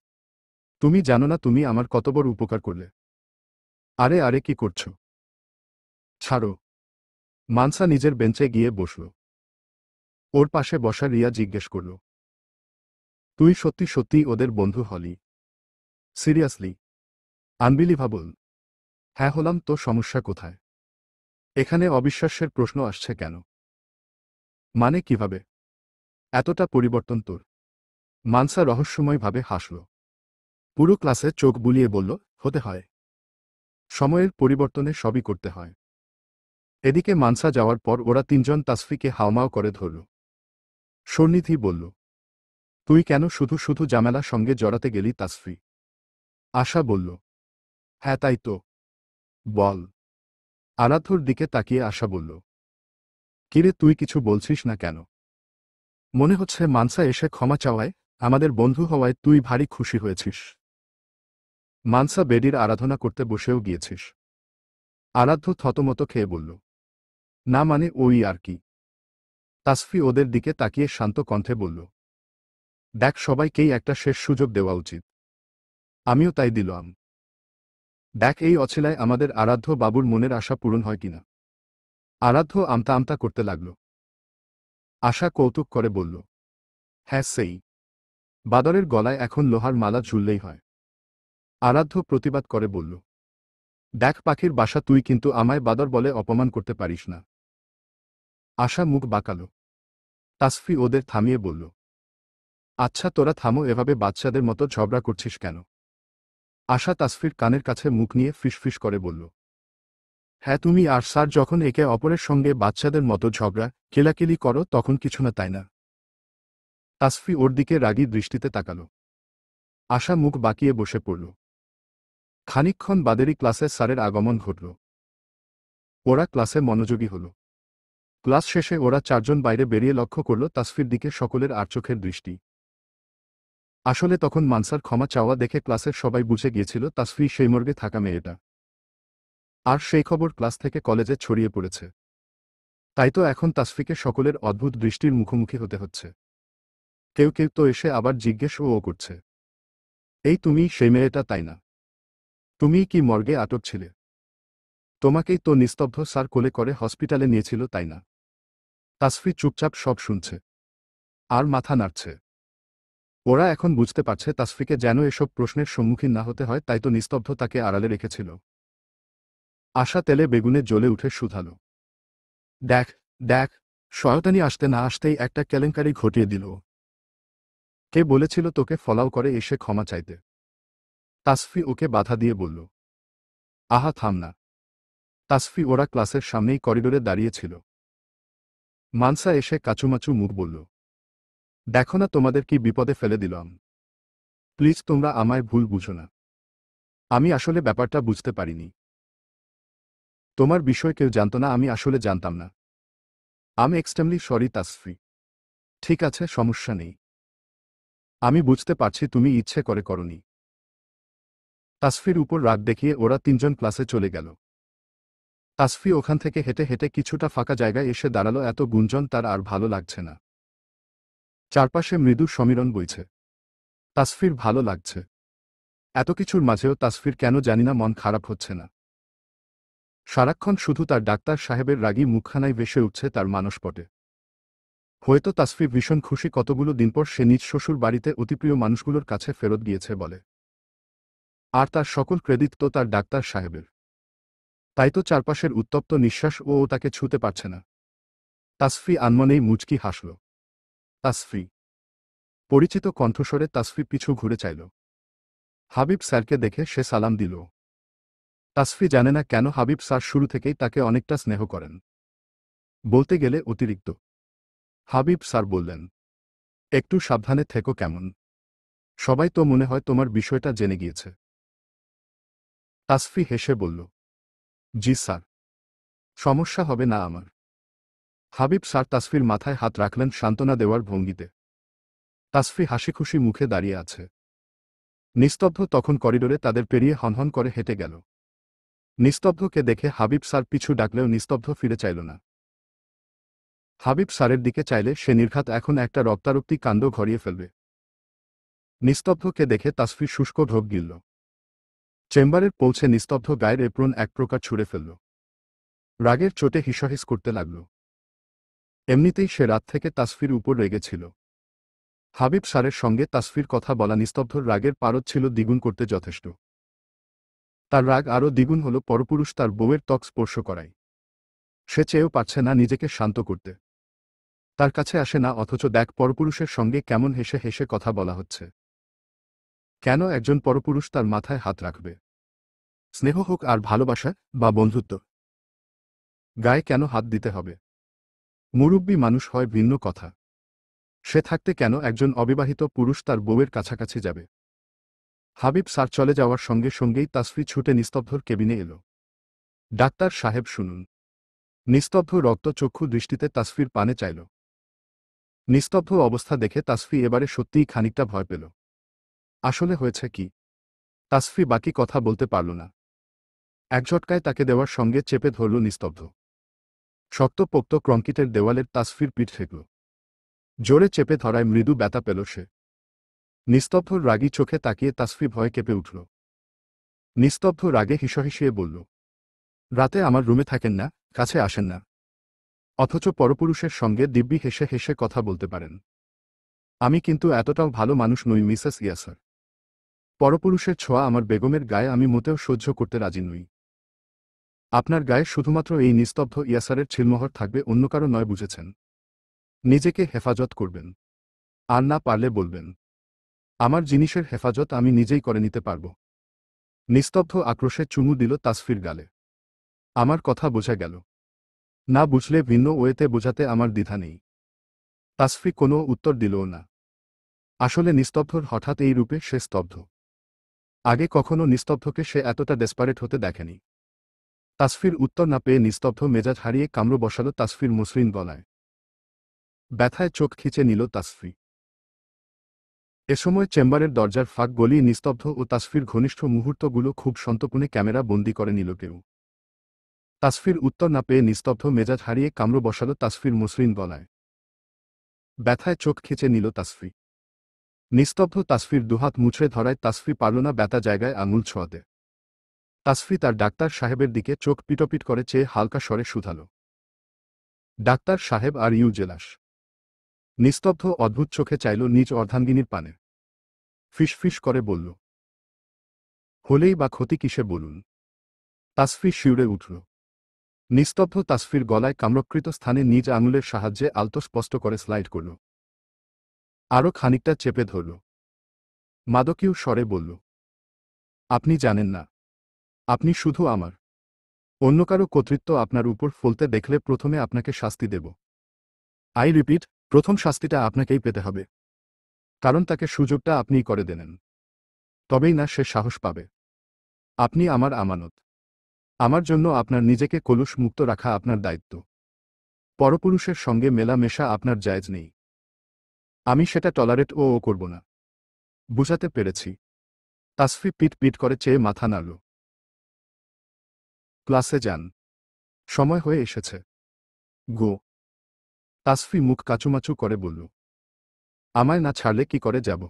তুমি জানো না তুমি আমার কত বড় উপকার করলে। আরে আরে কি করছো? ছাড়ো। মানসা নিজের বেঞ্চে গিয়ে বসল। ওর পাশে বসা রিয়া জিজ্ঞেস করল, তুই সত্যি সত্যি ওদের বন্ধু হলি? সিরিয়াসলি? আনবিলিভাবল। হ্যাঁ হলাম তো, সমস্যা কোথায়? এখানে অবিশ্বাসের প্রশ্ন আসছে কেন? মানে কিভাবে? এতটা পরিবর্তন তোর? মানসা রহস্যময়ভাবে হাসল। পুরো ক্লাসে চোখ বুলিয়ে বলল, হতে হয়। সময়ের পরিবর্তনে সবই করতে হয়। এদিকে মানসা যাওয়ার পর ওরা তিনজন তাসফিকে হাওমাও করে ধরল। সন্নিধি বলল, তুই কেন শুধু শুধু জামেলার সঙ্গে জড়াতে গেলি তাসফি? আশা বলল, হ্যাঁ তাই তো। বল। আরাধ্যর দিকে তাকিয়ে আশা বলল, কিরে তুই কিছু বলছিস না কেন? মনে হচ্ছে মানসা এসে ক্ষমা চাওয়ায়, আমাদের বন্ধু হওয়ায় তুই ভারী খুশি হয়েছিস। মানসা বেডির আরাধনা করতে বসেও গিয়েছিস? আরাধ্য থতমত খেয়ে বলল, না মানে ওই আর কি। তাসফি ওদের দিকে তাকিয়ে শান্ত কণ্ঠে বলল, দেখ, সবাইকেই একটা শেষ সুযোগ দেওয়া উচিত। আমিও তাই দিলাম। দেখ এই অছিলায় আমাদের আরাধ্য বাবুর মনের আশা পূরণ হয় কিনা। আরাধ্য আমতা আমতা করতে লাগল। আশা কৌতুক করে বলল, হ্যাঁ সেই। বাদরের গলায় এখন লোহার মালা ঝুললেই হয়। আরাধ্য প্রতিবাদ করে বলল, দেখ পাখির বাসা, তুই কিন্তু আমায় বাদর বলে অপমান করতে পারিস না। আশা মুখ বাঁকাল। তাসফি ওদের থামিয়ে বলল, আচ্ছা তোরা থামো, এভাবে বাচ্চাদের মতো ঝগড়া করছিস কেন? আশা তাসফির কানের কাছে মুখ নিয়ে ফিসফিস করে বলল, হ্যাঁ তুমি আর স্যার যখন একে অপরের সঙ্গে বাচ্চাদের মতো ঝগড়া কেলাকেলি করো তখন কিছু না, তাই না? তাসফি ওর দিকে রাগী দৃষ্টিতে তাকাল। আশা মুখ বাঁকিয়ে বসে পড়ল। খানিকক্ষণ বাদেরই ক্লাসে স্যারের আগমন ঘটল। ওরা ক্লাসে মনোযোগী হল। ক্লাস শেষে ওরা চারজন বাইরে বেরিয়ে লক্ষ্য করল তাসফির দিকে সকলের আড়চোখের দৃষ্টি। আসলে তখন মানসার ক্ষমা চাওয়া দেখে ক্লাসের সবাই বুঝে গিয়েছিল তাসফি সেই মর্গে থাকা মেয়েটা। আর সেই খবর ক্লাস থেকে কলেজে ছড়িয়ে পড়েছে। তাই তো এখন তাসফিকে সকলের অদ্ভুত দৃষ্টির মুখোমুখি হতে হচ্ছে। কেউ কেউ তো এসে আবার জিজ্ঞেস ও করছে, এই তুমি সেই মেয়েটা তাই না? তুমিই কি মর্গে আটক ছিলে? তোমাকেই তো নিস্তব্ধ স্যার কোলে করে হসপিটালে নিয়েছিল, তাই না? তাসফি চুপচাপ সব শুনছে আর মাথা নাড়ছে। ওরা এখন বুঝতে পারছে তাসফিকে যেন এসব প্রশ্নের সম্মুখীন না হতে হয়, তাই তো নিস্তব্ধ তাকে আড়ালে রেখেছিল। আশা তেলে বেগুনে জ্বলে উঠে শুধালো, দেখ দেখ, শয়তানি আসতে না আসতেই একটা কেলেঙ্কারি ঘটিয়ে দিল। কে বলেছিল তোকে ফলাও করে এসে ক্ষমা চাইতে? তাসফি ওকে বাধা দিয়ে বলল, আহা থাম না। তাসফি ওরা ক্লাসের সামনেই করিডোরে দাঁড়িয়েছিল। মানসা এসে কাচুমাচু মুখ বলল, দেখো না তোমাদের কি বিপদে ফেলে দিলাম। প্লিজ তোমরা আমায় ভুল বুঝো না। আমি আসলে ব্যাপারটা বুঝতে পারিনি। তোমার বিষয় কেউ জানত না, আমি আসলে জানতাম না। আমি এক্সট্রিমলি সরি তাসফি। ঠিক আছে, সমস্যা নেই। আমি বুঝতে পারছি তুমি ইচ্ছে করে করনি। তাসফির উপর রাগ দেখিয়ে ওরা তিনজন ক্লাসে চলে গেল। তাসফি ওখান থেকে হেঁটে হেঁটে কিছুটা ফাঁকা জায়গায় এসে দাঁড়ালো। এত গুঞ্জন তার আর ভালো লাগছে না। চারপাশে মৃদু সমীরণ বইছে। তাসফির ভালো লাগছে। এত কিছুর মাঝেও তাসফির কেন জানিনা মন খারাপ হচ্ছে না। সারাক্ষণ শুধু তার ডাক্তার সাহেবের রাগী মুখখানায় ভেসে উঠছে তার মানসপটে। হয়তো তাসফি ভীষণ খুশি, কতগুলো দিন পর সে নিজ শ্বশুর বাড়িতে অতিপ্রিয় মানুষগুলোর কাছে ফেরত গিয়েছে বলে। আর তার সকল ক্রেডিট তো তার ডাক্তার সাহেবের। তাই তো চারপাশের উত্তপ্ত নিঃশ্বাস ও তাকে ছুঁতে পারছে না। তাসফি আনমনেই মুচকি হাসল। তাসফি। পরিচিত কণ্ঠস্বরে তাসফি পিছু ঘুরে চাইল। হাবিব স্যারকে দেখে সে সালাম দিল। তাসফি জানে না কেন হাবিব স্যার শুরু থেকেই তাকে অনেকটা স্নেহ করেন, বলতে গেলে অতিরিক্ত। হাবিব স্যার বললেন, একটু সাবধানে থেকো কেমন? সবাই তো মনে হয় তোমার বিষয়টা জেনে গিয়েছে। তাসফি হেসে বলল, জি স্যার, সমস্যা হবে না আমার। হাবিব স্যার তাসফির মাথায় হাত রাখলেন সান্ত্বনা দেওয়ার ভঙ্গিতে। তাসফি হাসিখুশি মুখে দাঁড়িয়ে আছে। নিস্তব্ধ তখন করিডোরে তাদের পেরিয়ে হনহন করে হেঁটে গেল। নিস্তব্ধকে দেখে হাবিব স্যার পিছু ডাকলেও নিস্তব্ধ ফিরে চাইল না। হাবিব স্যারের দিকে চাইলে সে নির্ঘাত এখন একটা রক্তারক্তি কাণ্ড ঘরিয়ে ফেলবে। নিস্তব্ধকে দেখে তাসফি শুষ্ক ঢোক গিলল। চেম্বারের পৌঁছে নিস্তব্ধ গায়ের এপ্রন এক প্রকার ছুঁড়ে ফেলল। রাগের চোটে হিসহিস করতে লাগল। এমনিতেই সে রাত থেকে তাসফির উপর রেগেছিল। হাবিব স্যারের সঙ্গে তাসফির কথা বলা নিস্তব্ধর রাগের পারদ ছিল দ্বিগুণ করতে যথেষ্ট। তার রাগ আরও দ্বিগুণ হল পরপুরুষ তার বউয়ের ত্বক স্পর্শ করায়। সে চেয়েও পারছে না নিজেকে শান্ত করতে। তার কাছে আসে না, অথচ দেখ পরপুরুষের সঙ্গে কেমন হেসে হেসে কথা বলা হচ্ছে। কেন একজন পরপুরুষ তার মাথায় হাত রাখবে? স্নেহ হোক আর ভালোবাসা বা বন্ধুত্ব, গায়ে কেন হাত দিতে হবে? মুরুব্বি মানুষ হয় ভিন্ন কথা। সে থাকতে কেন একজন অবিবাহিত পুরুষ তার বউয়ের কাছাকাছি যাবে? হাবিব স্যার চলে যাওয়ার সঙ্গে সঙ্গেই তাসফি ছুটে নিস্তব্ধর কেবিনে এল। ডাক্তার সাহেব শুনুন। নিস্তব্ধ রক্তচক্ষু দৃষ্টিতে তাসফির পানে চাইল। নিস্তব্ধ অবস্থা দেখে তাসফি এবারে সত্যিই খানিকটা ভয় পেল। আসলে হয়েছে কি? তাসফি বাকি কথা বলতে পারল না। এক ঝটকায় তাকে দেওয়ার সঙ্গে চেপে ধরল নিস্তব্ধ। শক্তপোক্ত কংক্রিটের দেওয়ালের তাসফির পিঠ ঠেকল। জোরে চেপে ধরায় মৃদু ব্যথা পেল সে। নিস্তব্ধর রাগী চোখে তাকিয়ে তাসফি ভয়ে কেঁপে উঠল। নিস্তব্ধ রাগে হিসহিসিয়ে বলল, রাতে আমার রুমে থাকেন না, কাছে আসেন না, অথচ পরপুরুষের সঙ্গে দিব্যি হেসে হেসে কথা বলতে পারেন। আমি কিন্তু এতটাও ভালো মানুষ নই মিসেস ইয়াসার। পরপুরুষের ছোঁয়া আমার বেগমের গায়ে আমি মোটেও সহ্য করতে রাজি নই। আপনার গায়ে শুধুমাত্র এই নিস্তব্ধ ইয়াসারের ছিলমোহর থাকবে, অন্য কারো নয়, বুঝেছেন? নিজেকে হেফাজত করবেন। আর না পারলে বলবেন। আমার জিনিসের হেফাজত আমি নিজেই করে নিতে পারব। নিস্তব্ধ আক্রোশে চুমু দিল তাসফির গালে। আমার কথা বোঝা গেল? না বুঝলে ভিন্ন ওয়েতে বোঝাতে আমার দ্বিধা নেই। তাসফি কোনো উত্তর দিলও না। আসলে নিস্তব্ধর হঠাৎ এই রূপে সে স্তব্ধ। আগে কখনো নিস্তব্ধকে সে এতটা ডেসপারেট হতে দেখেনি। তাসফির উত্তর না পেয়ে নিস্তব্ধ মেজাজ হারিয়ে কামড় বসাল তাসফির মসৃণ গলায়। ব্যথায় চোখ খিচে নিল তাসফি। এ সময় চেম্বারের দরজার ফাঁক গলিয়ে নিস্তব্ধ ও তাসফির ঘনিষ্ঠ মুহূর্তগুলো খুব সন্তর্পণে ক্যামেরা বন্দি করে নিল কেউ। তাসফির উত্তর না পেয়ে নিস্তব্ধ মেজাজ হারিয়ে কামড় বসাল তাসফির মসৃণ গলায়। ব্যথায় চোখ খিচে নিল তাসফি। নিস্তব্ধ তাসফির দুহাত মুছড়ে ধরায় তাসফি পারল না ব্যথা জায়গায় আঙুল ছোঁয়াতে। তাসফি তার ডাক্তার সাহেবের দিকে চোখ পিটপিট করে চেয়ে হালকা স্বরে শুধাল, ডাক্তার সাহেব, আর ইউ জেলাস? নিস্তব্ধ অদ্ভুত চোখে চাইল নিজ অর্ধাঙ্গিনীর পানে। ফিসফিস করে বলল, হলেই বা ক্ষতি কিসে বলুন? তাসফি শিউরে উঠল। নিস্তব্ধ তাসফির গলায় কামড়কৃত স্থানে নিজ আঙুলের সাহায্যে আলতো স্পষ্ট করে স্লাইড করল। আরও খানিকটা চেপে ধরল। মাদকীয় স্বরে বলল, আপনি জানেন না, আপনি শুধু আমার। অন্য কারো কর্তৃত্ব আপনার উপর ফলতে দেখলে প্রথমে আপনাকে শাস্তি দেব। আই রিপিট, প্রথম শাস্তিটা আপনাকেই পেতে হবে। কারণ তাকে সুযোগটা আপনিই করে দেনেন। তবেই না সে সাহস পাবে। আপনি আমার আমানত। আমার জন্য আপনার নিজেকে কলুষ মুক্ত রাখা আপনার দায়িত্ব। পরপুরুষের সঙ্গে মেলামেশা আপনার জায়েজ নেই। আমি সেটা টলারেট ও করব না। বুঝাতে পেরেছি? তাসফি পিট পিট করে চেয়ে মাথা নাড়ল। ক্লাসে যান, সময় হয়ে এসেছে। গো। তাসফি মুখ কাচুমাচু করে বলল, আমায় না ছাড়লে কি করে যাব?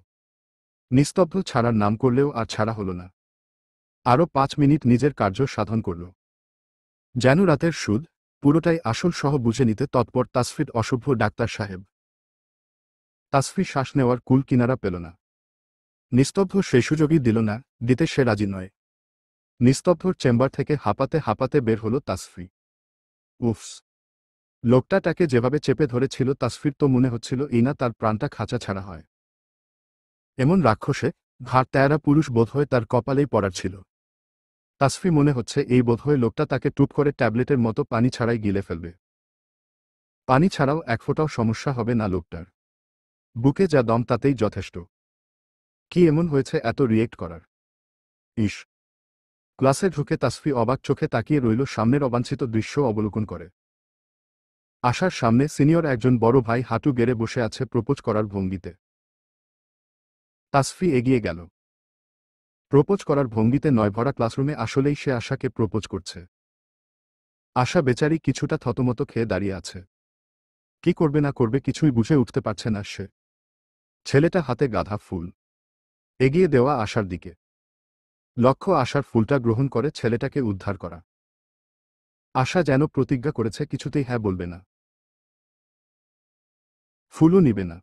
নিস্তব্ধ ছাড়ার নাম করলেও আর ছাড়া হল না। আরও 5 মিনিট নিজের কার্য সাধন করল। যেন রাতের সুদ, পুরোটাই আসল সহ বুঝে নিতে তৎপর তাসফির অসভ্য ডাক্তার সাহেব। তাসফি শ্বাস নেওয়ার কুল কিনারা পেল না। নিস্তব্ধ সেই সুযোগই দিল না, দিতে সে রাজি নয়। নিস্তব্ধর চেম্বার থেকে হাঁপাতে হাঁপাতে বের হল তাসফি। উফস। লোকটা তাকে যেভাবে চেপে ধরেছিল তাসফির তো মনে হচ্ছিল এই না তার প্রাণটা খাঁচা ছাড়া হয়। এমন রাক্ষসে ঘাড় তেয়ারা পুরুষ বোধহয় তার কপালেই পড়ার ছিল। তাসফি মনে হচ্ছে এই বোধহয় লোকটা তাকে টুপ করে ট্যাবলেটের মতো পানি ছাড়াই গিলে ফেলবে। পানি ছাড়াও এক ফোঁটাও সমস্যা হবে না লোকটার। বুকে যা দম তাতেই যথেষ্ট। কি এমন হয়েছে এত রিয়েক্ট করার? ইস! ক্লাসে ঢুকে তাসফি অবাক চোখে তাকিয়ে রইল, সামনের অবাঞ্ছিত দৃশ্য অবলোকন করে। আশার সামনে সিনিয়র একজন বড় ভাই হাঁটু গেড়ে বসে আছে প্রপোজ করার ভঙ্গিতে। তাসফি এগিয়ে গেল। প্রপোজ করার ভঙ্গিতে নয়, ভরা ক্লাসরুমে আসলেই সে আশাকে প্রপোজ করছে। আশা বেচারি কিছুটা থতমত খেয়ে দাঁড়িয়ে আছে। কি করবে না করবে কিছুই বুঝে উঠতে পারছে না সে। ছেলেটা হাতে গাঁদা ফুল এগিয়ে দেওয়া আশার দিকে। লক্ষ্য আশার ফুলটা গ্রহণ করে ছেলেটাকে উদ্ধার করা। আশা যেন প্রতিজ্ঞা করেছে কিছুতেই হ্যাঁ বলবে না, ফুলও নিবে না।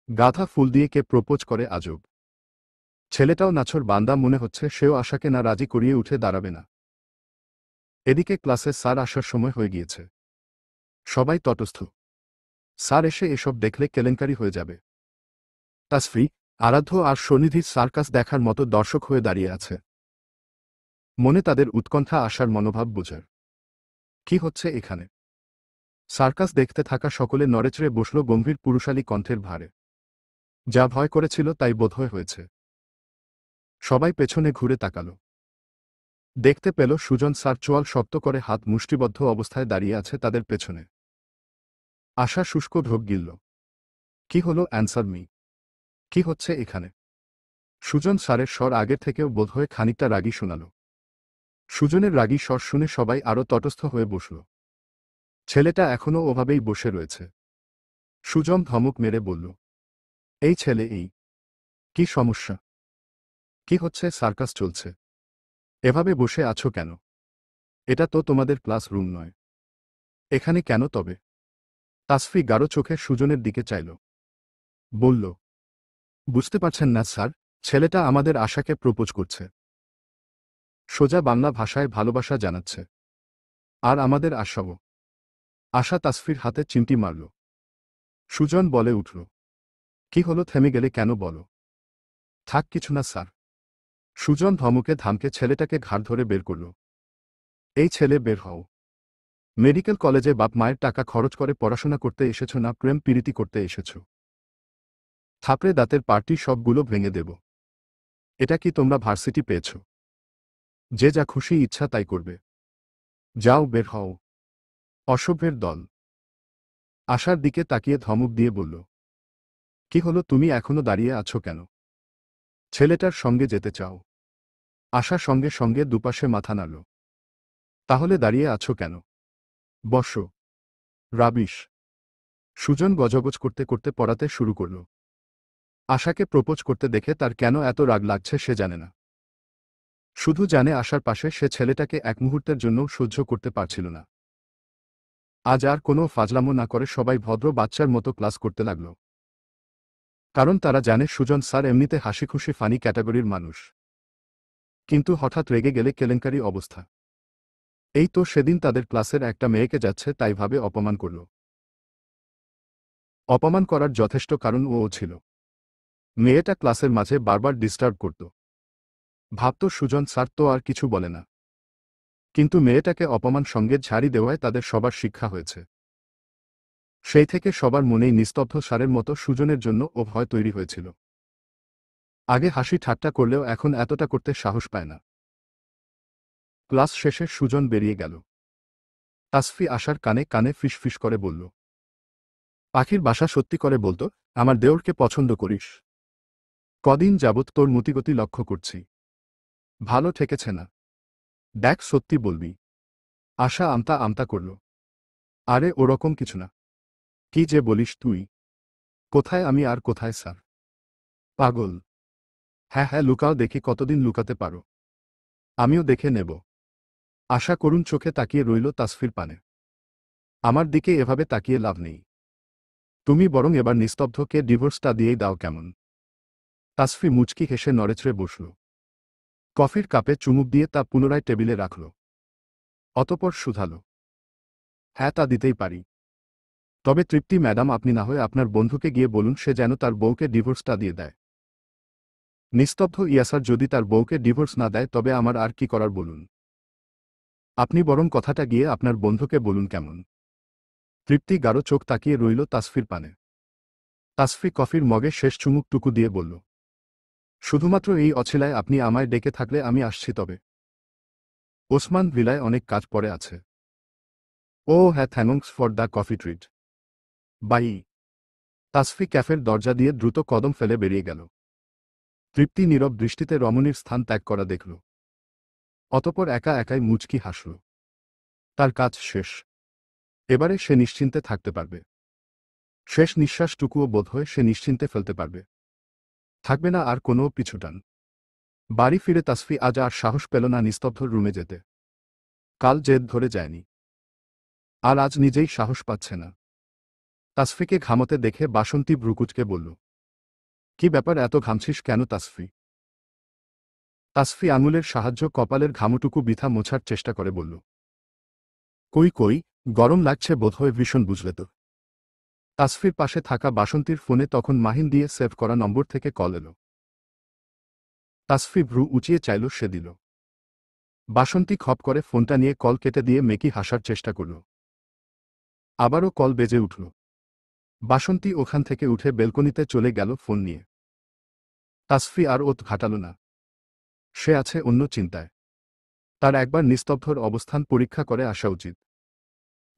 গাঁদা ফুল দিয়ে কে প্রপোজ করে আজব! ছেলেটাও নাছর বান্দা মনে হচ্ছে, সেও আশাকে না রাজি করিয়ে উঠে দাঁড়াবে না। এদিকে ক্লাসে স্যার আসার সময় হয়ে গিয়েছে। সবাই তটস্থ। স্যার এসে এসব দেখলে কেলেঙ্কারি হয়ে যাবে। তাসফি, আরাধ্য আর সনিধির সার্কাস দেখার মতো দর্শক হয়ে দাঁড়িয়ে আছে। মনে তাদের উৎকণ্ঠা, আশার মনোভাব বোঝার। কি হচ্ছে এখানে? সার্কাস দেখতে থাকা সকলে নড়েচড়ে বসল গম্ভীর পুরুষালী কণ্ঠের ভারে। যা ভয় করেছিল তাই বোধহয় হয়েছে। সবাই পেছনে ঘুরে তাকাল। দেখতে পেল সুজন স্যার চোয়াল শক্ত করে হাত মুষ্টিবদ্ধ অবস্থায় দাঁড়িয়ে আছে তাদের পেছনে। আশা শুষ্ক ঢোক গিলল। কি হলো? Answer me. কি হচ্ছে এখানে? সুজন স্যারের স্বর আগের থেকেও বোধহয় খানিকটা রাগী শোনাল। সুজনের রাগী স্বর শুনে সবাই আরও তটস্থ হয়ে বসল। ছেলেটা এখনও ওভাবেই বসে রয়েছে। সুজন ধমক মেরে বলল, এই ছেলে, এই কি সমস্যা? কি হচ্ছে? সার্কাস চলছে, এভাবে বসে আছো কেন? এটা তো তোমাদের ক্লাস রুম নয়। এখানে কেন তবে? তাসফি গাঢ় চোখে সুজনের দিকে চাইল। বলল, বুঝতে পারছেন না স্যার, ছেলেটা আমাদের আশাকে প্রপোজ করছে। সোজা বাংলা ভাষায় ভালোবাসা জানাচ্ছে। আর আমাদের আশাও। আশা তাসফির হাতে চিমটি মারল। সুজন বলে উঠল, কি হলো? থেমে গেলে কেন বলো? থাক কিছু না স্যার। সুজন ধমকে ধামকে ছেলেটাকে ঘাড় ধরে বের করল। এই ছেলে, বের হও। মেডিকেল কলেজে বাপ মায়ের টাকা খরচ করে পড়াশোনা করতে এসেছ না প্রেম প্রীতি করতে এসেছ? থাপড়ে দাঁতের পার্টি সবগুলো ভেঙে দেব। এটা কি তোমরা ভার্সিটি পেয়েছ? যে যা খুশি ইচ্ছা তাই করবে। যাও, বের হও। অসভ্যের দল। আশার দিকে তাকিয়ে ধমক দিয়ে বলল, কি হলো? তুমি এখনো দাঁড়িয়ে আছো কেন? ছেলেটার সঙ্গে যেতে চাও? আশা সঙ্গে সঙ্গে দুপাশে মাথা নাড়ল। তাহলে দাঁড়িয়ে আছো কেন? বসো। রাবিশ! সুজন গজগজ করতে করতে পড়াতে শুরু করল। আশাকে প্রপোজ করতে দেখে তার কেন এত রাগ লাগছে সে জানে না। শুধু জানে আশার পাশে সে ছেলেটাকে এক মুহূর্তের জন্যও সহ্য করতে পারছিল না। আজ আর কোনো ফাজলামো না করে সবাই ভদ্র বাচ্চার মতো ক্লাস করতে লাগল। কারণ তারা জানে সুজন স্যার এমনিতে হাসিখুশি ফানি ক্যাটাগরির মানুষ। কিন্তু হঠাৎ রেগে গেলে কেলেঙ্কারি অবস্থা। এই তো সেদিন তাদের ক্লাসের একটা মেয়েকে যাচ্ছে তাই ভাবে অপমান করল। অপমান করার যথেষ্ট কারণ ও ছিল। মেয়েটা ক্লাসের মাঝে বারবার ডিস্টার্ব করত। ভাবত সুজন স্যার তো আর কিছু বলে না। কিন্তু মেয়েটাকে অপমান সঙ্গে ঝাড়ি দেওয়ায় তাদের সবার শিক্ষা হয়েছে। সেই থেকে সবার মনেই নিস্তব্ধ সারের মতো সুজনের জন্য ও ভয় তৈরি হয়েছিল। আগে হাসি ঠাট্টা করলেও এখন এতটা করতে সাহস পায় না। ক্লাস শেষে সুজন বেরিয়ে গেল। তাসফি আশার কানে কানে ফিসফিস করে বলল, পাখির বাসা সত্যি করে বলতো, আমার দেওরকে পছন্দ করিস? কদিন যাবৎ তোর মতিগতি লক্ষ্য করছি। ভালো ঠেকেছে না? দেখ, সত্যি বলবি। আশা আমতা আমতা করল। আরে ওরকম কিছু না। কি যে বলিস তুই! কোথায় আমি আর কোথায় স্যার? পাগল! হ্যাঁ হ্যাঁ, লুকাও দেখি কতদিন লুকাতে পারো। আমিও দেখে নেব। আশা করুণ চোখে তাকিয়ে রইল তাসফির পানে। আমার দিকে এভাবে তাকিয়ে লাভ নেই। তুমি বরং এবার নিস্তব্ধকে ডিভোর্সটা দিয়েই দাও কেমন? তাসফি মুচকি হেসে নড়েচড়ে বসল। কফির কাপে চুমুক দিয়ে তা পুনরায় টেবিলে রাখল। অতঃপর শুধাল, হ্যাঁ, তা দিতেই পারি। তবে তৃপ্তি ম্যাডাম, আপনি না হয়ে আপনার বন্ধুকে গিয়ে বলুন সে যেন তার বউকে ডিভোর্সটা দিয়ে দেয়। নিস্তব্ধ। ইয়াসার, যদি তার বউকে ডিভোর্স না দেয় তবে আমার আর কি করার বলুন। আপনি বরং কথাটা গিয়ে আপনার বন্ধুকে বলুন কেমন। তৃপ্তি গাঢ় চোখ তাকিয়ে রইল তাসফির পানে। তাসফি কফির মগে শেষ চুমুকটুকু দিয়ে বলল, শুধুমাত্র এই অছিলায় আপনি আমায় ডেকে থাকলে আমি আসছি। তবে ওসমান ভিলায় অনেক কাজ পড়ে আছে। ও হ্যাঁ, thanks for the coffee treat. Bye. Tasfi ক্যাফের দরজা দিয়ে দ্রুত কদম ফেলে বেরিয়ে গেল। তৃপ্তি নীরব দৃষ্টিতে রমণীর স্থান ত্যাগ করা দেখল। অতপর একা একাই মুচকি হাসল। তার কাজ শেষ। এবারে সে নিশ্চিন্তে থাকতে পারবে। শেষ নিঃশ্বাসটুকুও বোধহয় সে নিশ্চিন্তে ফেলতে পারবে। থাকবে না আর কোনো পিছুটান। বাড়ি ফিরে তাসফি আজ আর সাহস পেল না নিস্তব্ধর রুমে যেতে। কাল জেদ ধরে যায়নি, আর আজ নিজেই সাহস পাচ্ছে না। তাসফিকে ঘামতে দেখে বাসন্তী ভ্রুকুচকে বলল, কি ব্যাপার, এত ঘামছিস কেন তাসফি? তাসফি আঙুলের সাহায্য কপালের ঘামটুকু বৃথা মোছার চেষ্টা করে বলল, কই কই, গরম লাগছে বোধহয় ভীষণ, বুঝলে তো। তাসফির পাশে থাকা বাসন্তীর ফোনে তখন মাহিন দিয়ে সেভ করা নম্বর থেকে কল এলো। তাসফি ভ্রু উঁচিয়ে চাইল, সে দিল। বাসন্তী খপ করে ফোনটা নিয়ে কল কেটে দিয়ে মেকি হাসার চেষ্টা করল। আবারও কল বেজে উঠল। বাসন্তী ওখান থেকে উঠে বেলকনিতে চলে গেল ফোন নিয়ে। তাসফি আর ওত ঘাটাল না। সে আছে অন্য চিন্তায়। তার একবার নিস্তব্ধর অবস্থান পরীক্ষা করে আসা উচিত,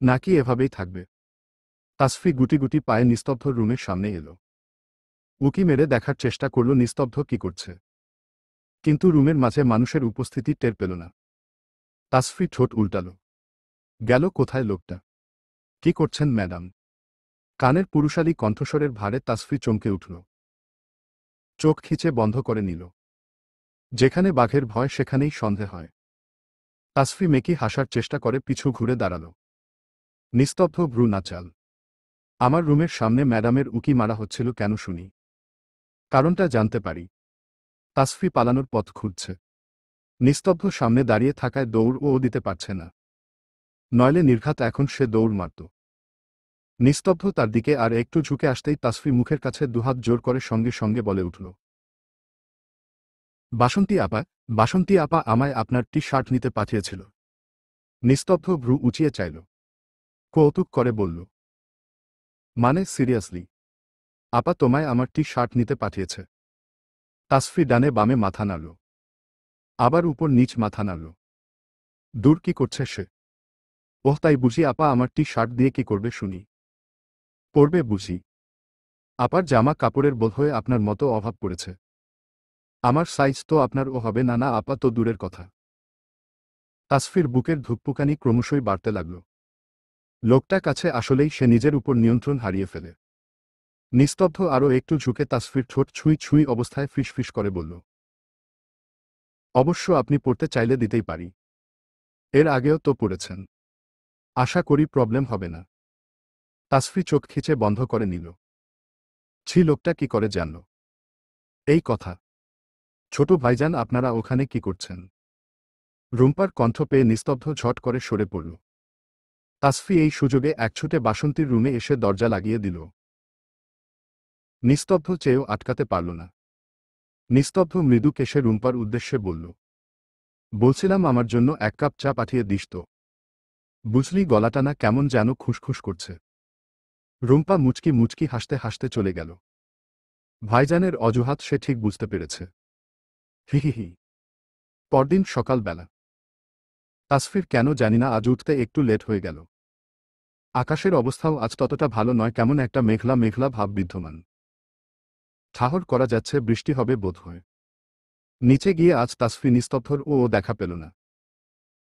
নাকি এভাবেই থাকবে। তাসফি গুটি গুটি পায়ে নিস্তব্ধর রুমের সামনে এলো। উকি মেরে দেখার চেষ্টা করল নিস্তব্ধ কি করছে, কিন্তু রুমের মাঝে মানুষের উপস্থিতি টের পেল না। তাসফি ঠোঁট উল্টাল। গেল কোথায় লোকটা? কি করছেন ম্যাডাম? কানের পুরুষালী কণ্ঠস্বরের ভারে তাসফি চমকে উঠল। চোখ খিচে বন্ধ করে নিল। যেখানে বাঘের ভয় সেখানেই সন্দেহ হয়। তাসফি মেকি হাসার চেষ্টা করে পিছু ঘুরে দাঁড়াল। নিস্তব্ধ, ভ্রু নাচাল। আমার রুমের সামনে ম্যাডামের উকি মারা হচ্ছিল কেন শুনি? কারণটা জানতে পারি। তাসফি পালানোর পথ খুঁজছে। নিস্তব্ধ সামনে দাঁড়িয়ে থাকায় দৌড় ও দিতে পারছে না, নইলে নির্ঘাত এখন সে দৌড় মারত। নিস্তব্ধ তার দিকে আর একটু ঝুঁকে আসতেই তাসফি মুখের কাছে দুহাত জোর করে সঙ্গে সঙ্গে বলে উঠল, বাসন্তী আপা, বাসন্তী আপা আমায় আপনার টি শার্ট নিতে পাঠিয়েছিল। নিস্তব্ধ ভ্রু উঁচিয়ে চাইল। কৌতুক করে বলল, মানে সিরিয়াসলি? আপা তোমায় আমার টি শার্ট নিতে পাঠিয়েছে? তাসফি ডানে বামে মাথা নাড়ল, আবার উপর নিচ মাথা নাড়ল। দূর, কি করছে সে? ওহ, তাই বুঝি? আপা আমার টি শার্ট দিয়ে কি করবে শুনি? পরবে বুঝি? আপার জামা কাপড়ের বোধহয় আপনার মতো অভাব পড়েছে। আমার সাইজ তো আপনার ও হবে না। না আপা তো দূরের কথা। তাসফির বুকের ধুকপুকানি ক্রমশই বাড়তে লাগল। লোকটা কাছে আসলেই সে নিজের উপর নিয়ন্ত্রণ হারিয়ে ফেলে। নিস্তব্ধ আরও একটু ঝুঁকে তাসফির ঠোঁট ছুঁই ছুঁই অবস্থায় ফিসফিস করে বলল, অবশ্য আপনি পড়তে চাইলে দিতেই পারি। এর আগেও তো পড়েছেন। আশা করি প্রবলেম হবে না। তাসফি চোখ খিচে বন্ধ করে নিল। ছি, লোকটা কি করে জানল এই কথা? ছোট ভাইজান, আপনারা ওখানে কি করছেন? রুম্পার কণ্ঠ পেয়ে নিস্তব্ধ ঝট করে সরে পড়ল। তাসফি এই সুযোগে একছুটে বাসন্তীর রুমে এসে দরজা লাগিয়ে দিল। নিস্তব্ধ চেয়েও আটকাতে পারল না। নিস্তব্ধ মৃদু কেশে রুম্পার উদ্দেশ্যে বলল, বলছিলাম আমার জন্য এক কাপ চা পাঠিয়ে দিস তো। বুঝলি, গলাটা না কেমন যেন খুসখুস করছে। রুম্পা মুচকি মুচকি হাসতে হাসতে চলে গেল। ভাইজানের অজুহাত সে ঠিক বুঝতে পেরেছে। হি হি হি। পরদিন সকালবেলা তাসফির কেন জানি না আজ উঠতে একটু লেট হয়ে গেল। আকাশের অবস্থাও আজ ততটা ভালো নয়, কেমন একটা মেঘলা মেঘলা ভাব বিদ্যমান। ঠাহর করা যাচ্ছে বৃষ্টি হবে বোধহয়। নিচে গিয়ে আজ তাসফি নিস্তব্ধর ও দেখা পেল না।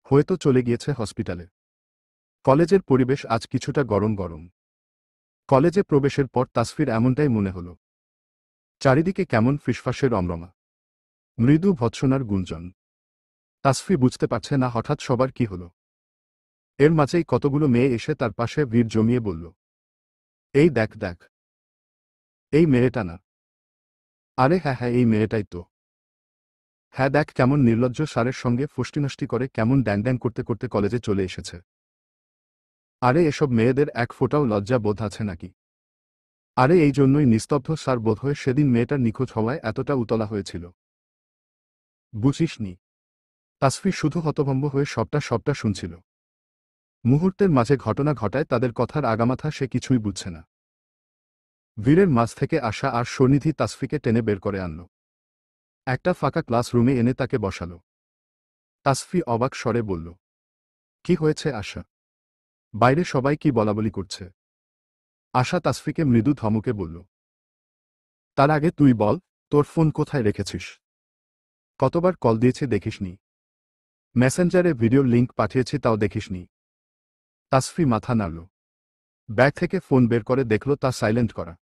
হয়তো চলে গিয়েছে হসপিটালে। কলেজের পরিবেশ আজ কিছুটা গরম গরম। কলেজে প্রবেশের পর তাসফির এমনটাই মনে হল। চারিদিকে কেমন ফিসফাসের রমরমা, মৃদু ভৎসনার গুঞ্জন। তাসফি বুঝতে পারছে না হঠাৎ সবার কি হলো। এর মাঝেই কতগুলো মেয়ে এসে তার পাশে ভিড় জমিয়ে বলল, এই দেখ দেখ, এই মেয়েটা না? আরে হ্যাঁ হ্যাঁ, এই মেয়েটাই তো। হ্যাঁ দেখ, কেমন নির্লজ্জ সারের সঙ্গে ফষ্টিনষ্টি করে, কেমন ড্যাং ড্যাং করতে করতে কলেজে চলে এসেছে। আরে এসব মেয়েদের এক ফোঁটাও লজ্জা বোধ আছে নাকি? আরে এই জন্যই নিস্তব্ধ স্যার বোধহয় সেদিন মেয়েটার নিখোঁজ হওয়ায় এতটা উতলা হয়েছিল। বুঝিসনি? তাসফি শুধু হতভম্ব হয়ে সবটা শুনছিল। মুহূর্তের মাঝে ঘটনা ঘটায় তাদের কথার আগামাথা সে কিছুই বুঝছে না। ভিড়ের মাঝ থেকে আশা আর সন্নিধি তাসফিকে টেনে বের করে আনল। একটা ফাঁকা ক্লাসরুমে এনে তাকে বসালো। তাসফি অবাক স্বরে বলল, কি হয়েছে আশা? বাইরে সবাই কি বলাবলি করছে? আশা তাসফিকে মৃদু ধমকে বলল, তার আগে তুই বল, তোর ফোন কোথায় রেখেছিস? কতবার কল দিয়েছে দেখিসনি? মেসেঞ্জারে ভিডিওর লিংক পাঠিয়েছি তাও দেখিসনি? তাসফি মাথা নাড়ল। ব্যাগ থেকে ফোন বের করে দেখল তা সাইলেন্ট করা।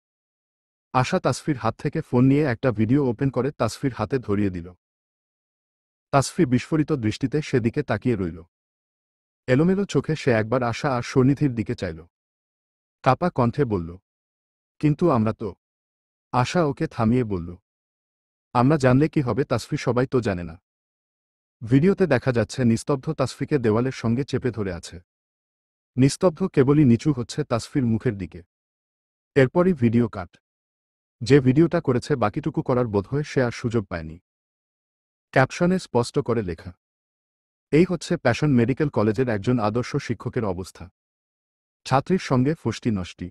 আশা তাসফির হাত থেকে ফোন নিয়ে একটা ভিডিও ওপেন করে তাসফির হাতে ধরিয়ে দিল। তাসফি বিস্ফোরিত দৃষ্টিতে সেদিকে তাকিয়ে রইল। এলোমেলো চোখে সে একবার আশা আর সন্নিধির দিকে চাইল। কাপা কণ্ঠে বলল, কিন্তু আমরা তো। আশা ওকে থামিয়ে বলল, আমরা জানলে কি হবে তাসফি, সবাই তো জানে না। ভিডিওতে দেখা যাচ্ছে নিস্তব্ধ তাসফিকে দেওয়ালের সঙ্গে চেপে ধরে আছে। নিস্তব্ধ কেবলই নিচু হচ্ছে তাসফির মুখের দিকে। এরপরই ভিডিও কাট। যে ভিডিওটা করেছে বাকিটুকু করার বোধহয় সে আর সুযোগ পায়নি। ক্যাপশনে স্পষ্ট করে লেখা, এই হচ্ছে প্যাশন মেডিকেল কলেজের একজন আদর্শ শিক্ষকের অবস্থা। ছাত্রীর সঙ্গে ফষ্টি নষ্টি।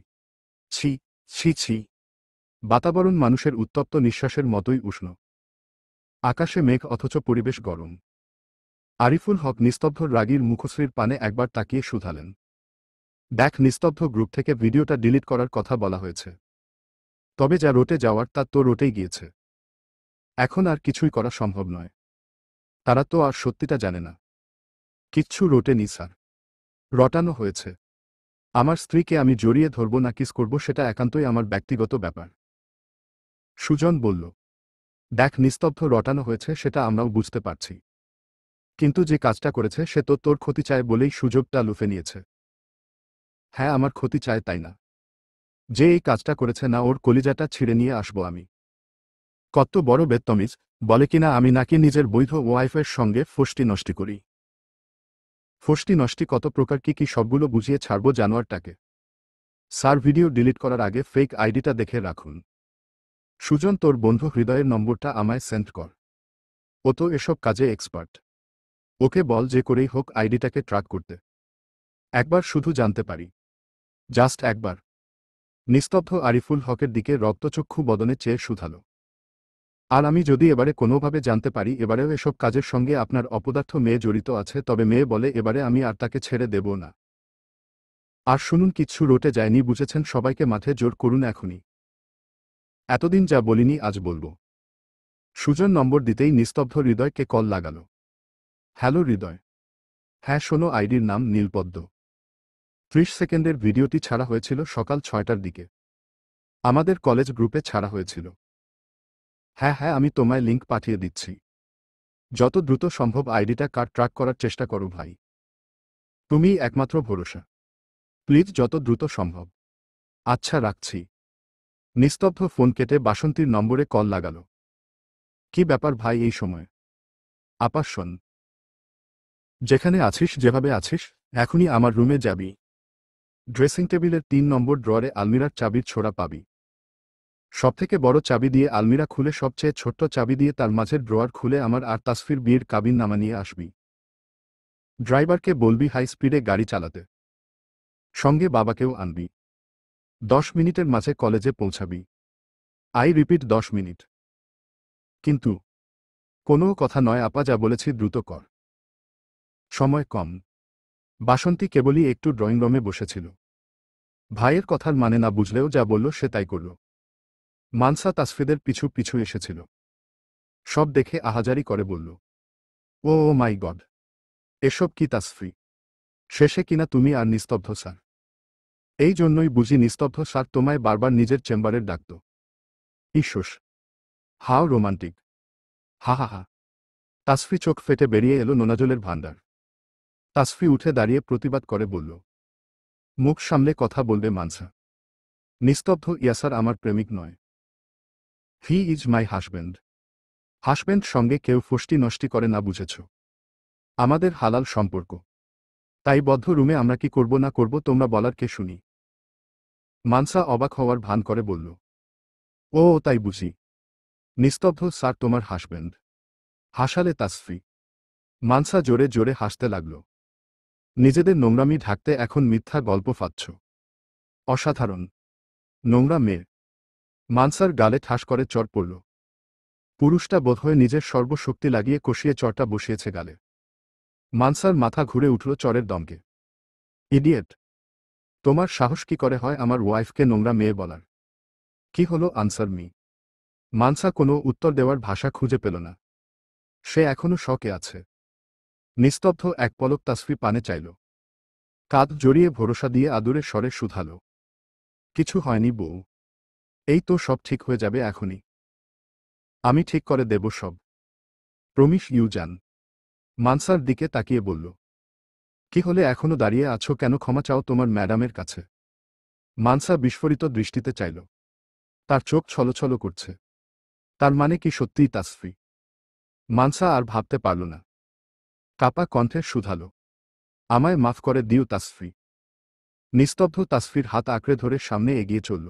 ছি, ছি ছি। বাতাবরণ মানুষের উত্তপ্ত নিঃশ্বাসের মতোই উষ্ণ। আকাশে মেঘ অথচ পরিবেশ গরম। আরিফুল হক নিস্তব্ধ রাগীর মুখশ্রীর পানে একবার তাকিয়ে শুধালেন, দেখ, নিস্তব্ধ গ্রুপ থেকে ভিডিওটা ডিলিট করার কথা বলা হয়েছে। তবে যা রটে যাওয়ার তা তো রটেই গিয়েছে। এখন আর কিছুই করা সম্ভব নয়। তারা তো আর সত্যিটা জানে না। কিচ্ছু রটেনি স্যার। রটানো হয়েছে। আমার স্ত্রীকে আমি জড়িয়ে ধরব না কিস করব সেটা একান্তই আমার ব্যক্তিগত ব্যাপার। সুজন বলল, দেখ, নিস্তব্ধ রটানো হয়েছে সেটা আমরাও বুঝতে পারছি। কিন্তু যে কাজটা করেছে সে তো তোর ক্ষতি চায় বলেই সুযোগটা লুফে নিয়েছে। হ্যাঁ, আমার ক্ষতি চায় তাই না। যে এই কাজটা করেছে না, ওর কলিজাটা ছিঁড়ে নিয়ে আসব আমি। কত বড় বেত্তমিজ, বলে কিনা আমি নাকি নিজের বৈধ ওয়াইফের সঙ্গে ফষ্টি নষ্টি করি। ফষ্টি নষ্টি কত প্রকার কি কি সবগুলো বুঝিয়ে ছাড়ব জানোয়ারটাকে। স্যার, ভিডিও ডিলিট করার আগে ফেক আইডিটা দেখে রাখুন। সুজন, তোর বন্ধু হৃদয়ের নম্বরটা আমায় সেন্ড কর। ও তো এসব কাজে এক্সপার্ট। ওকে বল যে করেই হোক আইডিটাকে ট্র্যাক করতে। একবার শুধু জানতে পারি। জাস্ট একবার। নিস্তব্ধ আরিফুল হকের দিকে রক্তচক্ষু বদনে চেয়ে শুধাল, আর আমি যদি এবারে কোনোভাবে জানতে পারি এবারেও এসব কাজের সঙ্গে আপনার অপদার্থ মেয়ে জড়িত আছে, তবে মেয়ে বলে এবারে আমি আর তাকে ছেড়ে দেব না। আর শুনুন, কিচ্ছু রটে যায়নি, বুঝেছেন? সবাইকে মাঠে জোর করুন এখনই। এতদিন যা বলিনি আজ বলবো। সুজন নম্বর দিতেই নিস্তব্ধ হৃদয়কে কল লাগালো। হ্যালো হৃদয়। হ্যাঁ শোনো, আইডির নাম নীলপদ্ম। 30 সেকেন্ডের ভিডিওটি ছাড়া হয়েছিল সকাল 6টার দিকে। আমাদের কলেজ গ্রুপে ছাড়া হয়েছিল। হ্যাঁ হ্যাঁ, আমি তোমায় লিংক পাঠিয়ে দিচ্ছি। যত দ্রুত সম্ভব আইডিটা ট্র্যাক করার চেষ্টা করো ভাই। তুমিই একমাত্র ভরসা। প্লিজ যত দ্রুত সম্ভব। আচ্ছা, রাখছি। নিস্তব্ধ ফোন কেটে বাসন্তীর নম্বরে কল লাগালো। কি ব্যাপার ভাই এই সময়? আপা শোন, যেখানে আছিস, যেভাবে আছিস, এখনই আমার রুমে যাবি। ড্রেসিং টেবিলের 3 নম্বর ড্রয়ারে আলমিরার চাবির ছোড়া পাবি। সবথেকে বড় চাবি দিয়ে আলমিরা খুলে সবচেয়ে ছোট্ট চাবি দিয়ে তার মাঝের ড্রয়ার খুলে আমার আর তাসফির বিয়ের কাবিননামা নিয়ে আসবি। ড্রাইভারকে বলবি হাই স্পিডে গাড়ি চালাতে। সঙ্গে বাবাকেও আনবি। 10 মিনিটের মাঝে কলেজে পৌঁছাবি। I repeat, 10 minute. কিন্তু কোনো কথা নয় আপা, যা বলেছি দ্রুত কর। সময় কম। বাসন্তী কেবলই একটু ড্রয়িং রুমে বসেছিল। ভাইয়ের কথার মানে না বুঝলেও যা বলল সে তাই করল। মানসা তাসফিদের পিছু পিছু এসেছিল। সব দেখে আহাজারি করে বলল, ও মাই গড, এসব কি তাসফি? শেষে কিনা তুমি আর নিস্তব্ধ স্যার। এই জন্যই বুঝি নিস্তব্ধ স্যার তোমায় বারবার নিজের চেম্বারে ডাকত। ইশ্বস, হাও রোমান্টিক। হা হা হা। তাসফি চোখ ফেটে বেরিয়ে এলো নোনাজলের ভাণ্ডার। তাসফি উঠে দাঁড়িয়ে প্রতিবাদ করে বলল, মুখ সামলে কথা বলবে মানসা। নিস্তব্ধ, ইয়াসার আমার প্রেমিক নয়। He is my husband. Husband সঙ্গে কেউ ফষ্টি নষ্টি করে না, বুঝেছ? আমাদের হালাল সম্পর্ক। তাই বদ্ধ রুমে আমরা কি করব না করব তোমরা বলার কে শুনি। মানসা অবাক হওয়ার ভান করে বলল, ও তাই বুঝি। নিস্তব্ধ স্যার তোমার হাসবেন্ড। হাসালে তাসফি। মানসা জোরে জোরে হাসতে লাগল। নিজেদের নোংরামি ঢাকতে এখন মিথ্যা গল্প ফাঁদছ। অসাধারণ। নোংরা মেয়ে। মানসার গালে ঠাস করে চড় পড়ল। পুরুষটা বোধহয় নিজের সর্বশক্তি লাগিয়ে কষিয়ে চড়টা বসিয়েছে গালে। মানসার মাথা ঘুরে উঠল চড়ের দমকে। ইডিয়েট। তোমার সাহস কি করে হয় আমার ওয়াইফকে নোংরা মেয়ে বলার? কি হলো আনসার মি। মানসা কোনো উত্তর দেওয়ার ভাষা খুঁজে পেল না। সে এখনো শকে আছে। নিস্তব্ধ এক পলক তাসফি পানে চাইল। কাঁধ জড়িয়ে ভরসা দিয়ে আদুরে স্বরে শুধাল, কিছু হয়নি বউ। এই তো সব ঠিক হয়ে যাবে এখনই। আমি ঠিক করে দেব সব। প্রমিস ইউ জান। মানসার দিকে তাকিয়ে বলল, কি হলে এখনো দাঁড়িয়ে আছো কেন? ক্ষমা চাও তোমার ম্যাডামের কাছে। মানসা বিস্ফোরিত দৃষ্টিতে চাইল। তার চোখ ছলছল করছে। তার মানে কি সত্যিই তাসফি? মানসা আর ভাবতে পারল না। কাপা কণ্ঠে শুধাল, আমায় মাফ করে দিও তাসফি। নিস্তব্ধ তাসফির হাত আঁকড়ে ধরে সামনে এগিয়ে চলল।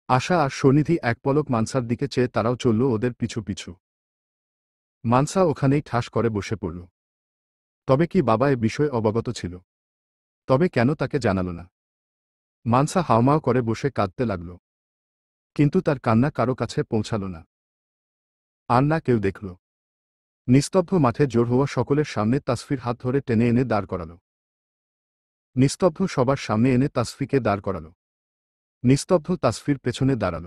আশা আর সনিধি এক পলক মানসার দিকে চেয়ে তারাও চলল ওদের পিছু পিছু। মানসা ওখানেই ঠাস করে বসে পড়ল। তবে কি বাবা এ বিষয়ে অবগত ছিল? তবে কেন তাকে জানাল না? মানসা হাওমাও করে বসে কাঁদতে লাগল। কিন্তু তার কান্না কারো কাছে পৌঁছাল না। আর না কেউ দেখল। নিস্তব্ধ মাঠে জোর হওয়া সকলের সামনে তাসফির হাত ধরে টেনে এনে দাঁড় করাল। নিস্তব্ধ সবার সামনে এনে তাসফিকে দাঁড় করাল। নিস্তব্ধ তাসফির পেছনে দাঁড়াল।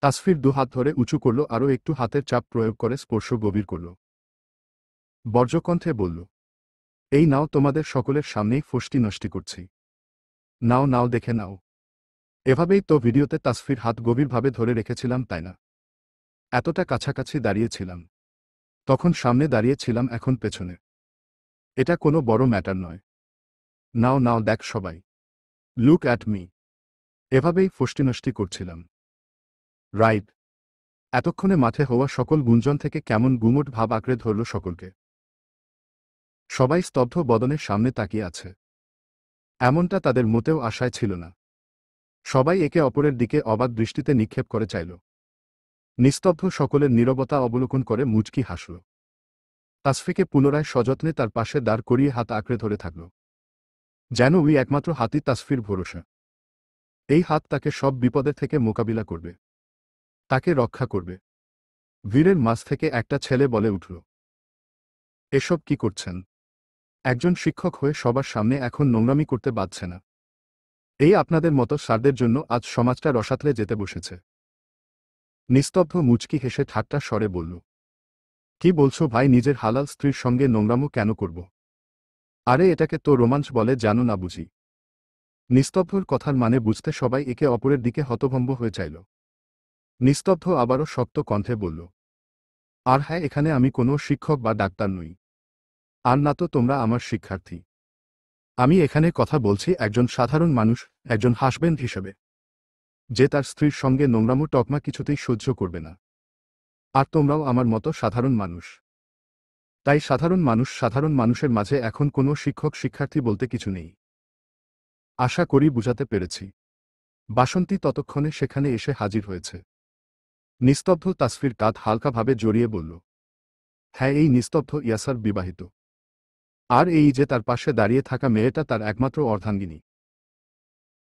তাসফির দুহাত ধরে উঁচু করল, আরও একটু হাতের চাপ প্রয়োগ করে স্পর্শ গভীর করল। বর্জ্যকণ্ঠে বলল, এই নাও, তোমাদের সকলের সামনেই ফষ্টি নষ্টি করছি। নাও নাও, দেখে নাও। এভাবেই তো ভিডিওতে তাসফির হাত গভীরভাবে ধরে রেখেছিলাম, তাই না? এতটা কাছাকাছি দাঁড়িয়েছিলাম। তখন সামনে দাঁড়িয়েছিলাম, এখন পেছনে। এটা কোনো বড় ম্যাটার নয়। নাও নাও, দেখ সবাই। Look at me. এভাবেই ফষ্টিনষ্টি করছিলাম। রাইট। এতক্ষণে মাঠে হওয়া সকল গুঞ্জন থেকে কেমন গুমোট ভাব আঁকড়ে ধরল সকলকে। সবাই স্তব্ধ বদনের সামনে তাকিয়ে আছে। এমনটা তাদের মোটেও আশায় ছিল না। সবাই একে অপরের দিকে অবাক দৃষ্টিতে নিক্ষেপ করে চাইল। নিস্তব্ধ সকলের নীরবতা অবলোকন করে মুচকি হাসল। তাসফিকে পুনরায় সযত্নে তার পাশে দাঁড় করিয়ে হাত আঁকড়ে ধরে থাকল। যেন ওই একমাত্র হাতই তাসফির ভরসা। এই হাত তাকে সব বিপদের থেকে মোকাবিলা করবে। তাকে রক্ষা করবে। ভিড়ের মাঝ থেকে একটা ছেলে বলে উঠল, এসব কি করছেন? একজন শিক্ষক হয়ে সবার সামনে এখন নোংরামি করতে বাধছে না? এই আপনাদের মতো স্যারদের জন্য আজ সমাজটা রসাতলে যেতে বসেছে। নিস্তব্ধ মুচকি হেসে ঠাট্টা স্বরে বলল, কি বলছো ভাই? নিজের হালাল স্ত্রীর সঙ্গে নোংরামো কেন করব? আরে এটাকে তো রোমাঞ্চ বলে, জানো না বুঝি? নিস্তব্ধর কথার মানে বুঝতে সবাই একে অপরের দিকে হতভম্ব হয়ে চাইল। নিস্তব্ধ আবারও শক্ত কণ্ঠে বলল, আর হ্যাঁ, এখানে আমি কোনো শিক্ষক বা ডাক্তার নই। আর না তো তোমরা আমার শিক্ষার্থী। আমি এখানে কথা বলছি একজন সাধারণ মানুষ, একজন হাসবেন্ড হিসেবে, যে তার স্ত্রীর সঙ্গে নোংরামো টকমা কিছুতেই সহ্য করবে না। আর তোমরাও আমার মতো সাধারণ মানুষ। তাই সাধারণ মানুষের মাঝে এখন কোনো শিক্ষক শিক্ষার্থী বলতে কিছু নেই। আশা করি বুঝাতে পেরেছি। বাসন্তী ততক্ষণে সেখানে এসে হাজির হয়েছে। নিস্তব্ধ তাসফির কাঁধ হালকাভাবে জড়িয়ে বলল, হ্যাঁ, এই নিস্তব্ধ ইয়াসার বিবাহিত। আর এই যে তার পাশে দাঁড়িয়ে থাকা মেয়েটা তার একমাত্র অর্ধাঙ্গিনী।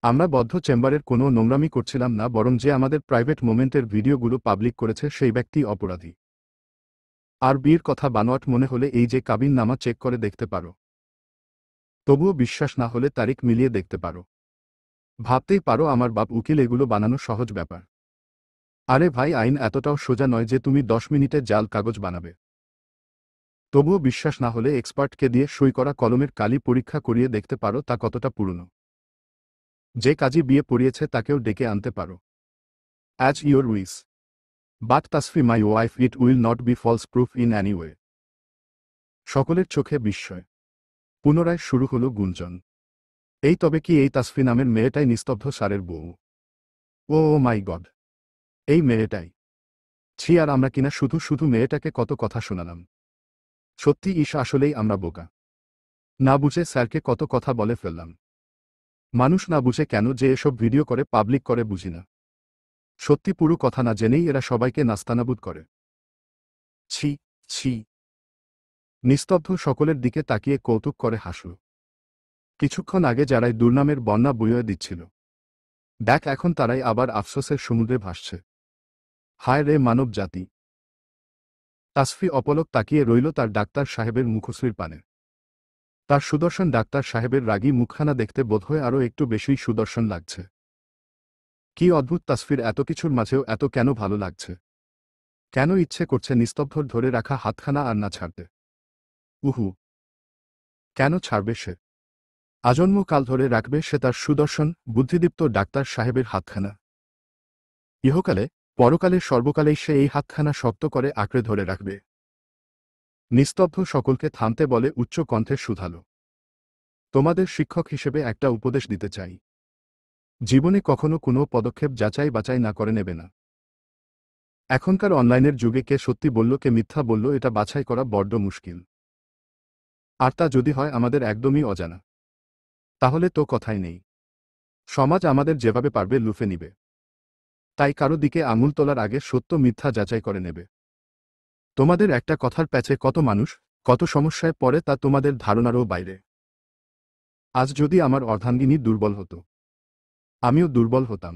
আমরা বদ্ধ চেম্বারের কোনো নোংরামি করছিলাম না, বরং যে আমাদের প্রাইভেট মোমেন্টের ভিডিওগুলো পাবলিক করেছে সেই ব্যক্তি অপরাধী। আর বিয়ের কথা বানোয়াট মনে হলে এই যে কাবিননামা চেক করে দেখতে পারো। তবুও বিশ্বাস না হলে তারিখ মিলিয়ে দেখতে পারো। ভাবতেই পারো আমার বাপ উকিল, এগুলো বানানো সহজ ব্যাপার। আরে ভাই, আইন এতটাও সোজা নয় যে তুমি 10 মিনিটে জাল কাগজ বানাবে। তবুও বিশ্বাস না হলে এক্সপার্টকে দিয়ে সই করা কলমের কালি পরীক্ষা করিয়ে দেখতে পারো তা কতটা পুরনো। যে কাজী বিয়ে পড়িয়েছে তাকেও ডেকে আনতে পারো। As your wish. But Tasfi my wife, it will not be false proof in any way. সকলের চোখে বিস্ময়। পুনরায় শুরু হলো গুঞ্জন। এই তবে কি এই তাসফি নামের মেয়েটাই নিস্তব্ধ স্যারের বউ? ও মাই গড, এই মেয়েটাই। ছি, আর আমরা কিনা শুধু শুধু মেয়েটাকে কত কথা শোনালাম। সত্যি আসলেই আমরা বোকা। না বুঝে স্যারকে কত কথা বলে ফেললাম। মানুষ না বুঝে কেন যে এসব ভিডিও করে পাবলিক করে বুঝি না। সত্যি পুরো কথা না জেনেই এরা সবাইকে নাস্তানাবুদ করে। ছি, ছি। নিস্তব্ধ সকলের দিকে তাকিয়ে কৌতুক করে হাসল। কিছুক্ষণ আগে যারাই দুর্নামের বন্যা বইয়ে দিচ্ছিল, দেখ এখন তারাই আবার আফসোসের সমুদ্রে ভাসছে। হায় রে মানব জাতি। তাসফি অপলক তাকিয়ে রইল তার ডাক্তার সাহেবের মুখশ্রীর পানে। তার সুদর্শন ডাক্তার সাহেবের রাগী মুখখানা দেখতে বোধহয় আরও একটু বেশিই সুদর্শন লাগছে। কি অদ্ভুত তাসফির এত কিছুর মাঝেও এত কেন ভালো লাগছে? কেন ইচ্ছে করছে নিস্তব্ধ ধরে রাখা হাতখানা আর না ছাড়তে? উহু, কেন ছাড়বে সে? আজন্মকাল ধরে রাখবে সে তার সুদর্শন বুদ্ধিদীপ্ত ডাক্তার সাহেবের হাতখানা। ইহকালে পরকালে সর্বকালেই সে এই হাতখানা শক্ত করে আঁকড়ে ধরে রাখবে। নিস্তব্ধ সকলকে থামতে বলে উচ্চ কণ্ঠে শুধালো। তোমাদের শিক্ষক হিসেবে একটা উপদেশ দিতে চাই। জীবনে কখনো কোনো পদক্ষেপ যাচাই বাছাই না করে নেবে না। এখনকার অনলাইনের যুগে কে সত্যি বলল কে মিথ্যা বলল এটা বাছাই করা বড্ড মুশকিল। আর তা যদি হয় আমাদের একদমই অজানা, তাহলে তো কথাই নেই। সমাজ আমাদের যেভাবে পারবে লুফে নিবে। তাই কারো দিকে আঙুল তোলার আগে সত্য মিথ্যা যাচাই করে নেবে। তোমাদের একটা কথার প্যাচে কত মানুষ কত সমস্যায় পড়ে তা তোমাদের ধারণারও বাইরে। আজ যদি আমার অর্ধাঙ্গিনী দুর্বল হতো, আমিও দুর্বল হতাম,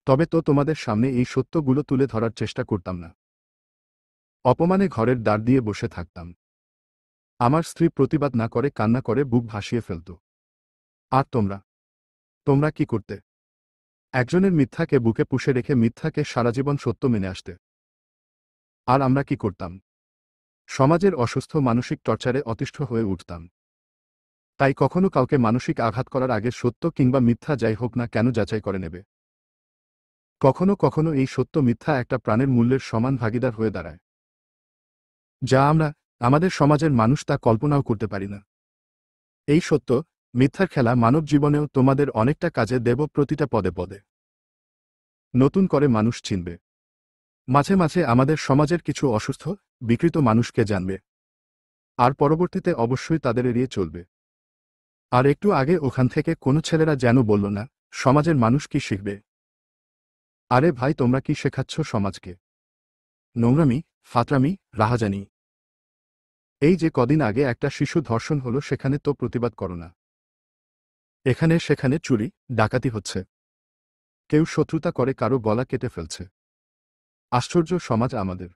তবে তো তোমাদের সামনে এই সত্যগুলো তুলে ধরার চেষ্টা করতাম না। অপমানে ঘরের দ্বার দিয়ে বসে থাকতাম। আমার স্ত্রী প্রতিবাদ না করে কান্না করে বুক ভাসিয়ে ফেলত। আর তোমরা তোমরা কি করতে? একজনের মিথ্যাকে বুকে পুষে রেখে মিথ্যাকে সারাজীবন সত্য মেনে আসতে। আর আমরা কি করতাম? সমাজের অসুস্থ মানসিক টর্চারে অতিষ্ঠ হয়ে উঠতাম। তাই কখনো কাউকে মানসিক আঘাত করার আগে সত্য কিংবা মিথ্যা যাই হোক না কেন যাচাই করে নেবে। কখনো কখনো এই সত্য মিথ্যা একটা প্রাণের মূল্যের সমান ভাগিদার হয়ে দাঁড়ায়, যা আমরা আমাদের সমাজের মানুষ তা কল্পনাও করতে পারি না। এই সত্য মিথ্যার খেলা মানব জীবনেও তোমাদের অনেকটা কাজে দেব প্রতিটা পদে পদে। নতুন করে মানুষ চিনবে। মাঝে মাঝে আমাদের সমাজের কিছু অসুস্থ বিকৃত মানুষকে জানবে, আর পরবর্তীতে অবশ্যই তাদের এড়িয়ে চলবে। আর একটু আগে ওখান থেকে কোনো ছেলেরা যেন বলল না, সমাজের মানুষ কি শিখবে? আরে ভাই তোমরা কি শেখাচ্ছ সমাজকে? নোংরামি, ফাতরামি, রাহাজানি। এই যে কদিন আগে একটা শিশু ধর্ষণ হলো সেখানে তো প্রতিবাদ করো না। এখানে সেখানে চুরি ডাকাতি হচ্ছে, কেউ শত্রুতা করে কারো গলা কেটে ফেলছে। আশ্চর্য সমাজ আমাদের।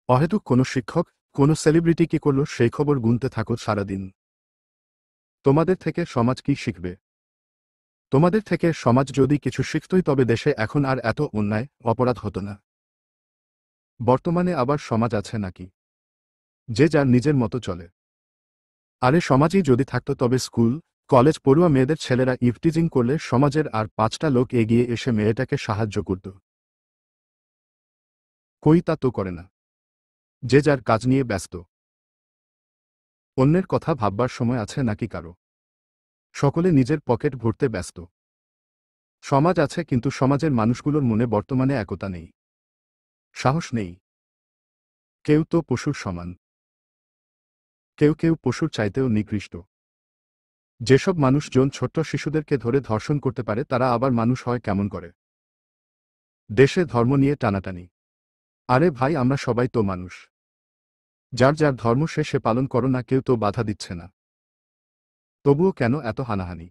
অহেতুক কোনো শিক্ষক কোনো সেলিব্রিটি কি করল সেই খবর গুনতে থাকো সারাদিন। তোমাদের থেকে সমাজ কি শিখবে? তোমাদের থেকে সমাজ যদি কিছু শিখতই তবে দেশে এখন আর এত অন্যায় অপরাধ হতো না। বর্তমানে আবার সমাজ আছে নাকি? যে যার নিজের মতো চলে। আরে সমাজই যদি থাকতো তবে স্কুল কলেজ পড়ুয়া মেয়েদের ছেলেরা ইভটিজিং করলে সমাজের আর 5টা লোক এগিয়ে এসে মেয়েটাকে সাহায্য করত। কই তা তো করে না। যে যার কাজ নিয়ে ব্যস্ত। অন্যের কথা ভাববার সময় আছে নাকি কারো? সকলে নিজের পকেট ভরতে ব্যস্ত। সমাজ আছে কিন্তু সমাজের মানুষগুলোর মনে বর্তমানে একতা নেই, সাহস নেই। কেউ তো পশুর সমান, কেউ কেউ পশুর চাইতেও নিকৃষ্ট। যেসব মানুষজন ছোট্ট শিশুদেরকে ধরে ধর্ষণ করতে পারে তারা আবার মানুষ হয় কেমন করে? দেশে ধর্ম নিয়ে টানাটানি। আরে ভাই আমরা সবাই তো মানুষ। যার যার ধর্ম সে পালন করো না, কেউ তো বাধা দিচ্ছে না। তবুও কেন এত হানাহানি?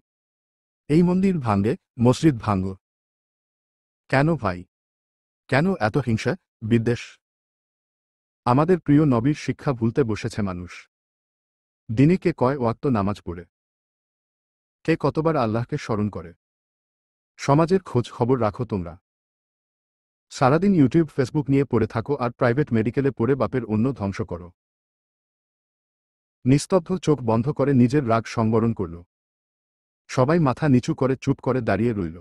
এই মন্দির ভাঙ্গে মসজিদ ভাঙ্গ। কেন ভাই? কেন এত হিংসা বিদ্বেষ? আমাদের প্রিয় নবীর শিক্ষা ভুলতে বসেছে মানুষ। দিনে কে কয় ওয়াক্ত নামাজ পড়ে, কে কতবার আল্লাহকে স্মরণ করে? সমাজের খোঁজ খবর রাখো তোমরা। সারাদিন ইউটিউব ফেসবুক নিয়ে পড়ে থাকো আর প্রাইভেট মেডিকেলে পড়ে বাপের অন্য ধ্বংস করো। নিস্তব্ধ চোখ বন্ধ করে নিজের রাগ সংবরণ করল। সবাই মাথা নিচু করে চুপ করে দাঁড়িয়ে রইল।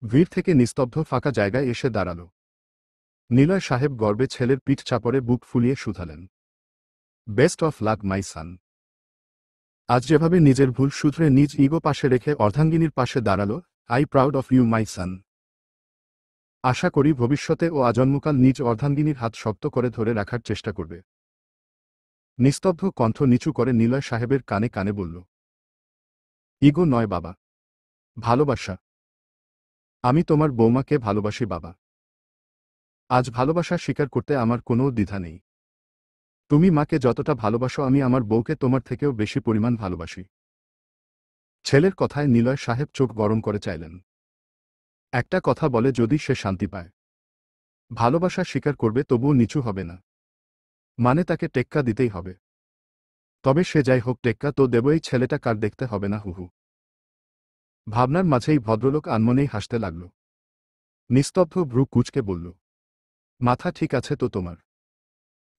ভিড় থেকে নিস্তব্ধ ফাঁকা জায়গায় এসে দাঁড়াল। নিলয় সাহেব গর্বে ছেলের পিঠ চাপড়ে বুক ফুলিয়ে শুধালেন, বেস্ট অফ লাক মাই সান। আজ যেভাবে নিজের ভুল শুধরে নিজ ইগো পাশে রেখে অর্ধাঙ্গিনীর পাশে দাঁড়াল, I proud of you my son. আশা করি ভবিষ্যতে ও আজন্মকাল নিজ অর্ধাঙ্গিনীর হাত শক্ত করে ধরে রাখার চেষ্টা করবে। নিস্তব্ধ কণ্ঠ নিচু করে নিলয় সাহেবের কানে কানে বলল, ইগো নয় বাবা, ভালোবাসা। আমি তোমার বৌমাকে ভালোবাসি বাবা। আজ ভালোবাসা স্বীকার করতে আমার কোনো দ্বিধা নেই। তুমি মাকে যতটা ভালোবাসো আমি আমার বউকে তোমার থেকেও বেশি পরিমাণ ভালোবাসি। ছেলের কথায় নিলয় সাহেব চোখ গরম করে চাইলেন। একটা কথা বলে যদি সে শান্তি পায়, ভালোবাসা স্বীকার করবে তবুও নিচু হবে না, মানে তাকে টেক্কা দিতেই হবে। তবে সে যাই হোক, টেক্কা তো দেবই, ছেলেটা কার দেখতে হবে না। হুহু। ভাবনার মাঝেই ভদ্রলোক আনমনেই হাসতে লাগল। নিস্তব্ধ ভ্রু কুঁচকে বলল, মাথা ঠিক আছে তো তোমার?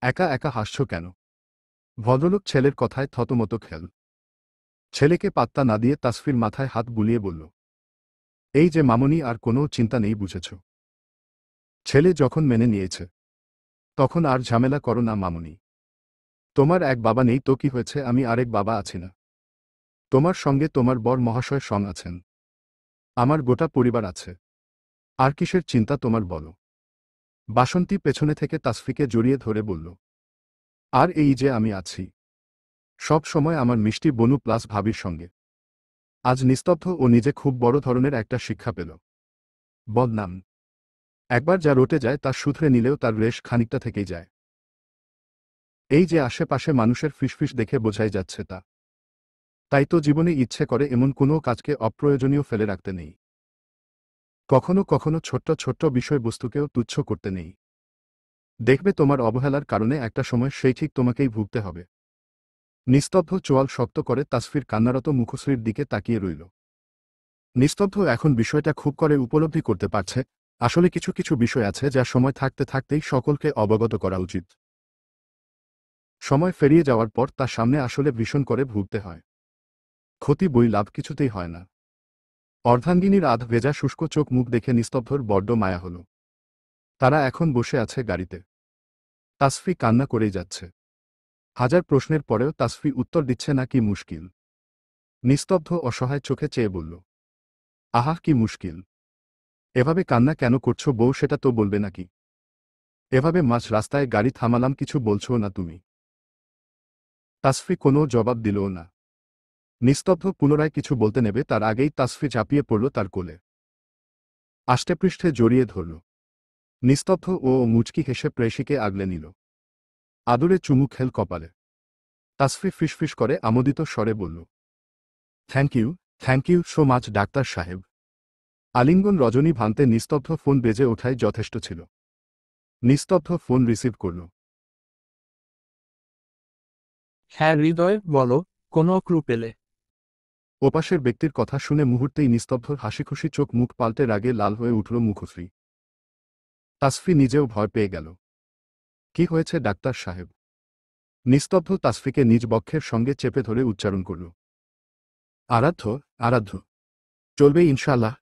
একা একা হাসছ কেন? ভদ্রলোক ছেলের কথায় থতমত খেল। ছেলেকে পাত্তা না দিয়ে তাসফির মাথায় হাত বুলিয়ে বলল, এই যে মামনি, আর কোনো চিন্তা নেই বুঝেছ? ছেলে যখন মেনে নিয়েছে তখন আর ঝামেলা করো না মামনি। তোমার এক বাবা নেই তো কি হয়েছে, আমি আরেক বাবা আছি না? তোমার সঙ্গে তোমার বর মহাশয় সং আছেন, আমার গোটা পরিবার আছে। আর কিসের চিন্তা তোমার বলো? বাসন্তী পেছনে থেকে তাসফিকে জড়িয়ে ধরে বলল, আর এই যে আমি আছি সব সময় আমার মিষ্টি বনু প্লাস ভাবির সঙ্গে। আজ নিস্তব্ধ ও নিজে খুব বড় ধরনের একটা শিক্ষা পেল। বদনাম একবার যা রটে যায় তা শুধরে নিলেও তার রেশ খানিকটা থেকেই যায়। এই যে আশেপাশে মানুষের ফিসফিস দেখে বোঝাই যাচ্ছে তা। তাই তো জীবনে ইচ্ছে করে এমন কোনো কাজকে অপ্রয়োজনীয় ফেলে রাখতে নেই। কখনো কখনো ছোট্ট ছোট্ট বিষয়বস্তুকেও তুচ্ছ করতে নেই। দেখবে তোমার অবহেলার কারণে একটা সময় সেই ঠিক তোমাকেই ভুগতে হবে। নিস্তব্ধ চোয়াল শক্ত করে তাসফির কান্নারত মুখশ্রীর দিকে তাকিয়ে রইল। নিস্তব্ধ এখন বিষয়টা খুব করে উপলব্ধি করতে পারছে। আসলে কিছু কিছু বিষয় আছে যা সময় থাকতে থাকতেই সকলকে অবগত করা উচিত। সময় পেরিয়ে যাওয়ার পর তার সামনে আসলে ভীষণ করে ভুগতে হয়। ক্ষতি বই লাভ কিছুতেই হয় না। অর্ধাঙ্গিনীর আধ ভেজা শুষ্ক চোখ মুখ দেখে নিস্তব্ধর বড্ড মায়া হল। তারা এখন বসে আছে গাড়িতে। তাসফি কান্না করেই যাচ্ছে। হাজার প্রশ্নের পরেও তাসফি উত্তর দিচ্ছে না। কি মুশকিল? নিস্তব্ধ অসহায় চোখে চেয়ে বলল, আহা কি মুশকিল? এভাবে কান্না কেন করছো বউ, সেটা তো বলবে নাকি? এভাবে মাঝ রাস্তায় গাড়ি থামালাম, কিছু বলছো না তুমি? তাসফি কোনো জবাব দিলও না। নিস্তব্ধ পুনরায় কিছু বলতে নেবে তার আগেই তাসফি ঝাঁপিয়ে পড়ল তার কোলে। আষ্টেপৃষ্ঠে জড়িয়ে ধরল। নিস্তব্ধ ও মুচকি হেসে প্রেয়সীকে আগলে নিল। আদুরে চুমু খেল কপালে। তাসফি ফিসফিস করে আমোদিত স্বরে বলল, thank you so much doctor সাহেব। আলিঙ্গন রজনী ভান্তে নিস্তব্ধ ফোন বেজে ওঠাই যথেষ্ট ছিল। নিস্তব্ধ ফোন রিসিভ করল। হ্যাঁ হৃদয়, বলো, কোনো ক্লু পেলে? ওপাশের ব্যক্তির কথা শুনে মুহূর্তেই নিস্তব্ধর হাসিখুশি চোখ মুখ পাল্টে রাগে লাল হয়ে উঠল মুখশ্রী। তাসফি নিজেও ভয় পেয়ে গেল। কি হয়েছে ডাক্তার সাহেব? নিস্তব্ধ তাসফিকে নিজ বক্ষের সঙ্গে চেপে ধরে উচ্চারণ করল, আরাধ্য, আরাধ্য। চলবে ইনশাআল্লাহ,